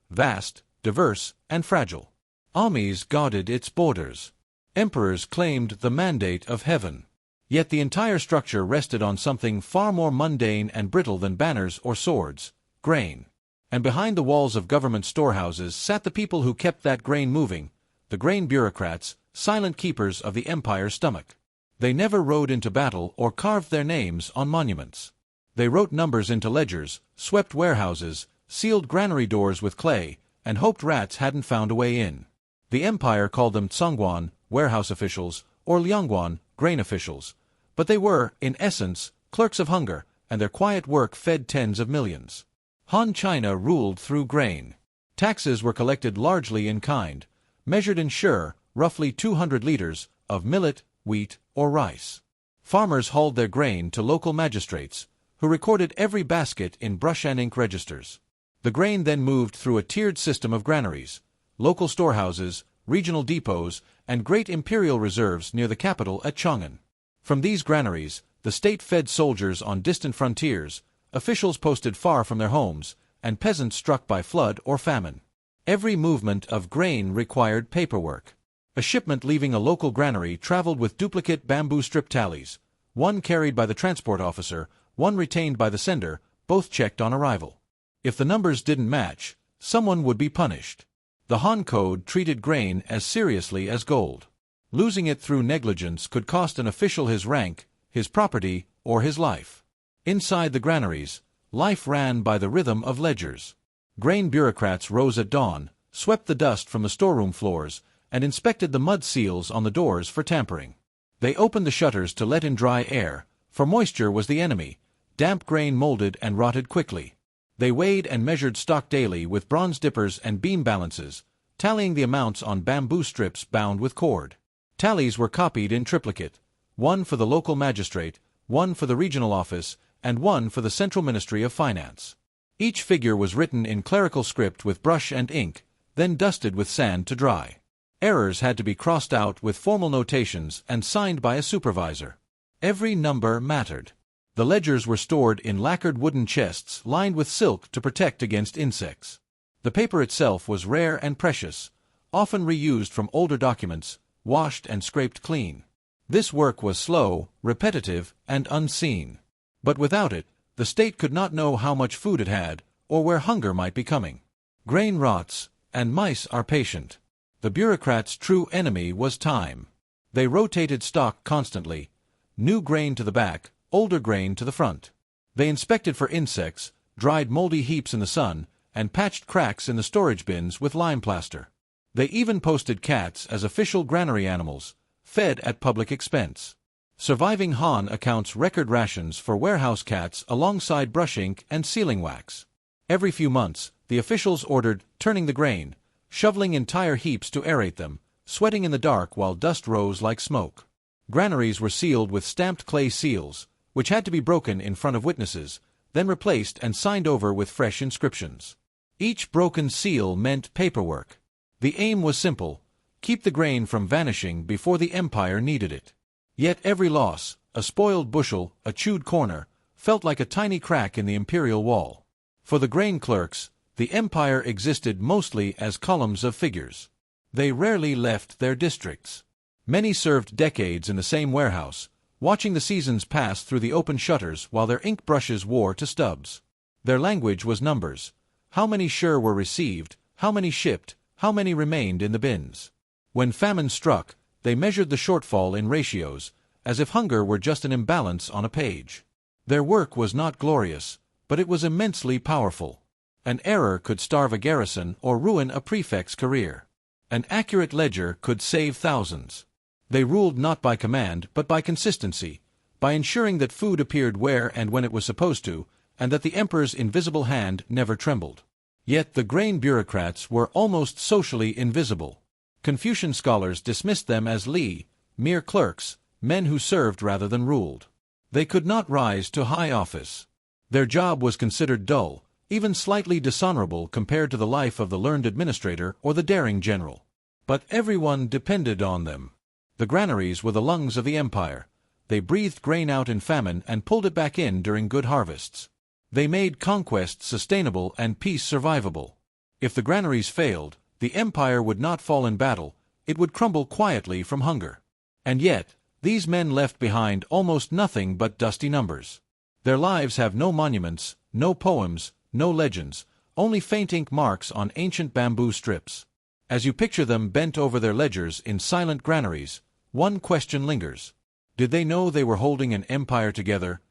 Vast, diverse, and fragile. Armies guarded its borders. Emperors claimed the mandate of heaven. Yet the entire structure rested on something far more mundane and brittle than banners or swords: grain. And behind the walls of government storehouses sat the people who kept that grain moving, the grain bureaucrats, silent keepers of the empire's stomach. They never rode into battle or carved their names on monuments. They wrote numbers into ledgers, swept warehouses, sealed granary doors with clay, and hoped rats hadn't found a way in. The empire called them tsongguan, warehouse officials, or liangguan, grain officials, but they were, in essence, clerks of hunger, and their quiet work fed tens of millions. Han China ruled through grain. Taxes were collected largely in kind, measured in shur, roughly 200 liters, of millet, wheat, or rice. Farmers hauled their grain to local magistrates, who recorded every basket in brush and ink registers. The grain then moved through a tiered system of granaries, local storehouses, regional depots, and great imperial reserves near the capital at Chang'an. From these granaries, the state fed soldiers on distant frontiers, officials posted far from their homes, and peasants struck by flood or famine. Every movement of grain required paperwork. A shipment leaving a local granary traveled with duplicate bamboo strip tallies, one carried by the transport officer, one retained by the sender, both checked on arrival. If the numbers didn't match, someone would be punished. The Han Code treated grain as seriously as gold. Losing it through negligence could cost an official his rank, his property, or his life. Inside the granaries, life ran by the rhythm of ledgers. Grain bureaucrats rose at dawn, swept the dust from the storeroom floors, and inspected the mud seals on the doors for tampering. They opened the shutters to let in dry air, for moisture was the enemy. Damp grain molded and rotted quickly. They weighed and measured stock daily with bronze dippers and beam balances, tallying the amounts on bamboo strips bound with cord. Tallies were copied in triplicate, one for the local magistrate, one for the regional office, and one for the Central Ministry of Finance. Each figure was written in clerical script with brush and ink, then dusted with sand to dry. Errors had to be crossed out with formal notations and signed by a supervisor. Every number mattered. The ledgers were stored in lacquered wooden chests lined with silk to protect against insects. The paper itself was rare and precious, often reused from older documents, washed and scraped clean. This work was slow, repetitive, and unseen. But without it, the state could not know how much food it had, or where hunger might be coming. Grain rots, and mice are patient. The bureaucrats' true enemy was time. They rotated stock constantly, new grain to the back, older grain to the front. They inspected for insects, dried moldy heaps in the sun, and patched cracks in the storage bins with lime plaster. They even posted cats as official granary animals, fed at public expense. Surviving Han accounts record rations for warehouse cats alongside brush ink and sealing wax. Every few months, the officials ordered turning the grain, shoveling entire heaps to aerate them, sweating in the dark while dust rose like smoke. Granaries were sealed with stamped clay seals, which had to be broken in front of witnesses, then replaced and signed over with fresh inscriptions. Each broken seal meant paperwork. The aim was simple: keep the grain from vanishing before the empire needed it. Yet every loss, a spoiled bushel, a chewed corner, felt like a tiny crack in the imperial wall. For the grain clerks, the empire existed mostly as columns of figures. They rarely left their districts. Many served decades in the same warehouse, watching the seasons pass through the open shutters while their ink brushes wore to stubs. Their language was numbers. How many shur were received, how many shipped, how many remained in the bins. When famine struck, they measured the shortfall in ratios, as if hunger were just an imbalance on a page. Their work was not glorious, but it was immensely powerful. An error could starve a garrison or ruin a prefect's career. An accurate ledger could save thousands. They ruled not by command but by consistency, by ensuring that food appeared where and when it was supposed to, and that the emperor's invisible hand never trembled. Yet the grain bureaucrats were almost socially invisible. Confucian scholars dismissed them as li, mere clerks, men who served rather than ruled. They could not rise to high office. Their job was considered dull, even slightly dishonorable compared to the life of the learned administrator or the daring general. But everyone depended on them. The granaries were the lungs of the empire. They breathed grain out in famine and pulled it back in during good harvests. They made conquest sustainable and peace survivable. If the granaries failed, the empire would not fall in battle, it would crumble quietly from hunger. And yet, these men left behind almost nothing but dusty numbers. Their lives have no monuments, no poems, no legends, only faint ink marks on ancient bamboo strips. As you picture them bent over their ledgers in silent granaries, one question lingers. Did they know they were holding an empire together,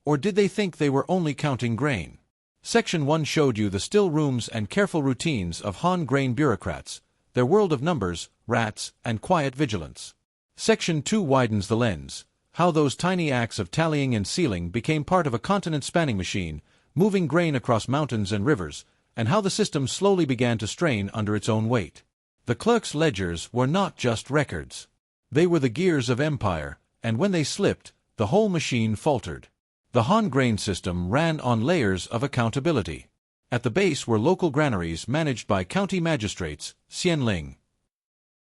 or did they think they were only counting grain? Section 1 showed you the still rooms and careful routines of Han grain bureaucrats, their world of numbers, rats, and quiet vigilance. Section 2 widens the lens, how those tiny acts of tallying and sealing became part of a continent-spanning machine, moving grain across mountains and rivers, and how the system slowly began to strain under its own weight. The clerks' ledgers were not just records. They were the gears of empire, and when they slipped, the whole machine faltered. The Han grain system ran on layers of accountability. At the base were local granaries managed by county magistrates, xianling.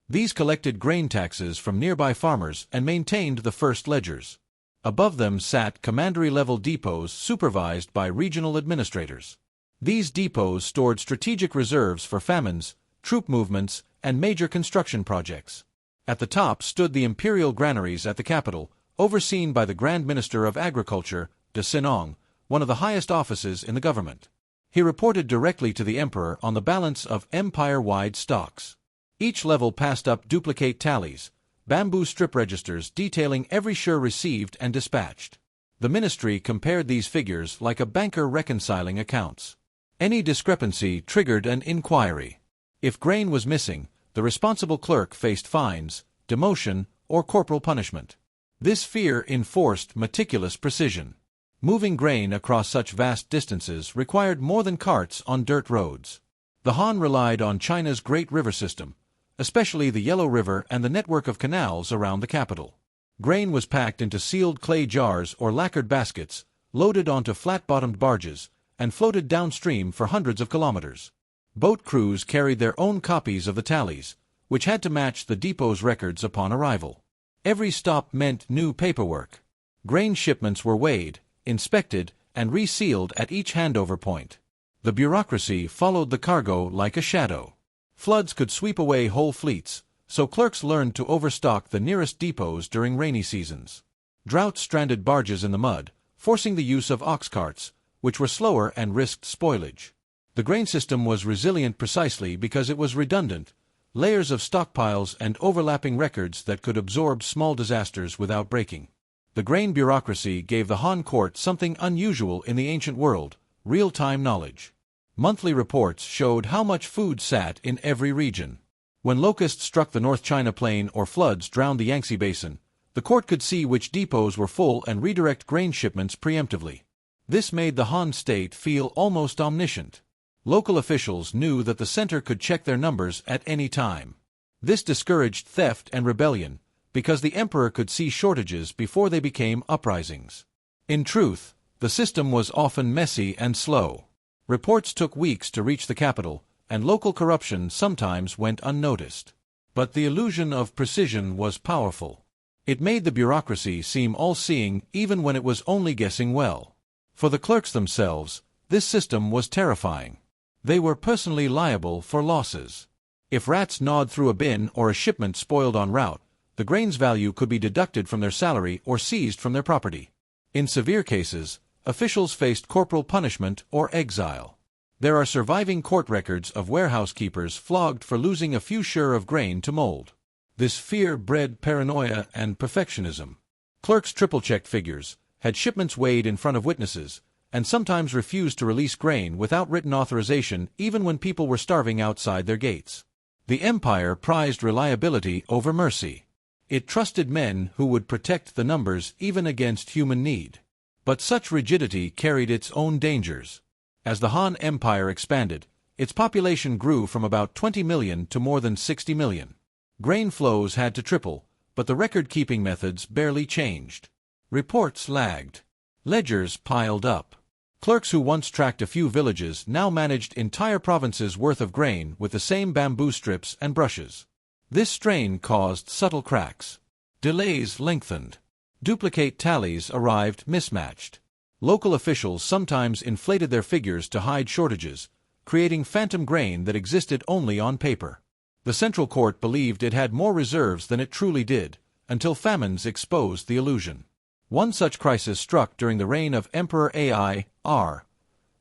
These collected grain taxes from nearby farmers and maintained the first ledgers. Above them sat commandery-level depots supervised by regional administrators. These depots stored strategic reserves for famines, troop movements, and major construction projects. At the top stood the imperial granaries at the capital, overseen by the Grand Minister of Agriculture, de Sinong, one of the highest offices in the government. He reported directly to the emperor on the balance of empire-wide stocks. Each level passed up duplicate tallies, bamboo strip registers detailing every share received and dispatched. The ministry compared these figures like a banker reconciling accounts. Any discrepancy triggered an inquiry. If grain was missing, the responsible clerk faced fines, demotion, or corporal punishment. This fear enforced meticulous precision. Moving grain across such vast distances required more than carts on dirt roads. The Han relied on China's great river system, especially the Yellow River and the network of canals around the capital. Grain was packed into sealed clay jars or lacquered baskets, loaded onto flat-bottomed barges, and floated downstream for hundreds of kilometers. Boat crews carried their own copies of the tallies, which had to match the depot's records upon arrival. Every stop meant new paperwork. Grain shipments were weighed, inspected, and resealed at each handover point. The bureaucracy followed the cargo like a shadow. Floods could sweep away whole fleets, so clerks learned to overstock the nearest depots during rainy seasons. Drought stranded barges in the mud, forcing the use of ox carts, which were slower and risked spoilage. The grain system was resilient precisely because it was redundant, layers of stockpiles and overlapping records that could absorb small disasters without breaking. The grain bureaucracy gave the Han court something unusual in the ancient world: real-time knowledge. Monthly reports showed how much food sat in every region. When locusts struck the North China Plain or floods drowned the Yangtze Basin, the court could see which depots were full and redirect grain shipments preemptively. This made the Han state feel almost omniscient. Local officials knew that the center could check their numbers at any time. This discouraged theft and rebellion, because the emperor could see shortages before they became uprisings. In truth, the system was often messy and slow. Reports took weeks to reach the capital, and local corruption sometimes went unnoticed. But the illusion of precision was powerful. It made the bureaucracy seem all-seeing even when it was only guessing well. For the clerks themselves, this system was terrifying. They were personally liable for losses. If rats gnawed through a bin or a shipment spoiled en route, the grain's value could be deducted from their salary or seized from their property. In severe cases, officials faced corporal punishment or exile. There are surviving court records of warehouse keepers flogged for losing a few share of grain to mold. This fear bred paranoia and perfectionism. Clerks triple-checked figures, had shipments weighed in front of witnesses, and sometimes refused to release grain without written authorization even when people were starving outside their gates. The empire prized reliability over mercy. It trusted men who would protect the numbers even against human need. But such rigidity carried its own dangers. As the Han Empire expanded, its population grew from about 20 million to more than 60 million. Grain flows had to triple, but the record-keeping methods barely changed. Reports lagged. Ledgers piled up. Clerks who once tracked a few villages now managed entire provinces' worth of grain with the same bamboo strips and brushes. This strain caused subtle cracks. Delays lengthened. Duplicate tallies arrived mismatched. Local officials sometimes inflated their figures to hide shortages, creating phantom grain that existed only on paper. The central court believed it had more reserves than it truly did, until famines exposed the illusion. One such crisis struck during the reign of Emperor Ai R.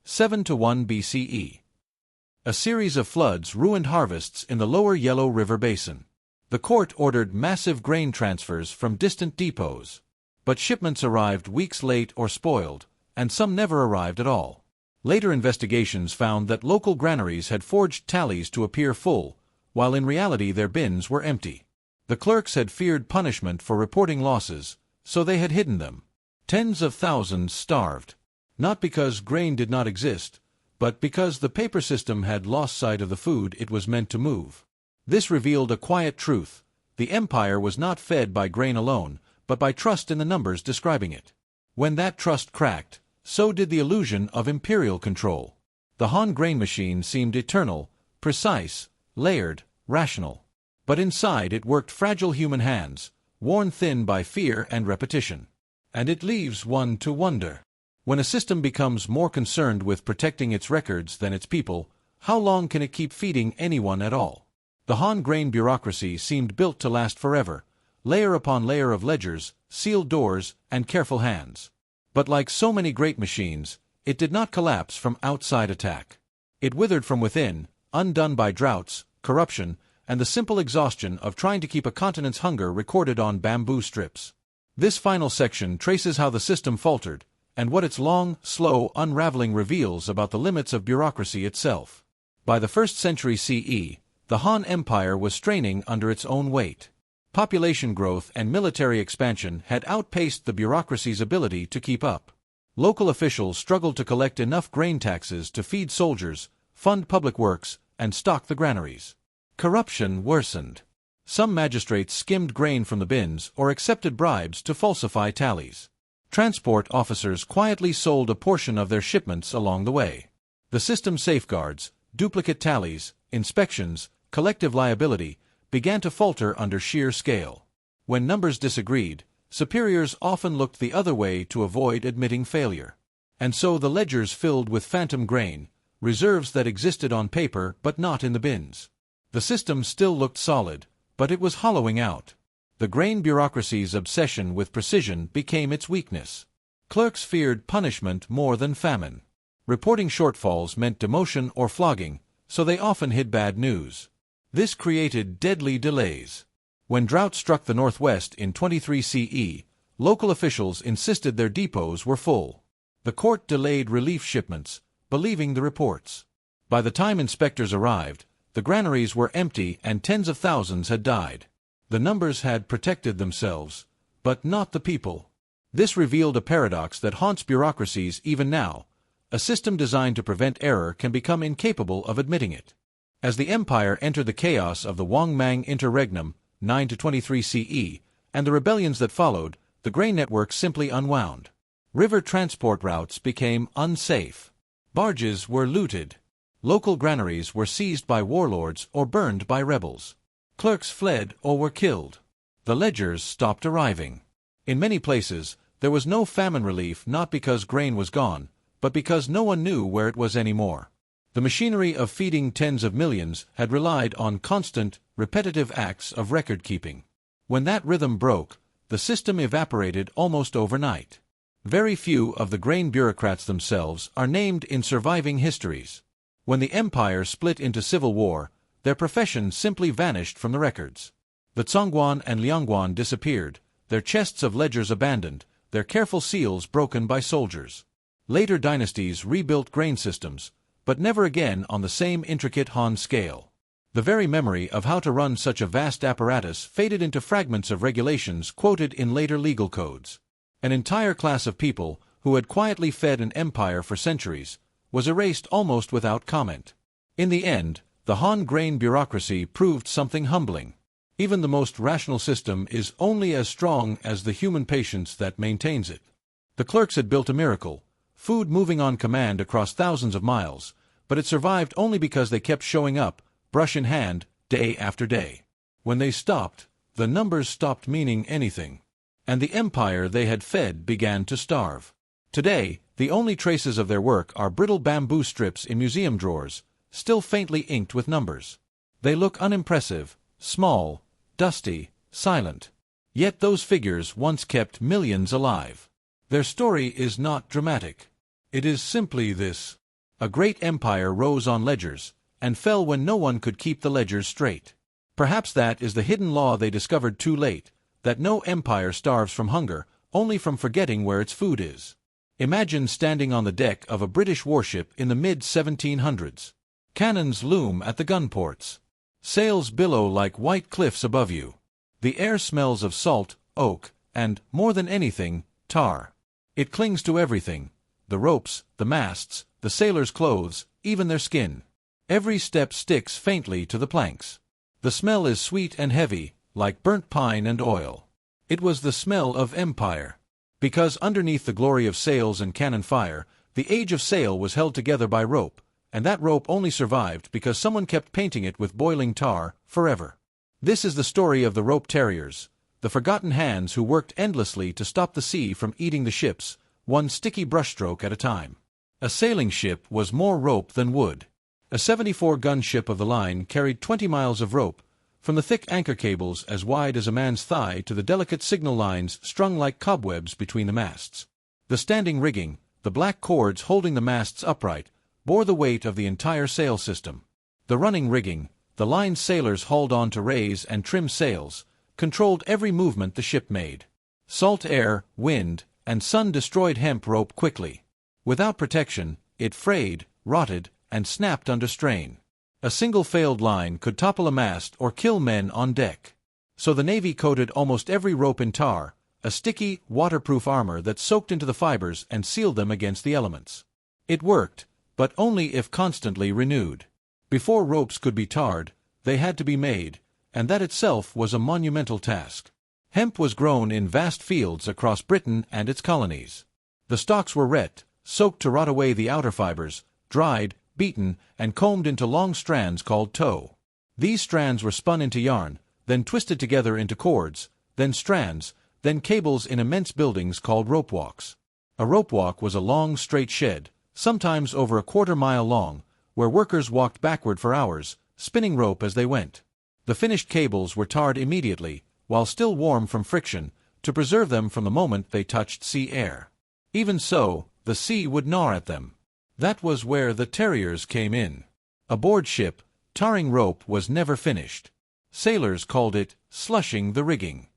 7-1 BCE. A series of floods ruined harvests in the lower Yellow River basin. The court ordered massive grain transfers from distant depots. But shipments arrived weeks late or spoiled, and some never arrived at all. Later investigations found that local granaries had forged tallies to appear full, while in reality their bins were empty. The clerks had feared punishment for reporting losses, so they had hidden them. Tens of thousands starved. Not because grain did not exist, but because the paper system had lost sight of the food it was meant to move. This revealed a quiet truth: the empire was not fed by grain alone, but by trust in the numbers describing it. When that trust cracked, so did the illusion of imperial control. The Han grain machine seemed eternal, precise, layered, rational. But inside it worked fragile human hands, worn thin by fear and repetition. And it leaves one to wonder. When a system becomes more concerned with protecting its records than its people, how long can it keep feeding anyone at all? The Han grain bureaucracy seemed built to last forever, layer upon layer of ledgers, sealed doors, and careful hands. But like so many great machines, it did not collapse from outside attack. It withered from within, undone by droughts, corruption, and the simple exhaustion of trying to keep a continent's hunger recorded on bamboo strips. This final section traces how the system faltered, and what its long, slow unraveling reveals about the limits of bureaucracy itself. By the 1st century CE, the Han Empire was straining under its own weight. Population growth and military expansion had outpaced the bureaucracy's ability to keep up. Local officials struggled to collect enough grain taxes to feed soldiers, fund public works, and stock the granaries. Corruption worsened. Some magistrates skimmed grain from the bins or accepted bribes to falsify tallies. Transport officers quietly sold a portion of their shipments along the way. The system's safeguards, duplicate tallies, inspections, collective liability, began to falter under sheer scale. When numbers disagreed, superiors often looked the other way to avoid admitting failure. And so the ledgers filled with phantom grain, reserves that existed on paper but not in the bins. The system still looked solid, but it was hollowing out. The grain bureaucracy's obsession with precision became its weakness. Clerks feared punishment more than famine. Reporting shortfalls meant demotion or flogging, so they often hid bad news. This created deadly delays. When drought struck the Northwest in 23 CE, local officials insisted their depots were full. The court delayed relief shipments, believing the reports. By the time inspectors arrived, the granaries were empty and tens of thousands had died. The numbers had protected themselves, but not the people. This revealed a paradox that haunts bureaucracies even now. A system designed to prevent error can become incapable of admitting it. As the empire entered the chaos of the Wang-Mang interregnum, 9 to 23 CE, and the rebellions that followed, the grain network simply unwound. River transport routes became unsafe. Barges were looted. Local granaries were seized by warlords or burned by rebels. Clerks fled or were killed. The ledgers stopped arriving. In many places, there was no famine relief, not because grain was gone, but because no one knew where it was anymore. The machinery of feeding tens of millions had relied on constant, repetitive acts of record-keeping. When that rhythm broke, the system evaporated almost overnight. Very few of the grain bureaucrats themselves are named in surviving histories. When the empire split into civil war, their profession simply vanished from the records. The Zhongguan and Liangguan disappeared, their chests of ledgers abandoned, their careful seals broken by soldiers. Later dynasties rebuilt grain systems, but never again on the same intricate Han scale. The very memory of how to run such a vast apparatus faded into fragments of regulations quoted in later legal codes. An entire class of people, who had quietly fed an empire for centuries, was erased almost without comment. In the end, the Han grain bureaucracy proved something humbling. Even the most rational system is only as strong as the human patience that maintains it. The clerks had built a miracle, food moving on command across thousands of miles, but it survived only because they kept showing up, brush in hand, day after day. When they stopped, the numbers stopped meaning anything. And the empire they had fed began to starve. Today, the only traces of their work are brittle bamboo strips in museum drawers, still faintly inked with numbers. They look unimpressive, small, dusty, silent. Yet those figures once kept millions alive. Their story is not dramatic. It is simply this. A great empire rose on ledgers, and fell when no one could keep the ledgers straight. Perhaps that is the hidden law they discovered too late, that no empire starves from hunger, only from forgetting where its food is. Imagine standing on the deck of a British warship in the mid-1700s. Cannons loom at the gun ports. Sails billow like white cliffs above you. The air smells of salt, oak, and, more than anything, tar. It clings to everything: the ropes, the masts, the sailors' clothes, even their skin. Every step sticks faintly to the planks. The smell is sweet and heavy, like burnt pine and oil. It was the smell of empire. Because underneath the glory of sails and cannon fire, the age of sail was held together by rope, and that rope only survived because someone kept painting it with boiling tar, forever. This is the story of the rope terriers, the forgotten hands who worked endlessly to stop the sea from eating the ships, one sticky brushstroke at a time. A sailing ship was more rope than wood. A 74-gun ship of the line carried 20 miles of rope, from the thick anchor cables as wide as a man's thigh to the delicate signal lines strung like cobwebs between the masts. The standing rigging, the black cords holding the masts upright, bore the weight of the entire sail system. The running rigging, the line's sailors hauled on to raise and trim sails, controlled every movement the ship made. Salt air, wind, and sun destroyed hemp rope quickly. Without protection, it frayed, rotted, and snapped under strain. A single failed line could topple a mast or kill men on deck. So the Navy coated almost every rope in tar, a sticky, waterproof armor that soaked into the fibers and sealed them against the elements. It worked, but only if constantly renewed. Before ropes could be tarred, they had to be made, and that itself was a monumental task. Hemp was grown in vast fields across Britain and its colonies. The stalks were wet, soaked to rot away the outer fibers, dried, beaten, and combed into long strands called tow. These strands were spun into yarn, then twisted together into cords, then strands, then cables in immense buildings called rope walks. A rope walk was a long, straight shed, sometimes over a quarter-mile long, where workers walked backward for hours, spinning rope as they went. The finished cables were tarred immediately, while still warm from friction, to preserve them from the moment they touched sea air. Even so, the sea would gnaw at them. That was where the terriers came in. Aboard ship, tarring rope was never finished. Sailors called it slushing the rigging.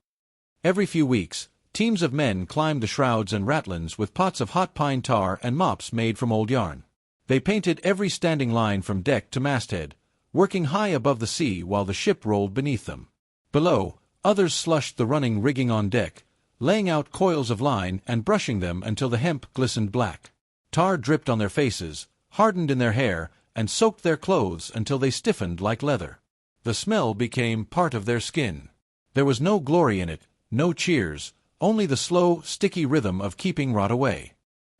Every few weeks, teams of men climbed the shrouds and ratlins with pots of hot pine tar and mops made from old yarn. They painted every standing line from deck to masthead, working high above the sea while the ship rolled beneath them. Below, others slushed the running rigging on deck, laying out coils of line and brushing them until the hemp glistened black. Tar dripped on their faces, hardened in their hair, and soaked their clothes until they stiffened like leather. The smell became part of their skin. There was no glory in it, no cheers, only the slow, sticky rhythm of keeping rot away.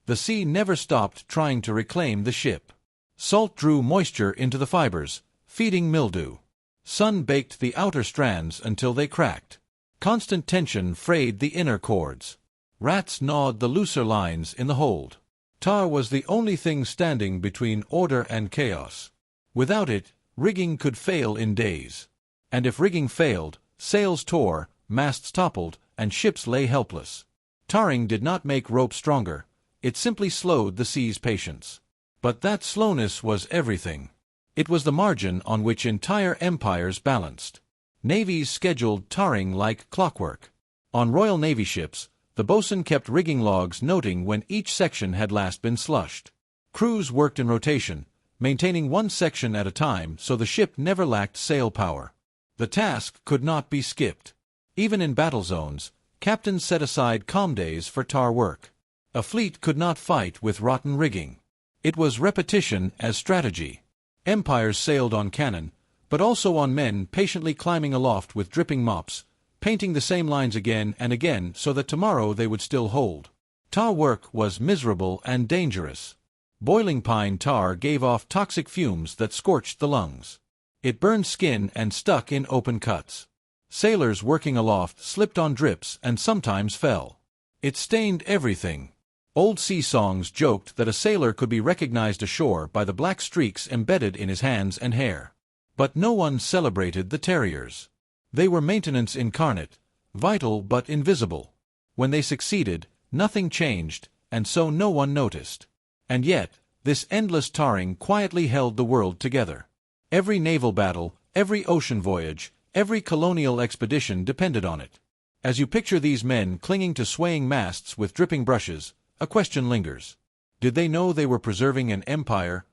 The sea never stopped trying to reclaim the ship. Salt drew moisture into the fibers, feeding mildew. Sun baked the outer strands until they cracked. Constant tension frayed the inner cords. Rats gnawed the looser lines in the hold. Tar was the only thing standing between order and chaos. Without it, rigging could fail in days. And if rigging failed, sails tore, masts toppled, and ships lay helpless. Tarring did not make rope stronger, it simply slowed the sea's patience. But that slowness was everything. It was the margin on which entire empires balanced. Navies scheduled tarring like clockwork. On Royal Navy ships, the bosun kept rigging logs noting when each section had last been slushed. Crews worked in rotation, maintaining one section at a time so the ship never lacked sail power. The task could not be skipped. Even in battle zones, captains set aside calm days for tar work. A fleet could not fight with rotten rigging. It was repetition as strategy. Empires sailed on cannon, but also on men patiently climbing aloft with dripping mops, painting the same lines again and again so that tomorrow they would still hold. Tar work was miserable and dangerous. Boiling pine tar gave off toxic fumes that scorched the lungs. It burned skin and stuck in open cuts. Sailors working aloft slipped on drips and sometimes fell. It stained everything. Old sea songs joked that a sailor could be recognized ashore by the black streaks embedded in his hands and hair. But no one celebrated the terriers. They were maintenance incarnate, vital but invisible. When they succeeded, nothing changed, and so no one noticed. And yet, this endless tarring quietly held the world together. Every naval battle, every ocean voyage, every colonial expedition depended on it. As you picture these men clinging to swaying masts with dripping brushes, a question lingers. Did they know they were preserving an empire,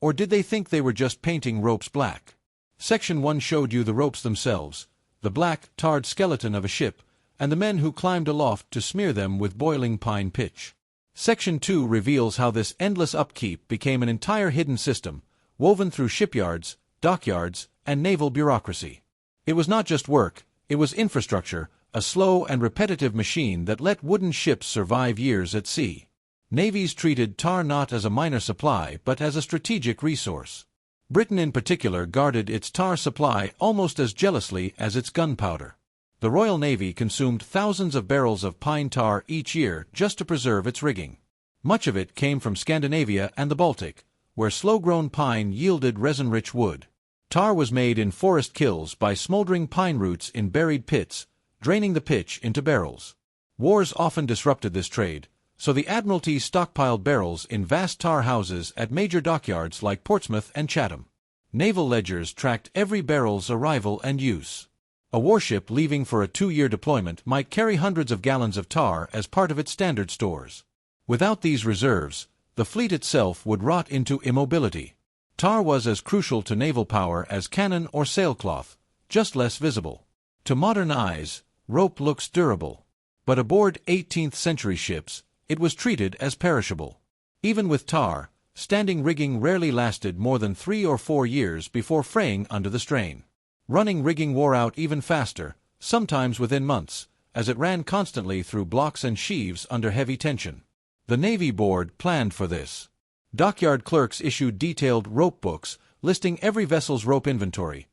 or did they think they were just painting ropes black? Section 1 showed you the ropes themselves, the black, tarred skeleton of a ship, and the men who climbed aloft to smear them with boiling pine pitch. Section 2 reveals how this endless upkeep became an entire hidden system, woven through shipyards, dockyards, and naval bureaucracy. It was not just work, it was infrastructure, a slow and repetitive machine that let wooden ships survive years at sea. Navies treated tar not as a minor supply but as a strategic resource. Britain in particular guarded its tar supply almost as jealously as its gunpowder. The Royal Navy consumed thousands of barrels of pine tar each year just to preserve its rigging. Much of it came from Scandinavia and the Baltic, where slow-grown pine yielded resin-rich wood. Tar was made in forest kilns by smoldering pine roots in buried pits, draining the pitch into barrels. Wars often disrupted this trade, so the Admiralty stockpiled barrels in vast tar houses at major dockyards like Portsmouth and Chatham. Naval ledgers tracked every barrel's arrival and use. A warship leaving for a 2-year deployment might carry hundreds of gallons of tar as part of its standard stores. Without these reserves, the fleet itself would rot into immobility. Tar was as crucial to naval power as cannon or sailcloth, just less visible. To modern eyes, rope looks durable. But aboard 18th-century ships, it was treated as perishable. Even with tar, standing rigging rarely lasted more than 3 or 4 years before fraying under the strain. Running rigging wore out even faster, sometimes within months, as it ran constantly through blocks and sheaves under heavy tension. The Navy Board planned for this. Dockyard clerks issued detailed rope books listing every vessel's rope inventory,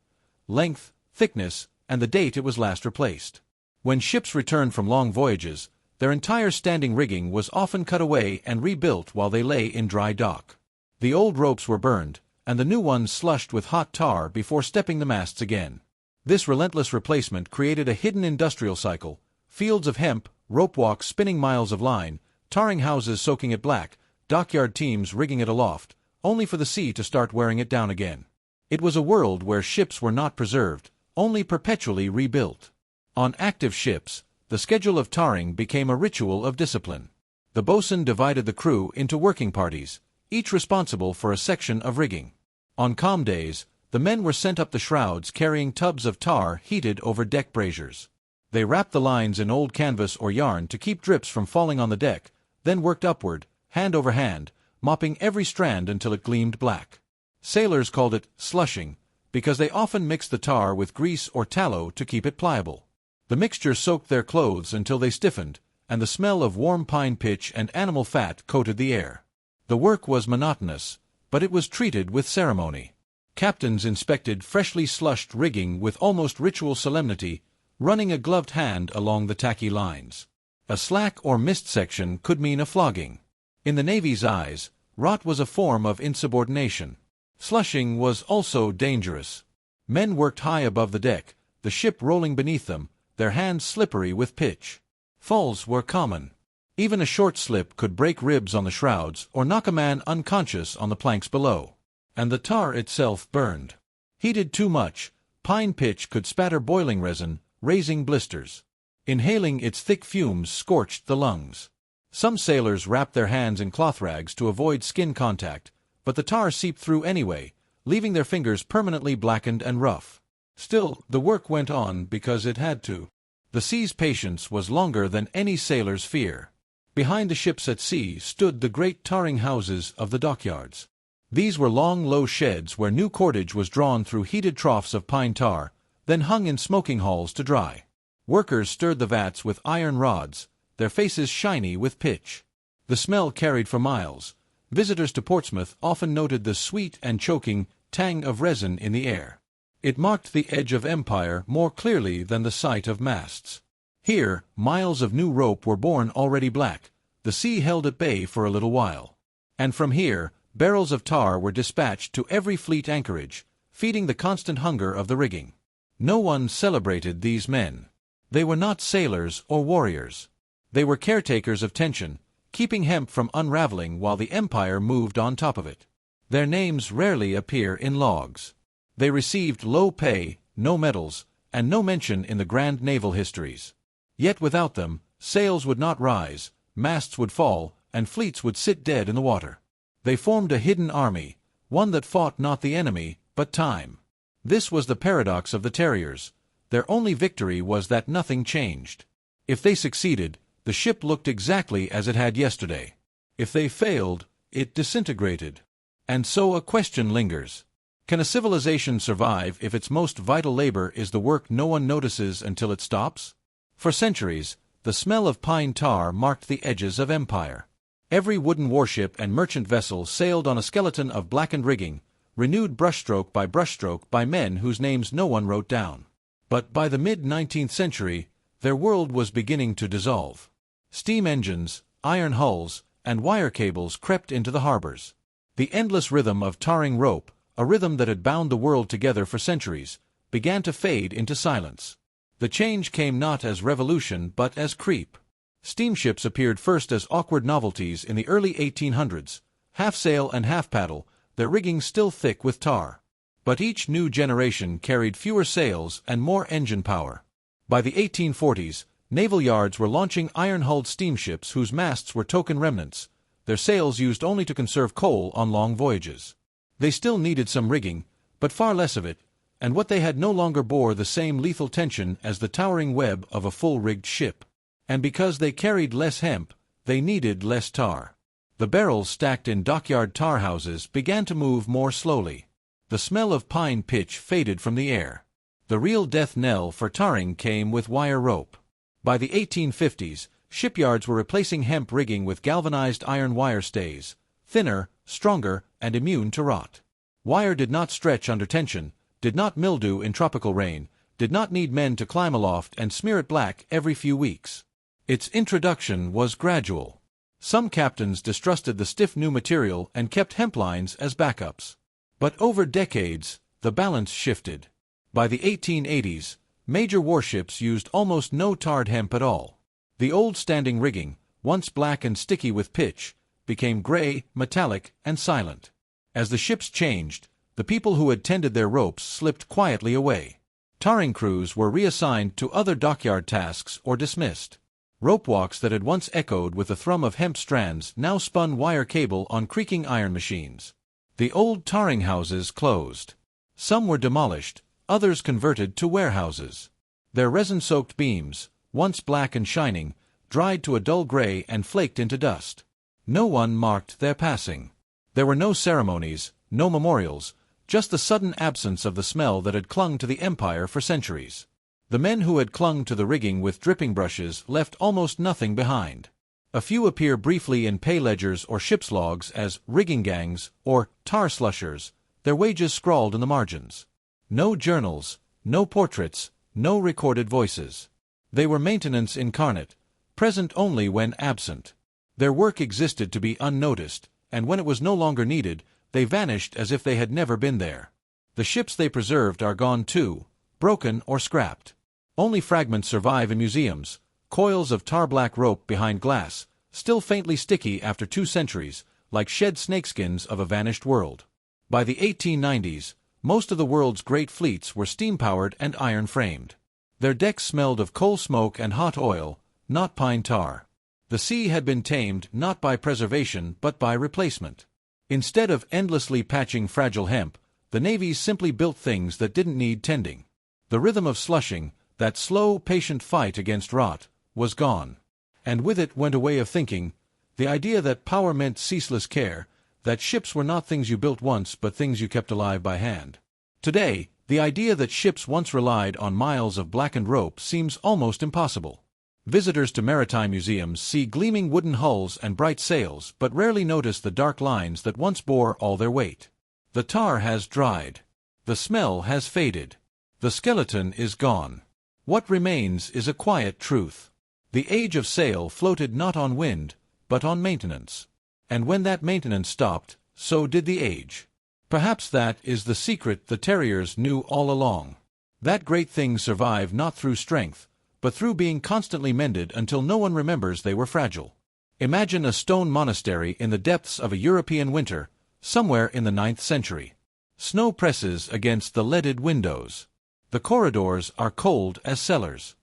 length, thickness, and the date it was last replaced. When ships returned from long voyages, their entire standing rigging was often cut away and rebuilt while they lay in dry dock. The old ropes were burned, and the new ones slushed with hot tar before stepping the masts again. This relentless replacement created a hidden industrial cycle: fields of hemp, rope walks spinning miles of line, tarring houses soaking it black, dockyard teams rigging it aloft, only for the sea to start wearing it down again. It was a world where ships were not preserved, only perpetually rebuilt. On active ships, the schedule of tarring became a ritual of discipline. The boatswain divided the crew into working parties, each responsible for a section of rigging. On calm days, the men were sent up the shrouds carrying tubs of tar heated over deck braziers. They wrapped the lines in old canvas or yarn to keep drips from falling on the deck, then worked upward, hand over hand, mopping every strand until it gleamed black. Sailors called it slushing, because they often mixed the tar with grease or tallow to keep it pliable. The mixture soaked their clothes until they stiffened, and the smell of warm pine pitch and animal fat coated the air. The work was monotonous, but it was treated with ceremony. Captains inspected freshly slushed rigging with almost ritual solemnity, running a gloved hand along the tacky lines. A slack or missed section could mean a flogging. In the Navy's eyes, rot was a form of insubordination. Slushing was also dangerous. Men worked high above the deck, the ship rolling beneath them, their hands slippery with pitch. Falls were common. Even a short slip could break ribs on the shrouds or knock a man unconscious on the planks below. And the tar itself burned. Heated too much, pine pitch could spatter boiling resin, raising blisters. Inhaling its thick fumes scorched the lungs. Some sailors wrapped their hands in cloth rags to avoid skin contact, but the tar seeped through anyway, leaving their fingers permanently blackened and rough. Still, the work went on because it had to. The sea's patience was longer than any sailor's fear. Behind the ships at sea stood the great tarring houses of the dockyards. These were long, low sheds where new cordage was drawn through heated troughs of pine tar, then hung in smoking halls to dry. Workers stirred the vats with iron rods, their faces shiny with pitch. The smell carried for miles. Visitors to Portsmouth often noted the sweet and choking tang of resin in the air. It marked the edge of empire more clearly than the sight of masts. Here, miles of new rope were born already black, the sea held at bay for a little while. And from here, barrels of tar were dispatched to every fleet anchorage, feeding the constant hunger of the rigging. No one celebrated these men. They were not sailors or warriors. They were caretakers of tension, keeping hemp from unraveling while the empire moved on top of it. Their names rarely appear in logs. They received low pay, no medals, and no mention in the grand naval histories. Yet without them, sails would not rise, masts would fall, and fleets would sit dead in the water. They formed a hidden army, one that fought not the enemy, but time. This was the paradox of the Terriers. Their only victory was that nothing changed. If they succeeded, the ship looked exactly as it had yesterday. If they failed, it disintegrated. And so a question lingers. Can a civilization survive if its most vital labor is the work no one notices until it stops? For centuries, the smell of pine tar marked the edges of empire. Every wooden warship and merchant vessel sailed on a skeleton of blackened rigging, renewed brushstroke by men whose names no one wrote down. But by the mid-19th century, their world was beginning to dissolve. Steam engines, iron hulls, and wire cables crept into the harbors. The endless rhythm of tarring rope, a rhythm that had bound the world together for centuries, began to fade into silence. The change came not as revolution but as creep. Steamships appeared first as awkward novelties in the early 1800s, half sail and half paddle, their rigging still thick with tar. But each new generation carried fewer sails and more engine power. By the 1840s, naval yards were launching iron-hulled steamships whose masts were token remnants, their sails used only to conserve coal on long voyages. They still needed some rigging, but far less of it, and what they had no longer bore the same lethal tension as the towering web of a full-rigged ship. And because they carried less hemp, they needed less tar. The barrels stacked in dockyard tar houses began to move more slowly. The smell of pine pitch faded from the air. The real death knell for tarring came with wire rope. By the 1850s, shipyards were replacing hemp rigging with galvanized iron wire stays, thinner, stronger, and immune to rot. Wire did not stretch under tension, did not mildew in tropical rain, did not need men to climb aloft and smear it black every few weeks. Its introduction was gradual. Some captains distrusted the stiff new material and kept hemp lines as backups. But over decades, the balance shifted. By the 1880s, major warships used almost no tarred hemp at all. The old standing rigging, once black and sticky with pitch, became gray, metallic, and silent. As the ships changed, the people who had tended their ropes slipped quietly away. Tarring crews were reassigned to other dockyard tasks or dismissed. Rope walks that had once echoed with the thrum of hemp strands now spun wire cable on creaking iron machines. The old tarring houses closed. Some were demolished, others converted to warehouses. Their resin-soaked beams, once black and shining, dried to a dull gray and flaked into dust. No one marked their passing. There were no ceremonies, no memorials, just the sudden absence of the smell that had clung to the empire for centuries. The men who had clung to the rigging with dripping brushes left almost nothing behind. A few appear briefly in pay ledgers or ship's logs as rigging gangs or tar slushers, their wages scrawled in the margins. No journals, no portraits, no recorded voices. They were maintenance incarnate, present only when absent. Their work existed to be unnoticed, and when it was no longer needed, they vanished as if they had never been there. The ships they preserved are gone too, broken or scrapped. Only fragments survive in museums, coils of tar-black rope behind glass, still faintly sticky after 2 centuries, like shed snakeskins of a vanished world. By the 1890s, most of the world's great fleets were steam-powered and iron-framed. Their decks smelled of coal smoke and hot oil, not pine tar. The sea had been tamed not by preservation but by replacement. Instead of endlessly patching fragile hemp, the navies simply built things that didn't need tending. The rhythm of slushing, that slow, patient fight against rot, was gone. And with it went a way of thinking, the idea that power meant ceaseless care, that ships were not things you built once but things you kept alive by hand. Today, the idea that ships once relied on miles of blackened rope seems almost impossible. Visitors to maritime museums see gleaming wooden hulls and bright sails but rarely notice the dark lines that once bore all their weight. The tar has dried. The smell has faded. The skeleton is gone. What remains is a quiet truth. The age of sail floated not on wind, but on maintenance. And when that maintenance stopped, so did the age. Perhaps that is the secret the terriers knew all along. That great things survive not through strength, but through being constantly mended until no one remembers they were fragile. Imagine a stone monastery in the depths of a European winter, somewhere in the 9th century. Snow presses against the leaded windows. The corridors are cold as cellars.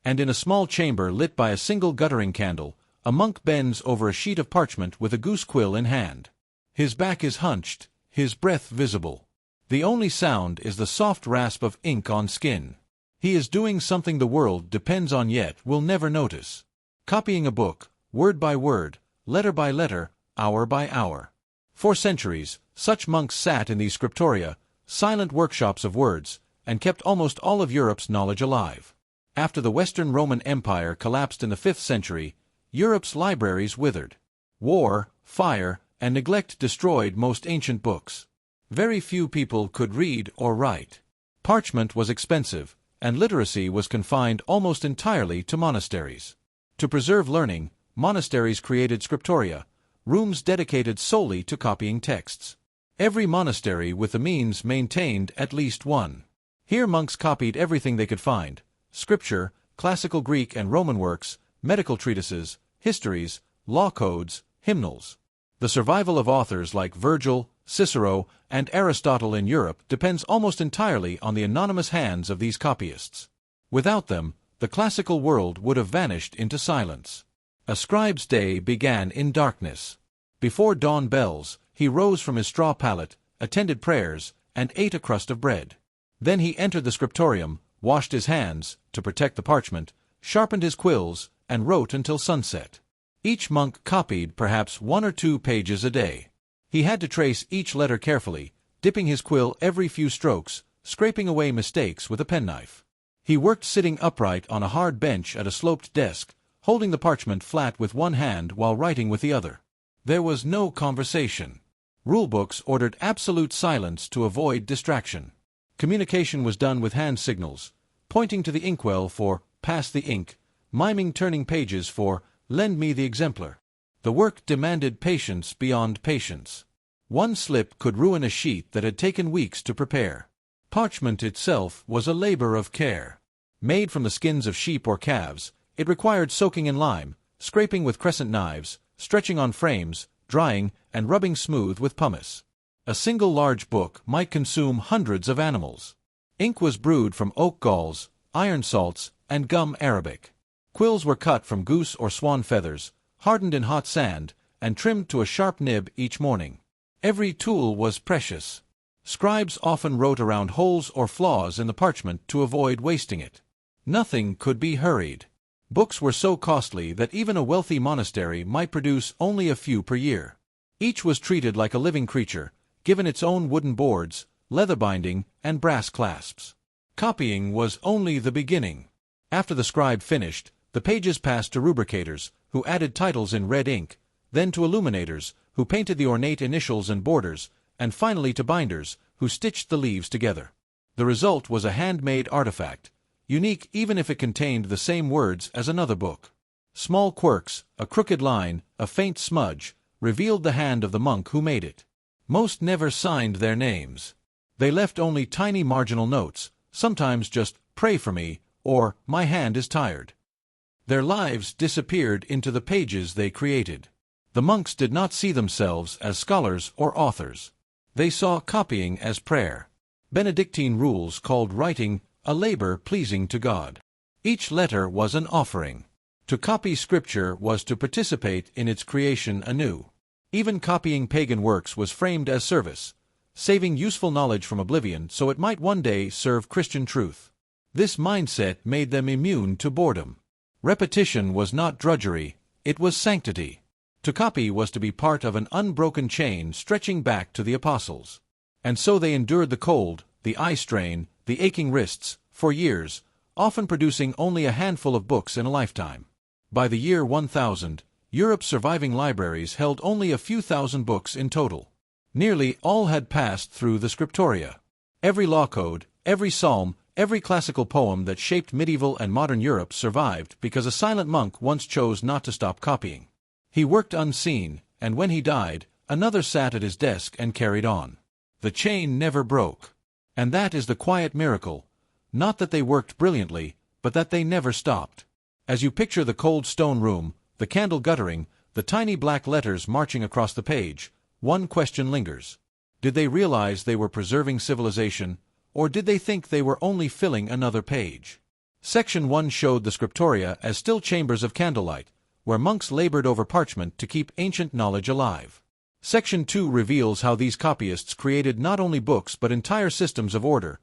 And in a small chamber lit by a single guttering candle, a monk bends over a sheet of parchment with a goose quill in hand. His back is hunched, his breath visible. The only sound is the soft rasp of ink on skin. He is doing something the world depends on yet will never notice. Copying a book, word by word, letter by letter, hour by hour. For centuries, such monks sat in these scriptoria, silent workshops of words, and kept almost all of Europe's knowledge alive. After the Western Roman Empire collapsed in the 5th century, Europe's libraries withered. War, fire, and neglect destroyed most ancient books. Very few people could read or write. Parchment was expensive, and literacy was confined almost entirely to monasteries. To preserve learning, monasteries created scriptoria, rooms dedicated solely to copying texts. Every monastery with the means maintained at least one. Here monks copied everything they could find: scripture, classical Greek and Roman works, medical treatises, histories, law codes, hymnals. The survival of authors like Virgil, Cicero, and Aristotle in Europe depends almost entirely on the anonymous hands of these copyists. Without them, the classical world would have vanished into silence. A scribe's day began in darkness. Before dawn bells, he rose from his straw pallet, attended prayers, and ate a crust of bread. Then he entered the scriptorium, washed his hands, to protect the parchment, sharpened his quills, and wrote until sunset. Each monk copied perhaps 1 or 2 pages a day. He had to trace each letter carefully, dipping his quill every few strokes, scraping away mistakes with a penknife. He worked sitting upright on a hard bench at a sloped desk, holding the parchment flat with one hand while writing with the other. There was no conversation. Rulebooks ordered absolute silence to avoid distraction. Communication was done with hand signals, pointing to the inkwell for "pass the ink," miming turning pages for "lend me the exemplar." The work demanded patience beyond patience. One slip could ruin a sheet that had taken weeks to prepare. Parchment itself was a labor of care. Made from the skins of sheep or calves, it required soaking in lime, scraping with crescent knives, stretching on frames, drying, and rubbing smooth with pumice. A single large book might consume hundreds of animals. Ink was brewed from oak galls, iron salts, and gum arabic. Quills were cut from goose or swan feathers, hardened in hot sand, and trimmed to a sharp nib each morning. Every tool was precious. Scribes often wrote around holes or flaws in the parchment to avoid wasting it. Nothing could be hurried. Books were so costly that even a wealthy monastery might produce only a few per year. Each was treated like a living creature, given its own wooden boards, leather binding, and brass clasps. Copying was only the beginning. After the scribe finished, the pages passed to rubricators, who added titles in red ink, then to illuminators, who painted the ornate initials and borders, and finally to binders, who stitched the leaves together. The result was a handmade artifact, unique even if it contained the same words as another book. Small quirks, a crooked line, a faint smudge, revealed the hand of the monk who made it. Most never signed their names. They left only tiny marginal notes, sometimes just "pray for me" or "my hand is tired." Their lives disappeared into the pages they created. The monks did not see themselves as scholars or authors. They saw copying as prayer. Benedictine rules called writing a labor pleasing to God. Each letter was an offering. To copy scripture was to participate in its creation anew. Even copying pagan works was framed as service, saving useful knowledge from oblivion so it might one day serve Christian truth. This mindset made them immune to boredom. Repetition was not drudgery, it was sanctity. To copy was to be part of an unbroken chain stretching back to the apostles. And so they endured the cold, the eye strain, the aching wrists, for years, often producing only a handful of books in a lifetime. By the year 1000, Europe's surviving libraries held only a few thousand books in total. Nearly all had passed through the scriptoria. Every law code, every psalm, every classical poem that shaped medieval and modern Europe survived because a silent monk once chose not to stop copying. He worked unseen, and when he died, another sat at his desk and carried on. The chain never broke. And that is the quiet miracle, not that they worked brilliantly, but that they never stopped. As you picture the cold stone room, the candle guttering, the tiny black letters marching across the page, one question lingers. Did they realize they were preserving civilization, or did they think they were only filling another page? Section 1 showed the scriptoria as still chambers of candlelight, where monks labored over parchment to keep ancient knowledge alive. Section 2 reveals how these copyists created not only books but entire systems of order,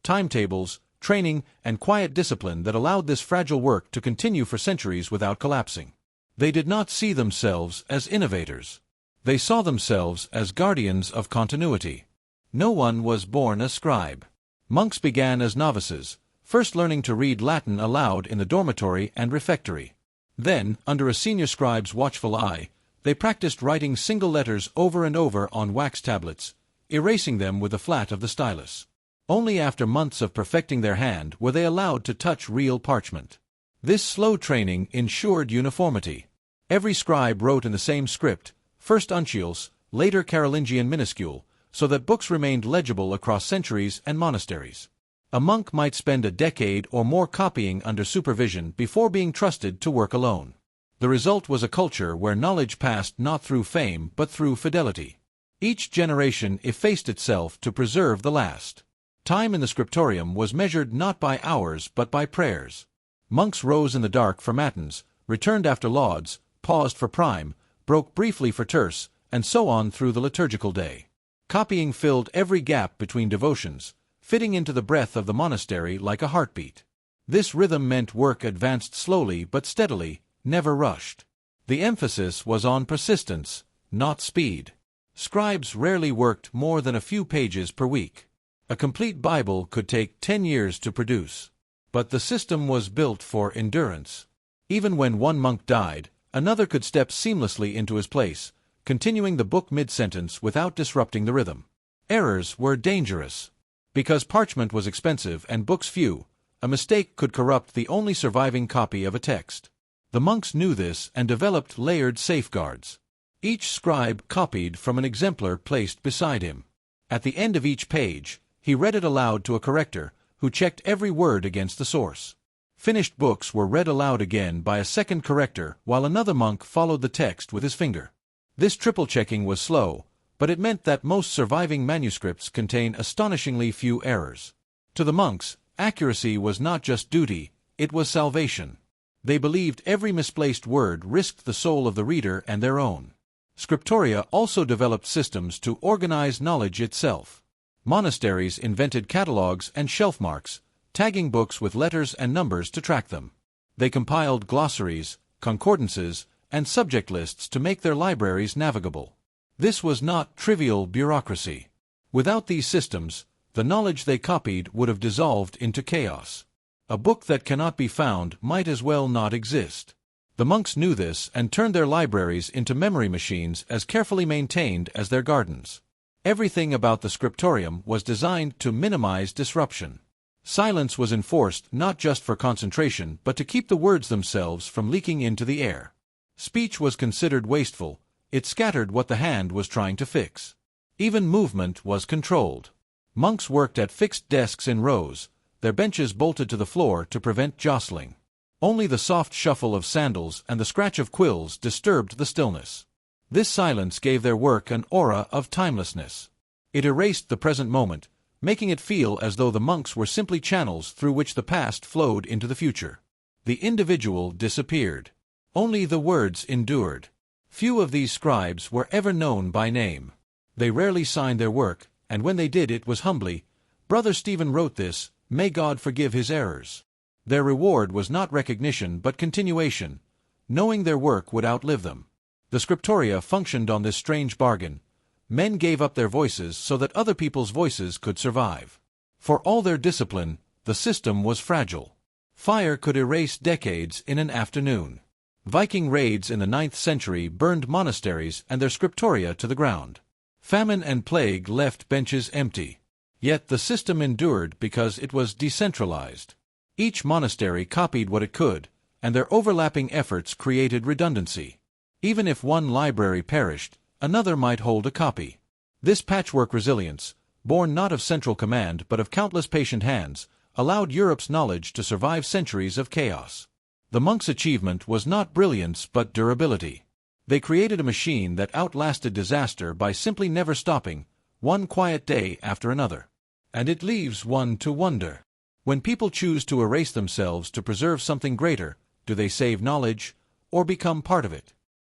timetables, training, and quiet discipline that allowed this fragile work to continue for centuries without collapsing. They did not see themselves as innovators. They saw themselves as guardians of continuity. No one was born a scribe. Monks began as novices, first learning to read Latin aloud in the dormitory and refectory. Then, under a senior scribe's watchful eye, they practiced writing single letters over and over on wax tablets, erasing them with the flat of the stylus. Only after months of perfecting their hand were they allowed to touch real parchment. This slow training ensured uniformity. Every scribe wrote in the same script, first uncials, later Carolingian minuscule, so that books remained legible across centuries and monasteries. A monk might spend a decade or more copying under supervision before being trusted to work alone. The result was a culture where knowledge passed not through fame but through fidelity. Each generation effaced itself to preserve the last. Time in the scriptorium was measured not by hours but by prayers. Monks rose in the dark for matins, returned after lauds, paused for prime, broke briefly for terce, and so on through the liturgical day. Copying filled every gap between devotions, fitting into the breath of the monastery like a heartbeat. This rhythm meant work advanced slowly but steadily, never rushed. The emphasis was on persistence, not speed. Scribes rarely worked more than a few pages per week. A complete Bible could take 10 years to produce. But the system was built for endurance. Even when one monk died, another could step seamlessly into his place, continuing the book mid-sentence without disrupting the rhythm. Errors were dangerous. Because parchment was expensive and books few, a mistake could corrupt the only surviving copy of a text. The monks knew this and developed layered safeguards. Each scribe copied from an exemplar placed beside him. At the end of each page, he read it aloud to a corrector, who checked every word against the source. Finished books were read aloud again by a second corrector while another monk followed the text with his finger. This triple-checking was slow, but it meant that most surviving manuscripts contain astonishingly few errors. To the monks, accuracy was not just duty, it was salvation. They believed every misplaced word risked the soul of the reader and their own. Scriptoria also developed systems to organize knowledge itself. Monasteries invented catalogs and shelf marks, tagging books with letters and numbers to track them. They compiled glossaries, concordances, and subject lists to make their libraries navigable. This was not trivial bureaucracy. Without these systems, the knowledge they copied would have dissolved into chaos. A book that cannot be found might as well not exist. The monks knew this and turned their libraries into memory machines as carefully maintained as their gardens. Everything about the scriptorium was designed to minimize disruption. Silence was enforced not just for concentration but to keep the words themselves from leaking into the air. Speech was considered wasteful, it scattered what the hand was trying to fix. Even movement was controlled. Monks worked at fixed desks in rows, their benches bolted to the floor to prevent jostling. Only the soft shuffle of sandals and the scratch of quills disturbed the stillness. This silence gave their work an aura of timelessness. It erased the present moment, making it feel as though the monks were simply channels through which the past flowed into the future. The individual disappeared. Only the words endured. Few of these scribes were ever known by name. They rarely signed their work, and when they did it was humbly, "Brother Stephen wrote this, may God forgive his errors." Their reward was not recognition but continuation, knowing their work would outlive them. The scriptoria functioned on this strange bargain. Men gave up their voices so that other people's voices could survive. For all their discipline, the system was fragile. Fire could erase decades in an afternoon. Viking raids in the 9th century burned monasteries and their scriptoria to the ground. Famine and plague left benches empty. Yet the system endured because it was decentralized. Each monastery copied what it could, and their overlapping efforts created redundancy. Even if one library perished, another might hold a copy. This patchwork resilience, born not of central command but of countless patient hands, allowed Europe's knowledge to survive centuries of chaos. The monks' achievement was not brilliance but durability. They created a machine that outlasted disaster by simply never stopping, one quiet day after another. And it leaves one to wonder. When people choose to erase themselves to preserve something greater, do they save knowledge or become part of it?